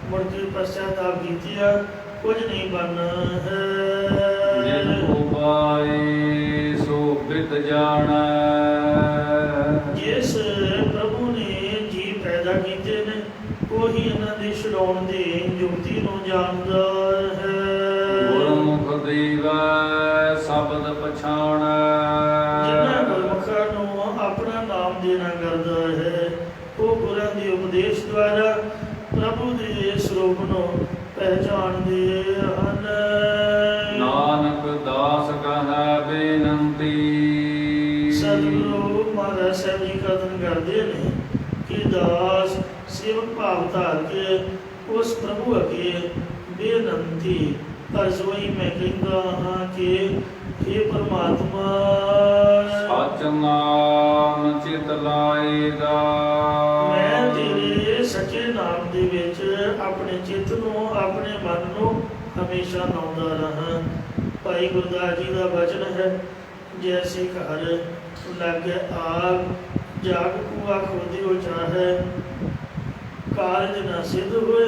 ਮੁੜ ਕੇ ਪਛਤਾਵਾ ਕੀਤਿਆ ਕੁਝ ਨਹੀਂ ਬਣਨਾ ਜਿਨ ਹੈ। ਉਪਾਏ ਸੋ ਬਿਤ ਜਾਣੈ। ਜਿਸ ਪ੍ਰਭੂ ਨੇ ਜੀ ਪੈਦਾ ਕੀਤੇ ਨੇ ਉਹੀ ਇਹਨਾਂ ਦੇ ਛਡਾਉਣ ਦੀ ਯੁਕਤੀ ਨੂੰ ਜਾਣਦਾ ਹੈ। ਗੁਰਮੁਖ ਦੀਵੈ ਸ਼ਬਦ ਪਛਾਣੈ। ਜਿਨ੍ਹਾਂ ਗੁਰਮੁਖਾਂ ਨੂੰ ਆਪਣਾ ਨਾਮ ਦੇਣਾ ਕਰਦਾ ਹੈ ਉਹ ਗੁਰਾਂ ਦੇ ਉਪਦੇਸ਼ ਦੁਆਰਾ ਪ੍ਰਭੂ ਦੇ ਸਰੂਪ ਨੂੰ ਪਹਿਚਾਨਦੇ ਹਨ। ਨਾਨਕ ਦਾਸ ਕਹੈ ਬੇਨੰਤੀ। ਸਤਿਗੁਰੂ ਮਹਾਰਾਜ ਸਾਹਿਬ ਜੀ ਕਥਨ ਕਰਦੇ ਨੇ ਕਿ ਦਾਸ ਸੇਵਕ ਭਾਵ ਧਾਰ ਕੇ ਉਸ ਪ੍ਰਭੂ ਅੱਗੇ ਬੇਨੰਤੀ ਅਰਜ਼ੋਈ ਮੈਂ ਕਹਿੰਦਾ ਹਾਂ ਕਿ हे ਪਰਮਾਤਮਾ, ਸਚ ਨਾਮ ਚਿਤ ਲਾਏਗਾ। ਮੈਂ ਤੇਰੇ ਸੱਚੇ ਨਾਮ ਦੇ ਵਿੱਚ ਆਪਣੇ ਚਿੱਤ ਨੂੰ, ਆਪਣੇ ਮਨ ਨੂੰ ਹਮੇਸ਼ਾ ਲਾਉਂਦਾ ਰਹਾਂ। ਭਾਈ ਗੁਰਦਾਸ ਜੀ ਦਾ ਵਚਨ ਹੈ, ਜੈਸੇ ਘਰ ਲਾਗੇ ਆਗ, ਜਾਗ ਕੁਆ ਖੋਦਿਓ ਚਾਹੈ, ਕਾਰਜ ਨਾ ਸਿੱਧ ਹੋਏ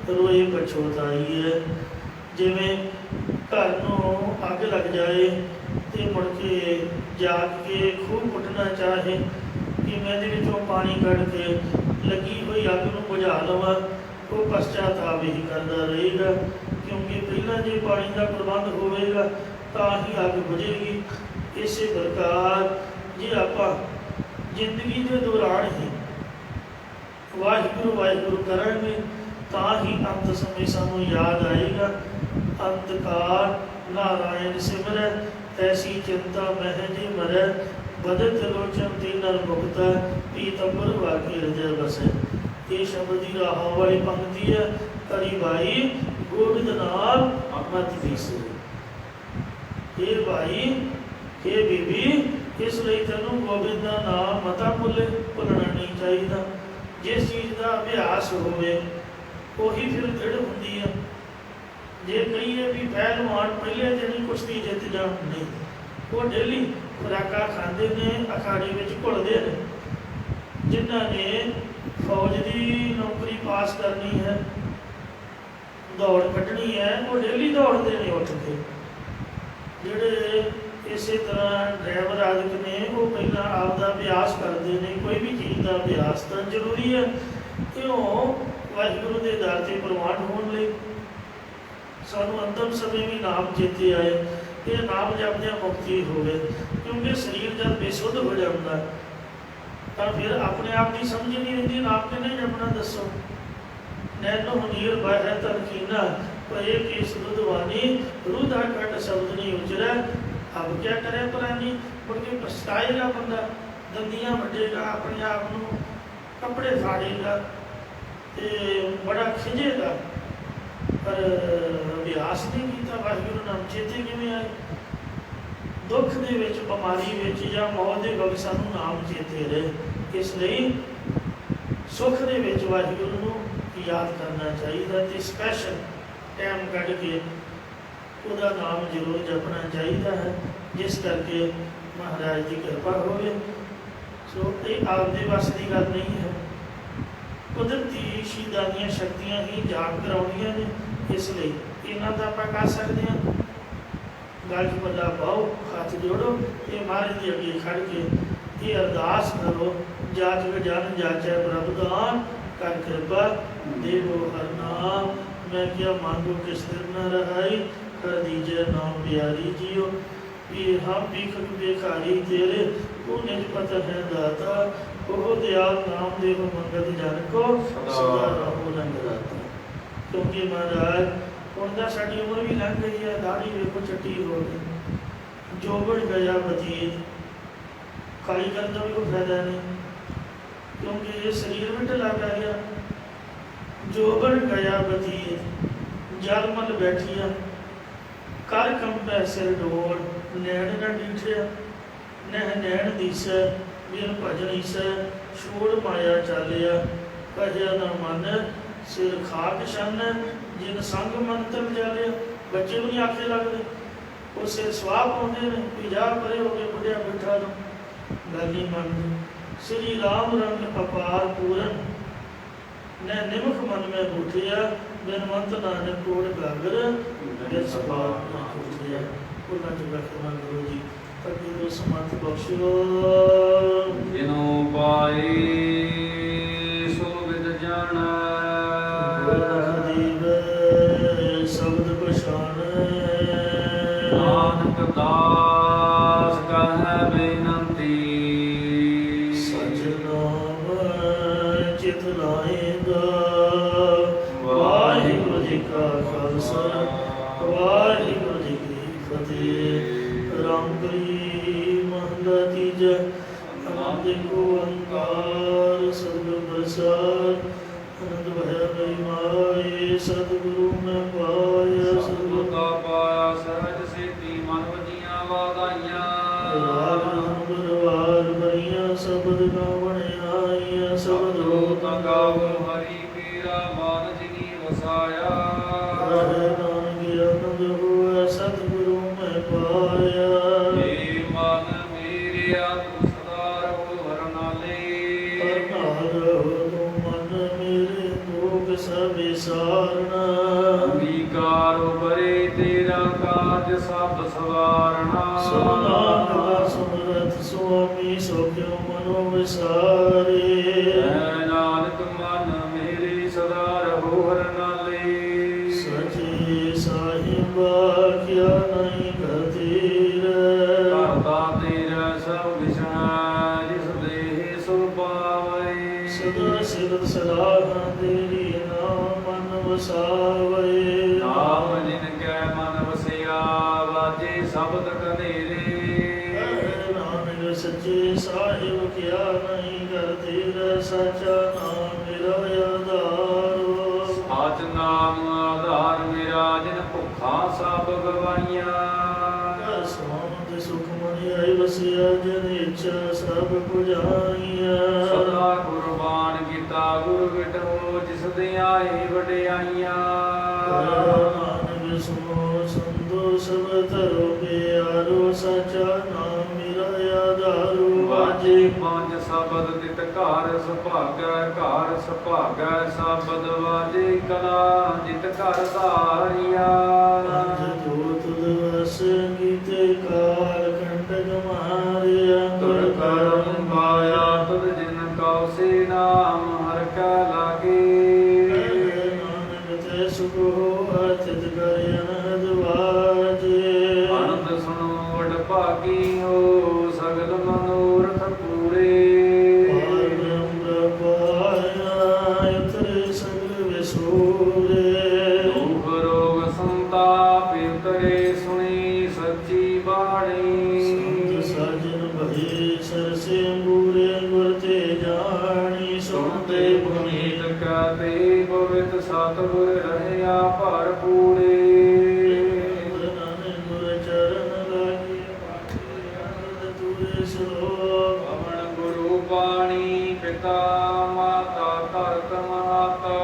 ਰੋਏ ਪਛੋਤਾਈ ਹੈ। ਜਿਵੇਂ ਘਰ ਨੂੰ ਅੱਗ ਲੱਗ ਜਾਏ ਤੇ ਮੁੜ ਕੇ ਜਾਗ ਕੇ ਖੂਹ ਪੁੱਟਣਾ ਚਾਹੇ ਕਿ ਮੈਂ ਇਹਦੇ ਵਿੱਚੋਂ ਪਾਣੀ ਕੱਢ ਕੇ ਲੱਗੀ ਹੋਈ ਅੱਗ ਨੂੰ ਬੁਝਾ ਲਵਾਂ, ਉਹ ਪਛਤਾਵਾ ਹੀ ਕਰਦਾ ਰਹੇਗਾ, ਕਿਉਂਕਿ ਪਹਿਲਾਂ ਜੇ ਪਾਣੀ ਦਾ ਪ੍ਰਬੰਧ ਹੋਵੇਗਾ ਤਾਂ ਹੀ ਅੱਗ ਬੁਝੇਗੀ। ਇਸੇ ਪ੍ਰਕਾਰ ਜੇ ਆਪਾਂ ਜ਼ਿੰਦਗੀ ਦੇ ਦੌਰਾਨ ਹੀ ਵਾਹਿਗੁਰੂ ਵਾਹਿਗੁਰੂ ਕਰਾਂਗੇ ਤਾਂ ਹੀ ਅੰਤ ਸਮੇਂ ਸਾਨੂੰ ਯਾਦ ਆਏਗਾ, ਅੰਤਕਾਰ ਨਾਰਾਇਣ ਸਿਮਰੈ, ਐਸੀ ਚਿੰਤਾ ਮਹਿ ਜੇ ਮਰੈ, ਬਦਤ ਲੋਚਨ ਤੀਨਰ ਮੁਕਤਾ, ਪੀਤੰਬਰ ਵਾਕੇ ਹਿਰਦੈ ਬਸੈ। ਇਹ ਸ਼ਬਦ ਦੀ ਰਾਹਾਂ ਵਾਲੀ ਪੰਕਤੀ ਹੈ। ਕਰੀ ਭਾਈ ਗੋਬਿੰਦ ਨਾਲ ਮਤ ਪੀਸੇ। ਇਹ ਭਾਈ, ਇਹ ਬੀਬੀ, ਇਸ ਲਈ ਤੈਨੂੰ ਗੋਬਿੰਦ ਦਾ ਨਾਮ ਮਤਾ ਭੁੱਲਣਾ ਨਹੀਂ ਚਾਹੀਦਾ। ਜਿਸ ਚੀਜ਼ ਦਾ ਅਭਿਆਸ ਹੋਵੇ ਉਹੀ ਫਿਰ ਦ੍ਰਿੜ ਹੁੰਦੀ ਹੈ। ਜੇ ਕਹੀਏ ਵੀ ਪਹਿਲਵਾਨ ਪਹਿਲੇ ਦਿਨ ਹੀ ਕੁਸ਼ਤੀ ਜਿੱਤ ਜਾਣ, ਨਹੀਂ, ਉਹ ਡੇਲੀ ਖੁਰਾਕਾਂ ਖਾਂਦੇ ਨੇ, ਅਖਾੜੇ ਵਿੱਚ ਘੁਲਦੇ ਨੇ। ਜਿਨ੍ਹਾਂ ਨੇ ਫੌਜ ਦੀ ਨੌਕਰੀ ਪਾਸ ਕਰਨੀ ਹੈ, ਦੌੜ ਕੱਢਣੀ ਹੈ, ਉਹ ਡੇਲੀ ਦੌੜਦੇ ਨੇ ਉੱਠ ਕੇ। ਜਿਹੜੇ ਇਸੇ ਤਰ੍ਹਾਂ ਡਰਾਈਵਰ ਆਦਿਕ ਨੇ, ਉਹ ਪਹਿਲਾਂ ਆਪ ਦਾ ਅਭਿਆਸ ਕਰਦੇ ਨੇ। ਕੋਈ ਵੀ ਚੀਜ਼ ਦਾ ਅਭਿਆਸ ਤਾਂ ਜ਼ਰੂਰੀ ਹੈ, ਕਿਉਂ ਵਾਹਿਗੁਰੂ ਦੇ ਦਰ 'ਤੇ ਪ੍ਰਵਾਨ ਹੋਣ ਲਈ। ਸਾਨੂੰ ਅੰਤਮ ਸਮੇਂ ਵੀ ਨਾਮ ਚੇਤੇ ਆਏ ਕਿ ਨਾਮ ਜਪਦਿਆਂ ਮੁਕਤੀ ਹੋਵੇ, ਕਿਉਂਕਿ ਸਰੀਰ ਜਦ ਬੇਸੁੱਧ ਹੋ ਜਾਂਦਾ ਤਾਂ ਫਿਰ ਆਪਣੇ ਆਪ ਦੀ ਸਮਝ ਨਹੀਂ ਰਹਿੰਦੀ, ਨਾਮ ਕਿਹਨੇ ਜਪਣਾ ਦੱਸੋ। ਨੈਣੋ ਨੀਰ ਬਹਿ ਤਰਕੀਨਾ, ਪਏ ਕੇਸ ਦੁਧਵਾਨੀ, ਰੂਧਾ ਕੱਟ ਸ਼ਬਦ ਨਹੀਂ ਉਚਰੈ, ਅਬ ਕਿਆ ਕਰੇ ਪੁਰਾਣੀ। ਮੁੜ ਕੇ ਪਛਤਾਏਗਾ ਬੰਦਾ, ਦੰਦੀਆਂ ਵੱਢੇਗਾ, ਆਪਣੇ ਆਪ ਨੂੰ ਕੱਪੜੇ ਫਾੜੇਗਾ ਤੇ ਬੜਾ ਖਿਜੇਗਾ, ਪਰ ਅਭਿਆਸ ਨਹੀਂ ਕੀਤਾ। ਵਾਹਿਗੁਰੂ ਨਾਮ ਚੇਤੇ ਕਿਵੇਂ ਆਏ? ਦੁੱਖ ਦੇ ਵਿੱਚ, ਬਿਮਾਰੀ ਵਿੱਚ ਜਾਂ ਮੌਤ ਦੇ ਵਕਤ ਸਾਨੂੰ ਨਾਮ ਚੇਤੇ ਰਹੇ। ਇਸ ਲਈ ਸੁੱਖ ਦੇ ਵਿੱਚ ਵਾਹਿਗੁਰੂ ਨੂੰ ਯਾਦ ਕਰਨਾ ਚਾਹੀਦਾ ਤੇ ਸਪੈਸ਼ਲ ਟਾਈਮ ਕੱਢ ਕੇ ਉਹਦਾ ਨਾਮ ਜ਼ਰੂਰ ਜਪਣਾ ਚਾਹੀਦਾ ਹੈ, ਜਿਸ ਕਰਕੇ ਮਹਾਰਾਜ ਦੀ ਕਿਰਪਾ ਹੋਵੇ। ਸੋ ਇਹ ਆਪਦੇ ਵੱਸ ਦੀ ਗੱਲ ਨਹੀਂ ਹੈ, ਕੁਦਰਤੀ ਸ਼ਹੀਦਾਂ ਦੀਆਂ ਸ਼ਕਤੀਆਂ ਹੀ ਜਾਗ ਕਰਾਉਂਦੀਆਂ ਨੇ। ਇਸ ਲਈ ਇਹਨਾਂ ਦਾ ਆਪਾਂ ਕਰ ਸਕਦੇ ਹਾਂ। ਗੱਲ 'ਚ ਪੱਲਾ ਪਾਓ, ਹੱਥ ਜੋੜੋ ਤੇ ਮਹਾਰਾਜ ਦੇ ਅੱਗੇ ਖੜ ਕੇ ਇਹ ਅਰਦਾਸ ਕਰੋ, ਜਾਚ ਜਨ ਜਾਚੈ ਪ੍ਰਭ ਦਾਨ, ਕਰ ਕਿਰਪਾ ਦੇਵੋ ਹਰ ਨਾਮ। ਮੈਂ ਕਿਆ ਮੰਗੋ ਕਿਸ ਦਿਨ न रहाई, कर दीजिए नाम प्यारी जियो। ये हम भीखक बेखारी तेरे, तू निज पत है दाता, ओह दयाल नाम देव मंगत जन को, सदा रहो रंग राता। क्योंकि महाराज ਹੁਣ ਤਾਂ ਸਾਡੀ ਉਮਰ ਵੀ ਲੰਘ ਗਈ ਹੈ, ਦਾੜੀ ਵੇਖੋ ਚੱਟੀ ਹੋ ਗਈ, ਜੋਬਨ ਗਿਆ ਬਤੀਤ, ਕਾਲੀ ਕਰਨ ਦਾ ਵੀ ਕੋਈ ਫਾਇਦਾ ਨਹੀਂ, ਕਿਉਂਕਿ ਇਹ ਸਰੀਰ ਵਿੱਚ ਲੱਗ ਗਿਆ। ਜੋਬਨ ਗਿਆ ਬਤੀਤ, ਜਲ ਮਲ ਬੈਠੀਆ, ਕਰ ਕੰਬੈ ਸਿਰ ਡੋਲ, ਨੈਣ ਨਾ ਡੀਠਿਆ, ਨਹਿ ਨੈਣ ਦੀਸੈ, ਬਿਨ ਭਜਨ ਈਸੈ, ਛੋੜ ਮਾਇਆ ਚਾਲਿਆ, ਕਹਿਆ ਨਾ ਮਨ, ਸਿਰ ਖਾਕ ਛਨ, ਜਿਨ ਸੰਗ ਮੰਤਰ ਜਾਲਿਆ। ਬੱਚੇ ਨੂੰ ਨਹੀਂ ਆਖੇ ਲੱਗਦੇ, ਉਹ ਸਿਰ ਸਵਾਹ ਪਾਉਂਦੇ ਨੇ ਵੀ ਜਾ ਪਰੇ ਹੋ ਕੇ ਬੁੱਢਿਆ ਬਿਠਾ ਦੋ, ਗੱਲ ਨਹੀਂ ਮੰਨਦੇ। ਸ੍ਰੀ ਰਾਮ ਰੰਗ ਅਪਾਰ ਪੂਰਨ, ਨੈ ਨਿਮਖ ਮਨ ਮੈਂ ਬੂਠਿਆ, ਬਿਨਵੰਤ ਨਾਨਕ ਕੋੜ ਗਾਗਰ, ਬਿਨ ਸਬਾਤ ਨਾ ਉਠਿਆ। ਉਹਨਾਂ ਚ ਬਖਸ਼ਣਾ ਗੁਰੂ ਜੀ, ਅੱਗੇ ਦੋ ਸਮਤ ਬਖਸ਼ਿਓ। ਜਿਨੋ ਪਾਈ ਸੋ ਵਿਦ ਜਾਣੈ, ਸ਼ਬਦ ਪਛਾਣ, ਨਾਨਕ ਦਾਸ ਕਹੈ ਬੇਨੰਤੀ, ਸਚ ਨਾਮ ਚਿਤ ਲਾਏਂਦਾ। ਵਾਹਿਗੁਰੂ ਜੀ ਕਾ ਖਾਲਸਾ ਵਾਹਿਗੁਰੂ ਜੀ ਕੀ ਫਤਿਹ। ਰਾਮ ਕਲੀ ਮਹਲਾ ਤੀਜਾ। ਆਨੰਦ ਓੰਕਾਰ ਸਤਿਗੁਰ ਪ੍ਰਸਾਦਿ ਆਨੰਦ ਭਇਆ ਗਈ ਮਾਏ ਸਤਿਗੁਰੂ ਮੈਂ ਪਾਇਆ ਸਤਿਗੁਰ ਕਾ ਪਾਇਆ ਸਹਿਜ ਸੇਤੀ ਮਨ ਵਜੀਆਂ ਵਾਧਾਈਆਂ। ਵਾਰ ਬਰੀਆਂ ਸ਼ਬਦ ਗਾਵਣ ਆਈਆਂ ਸ਼ਬਦ ਰੋਤ ਗਾਵੋ ਹਰੀ ਪੀਰਾ ਮਨ ਜਿਨੀ ਵਸਾਇਆ। ਨਾਨਕ ਆਨੰਦ ਹੋਇਆ ਸਤਿਗੁਰੂ ਮੈਂ ਪਾਇਆ। ਏ ਮਨ ਮੇਰਿਆ ਤੂੰ ਸਦਾ ਰਹੋ ਹਰ ਨਾਲੇ। ਹਰ ਰਹੋ ਤੂੰ ਮਨ ਮੇਰੇ ਦੁਖ ਸਭ ਵਿਸਾਰਨਾ। ਅੰਗੀਕਾਰ ਉਪਰੇ ਤੇਰਾ ਕਾਜ ਸਭ ਸਵਾਰਨਾ। ਨਾਨਕ ਦਾ ਸਮਰਥ ਸੁਆਮੀ ਸੋ ਕਿਉ ਮਨੋ ਵਿਸਾਰੇ। ਐ ਨਾਨਕ ਮਨ ਮੇਰੇ ਸਦਾ ਰਹੋ ਹਰ ਨਾਲੇ। ਸਚੇ ਸਾਹਿਬਾ ਕਿਆ ਨਹੀਂ ਕਤੀਰ। ਕਰਤਾ ਤੇਰਾ ਸਭ ਵਿਸ਼ਨਾ ਜਿਸ ਦੇਹ ਸੋ ਪਾਵੈ। ਸਦਾ ਸਿਰਤ ਸਲਾਹਾਂ ਤੇਰੀ ਨਾਮ ਮਨ ਵਸਾਵੇ। ਨਾਮ ਜਿਨ ਕੈ ਮਨ ਵਸਿਆ ਵਾਜੇ ਸ਼ਬਦ ਕਨੇਰੇ। ਨਾਨਕ ਸੱਚੇ ਸਾਹਿਬ ਕਿਆ ਨਹੀਂ ਕਰਤੇ ਸਚਾ ਨਾਮ ਮੇਰਾ ਆਧਾਰ। ਸਚ ਨਾਮ ਆਧਾਰ ਮੇਰਾ ਜਿਨ ਭੁੱਖਾ ਸਭ ਗਵਾਈਆਂ। ਸੋਹਣ ਸੁਖ ਮਨ ਆਈ ਵਸਿਆ ਜਨ ਇੱਛਾ ਸਭ ਪੁਜਾਈਆਂ। ਸਦਾ ਕੁਰਬਾਨ ਕੀਤਾ ਗੁਰ ਵਿਟੋ ਜਿਸ ਦੇ ਆਏ ਵਡਿਆਈਆਂ। ਨਾਨਕ ਸੁਨੋ ਸੰਤੋ ਸਭ ਧਰੋ ਪਿਆਰੋ ਸਚਾ ਨਾਮ ਮੇਰਾ ਆਧਾਰੋ। ਵਾਜੇ ਪੰਜ ਸ਼ਬਦ ਤਿਤ ਘਰ ਸੁਭਾਗੈ ਘਰ ਸੁਭਾਗੈ ਸ਼ਬਦ ਵਾਜੇ ਕਲਾ ਜਿਤ ਘਰ ਧਾਰਿਆ। ਪੰਜ ਜੋਤ ਦਿਵਸ ਗੀਤੇ ਕਾਲ ਕੰਟਕ ਮਾਰਿਆ। ਤੁਰ ਕਰਮ ਪਾਇਆ ਤੁਧ ਜਿਨ ਕਉ ਸੇ ਨਾਮ ਹਰ ਕਾ ਲਾਗੇ। ਨਾਨਕ ਤੇ ਸੁਖ ਹੋਆ ਤਿਤ ਕਰ ਅਨਹਦ ਵਾਜੇ। ਆਨੰਦ ਸੁਣੋ ਵਡ ਭਾਗੀ ਹੋ ਸਗਲ ਮਨੋਰਥ ਪੂਰੇ। ਪਾਰ ਬ੍ਰਹਮ ਪਾਇਆ ਇਤਰੇ ਸਗਲ ਵਿਸੂਰੇ। ਦੁਖ ਰੋਗ ਸੰਤਾਪ ਉਤਰੇ ਸੁਣੀ ਸੱਚੀ ਬਾਣੀ। ਸੰਤ ਸਾਜਨ ਭਏ ਸਰਸੇ ਅੰਗੂਰੇ ਗੁਰ ਤੇ ਜਾਣੀ। ਸੁਣਤੇ ਪੁਨੀਤ ਕਹਤੇ ਪਵਿੱਤ ਸਤਿਗੁਰ ਰਹਿਆ ਭਰ ਪੂਰੇ। ਨਾਨਕ ਗੁਰ ਚਰਨ ਲਾਗੇ ਆਨੰਦ ਤੂਰੇ ਸਰੋਵ। ਪਵਨ ਗੁਰੂ ਬਾਣੀ ਪਿਤਾ ਮਾਤਾ ਧਰਤ ਮਾਤਾ।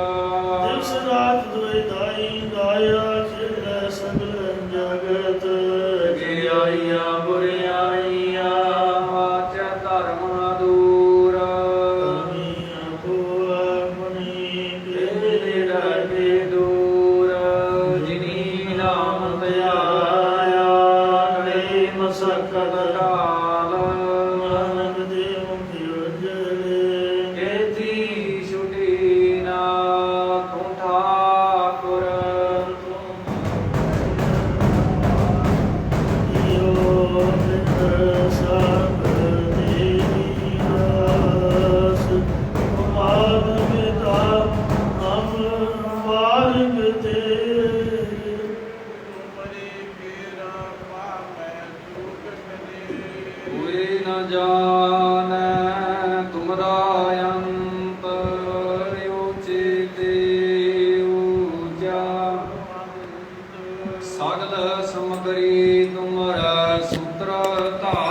ਦਿਵਸ ਰਾਤ ਦੁਇ ਦਾਈ ਗਾਇਆ ਖੇਲੇ ਸਗਲ ਜਗਤ। ਅਗੇ ਆਈਆਂ ਬੁਰਿਆਈਆਂ ਵਾਚੈ ਧਰਮ ਦੂਰ। ਕਰਮੀ ਆਪੋ ਆਪਣੀ ਤੇਰੇ ਡਰ ਕੇ ਦੂਰ ਜਿਨੀ ਨਾਮ ਧਿਆਇਆ ਗਏ ਮਸਕਤ ਕਾਲ। ਨਾਨਕ ਦੇ ਮੁਖ ਉਜਲੇ। ਕੇਤੀ ਛੁਟੀ ਨਾ ਤੂੰ ਠਾਕੁਰ। ਈਓ ਬਿਨ ਸਭ ਤੇਰੀ ਦਾਸ। ਮਾਗ ਪਿਤਾ ਹਮ ਵਾਰਗ ਤੇਰੇ। ਕੋਈ ਨ ਜਾਣੈ ਤੁਮਰਾ ਅੰਤ ਉਚਿਤੇ ਊਜਾ। ਸਗਲ ਸਮਗਰੀ ਤੁਮਰਾ ਸੂਤਰ ਧਾਰ।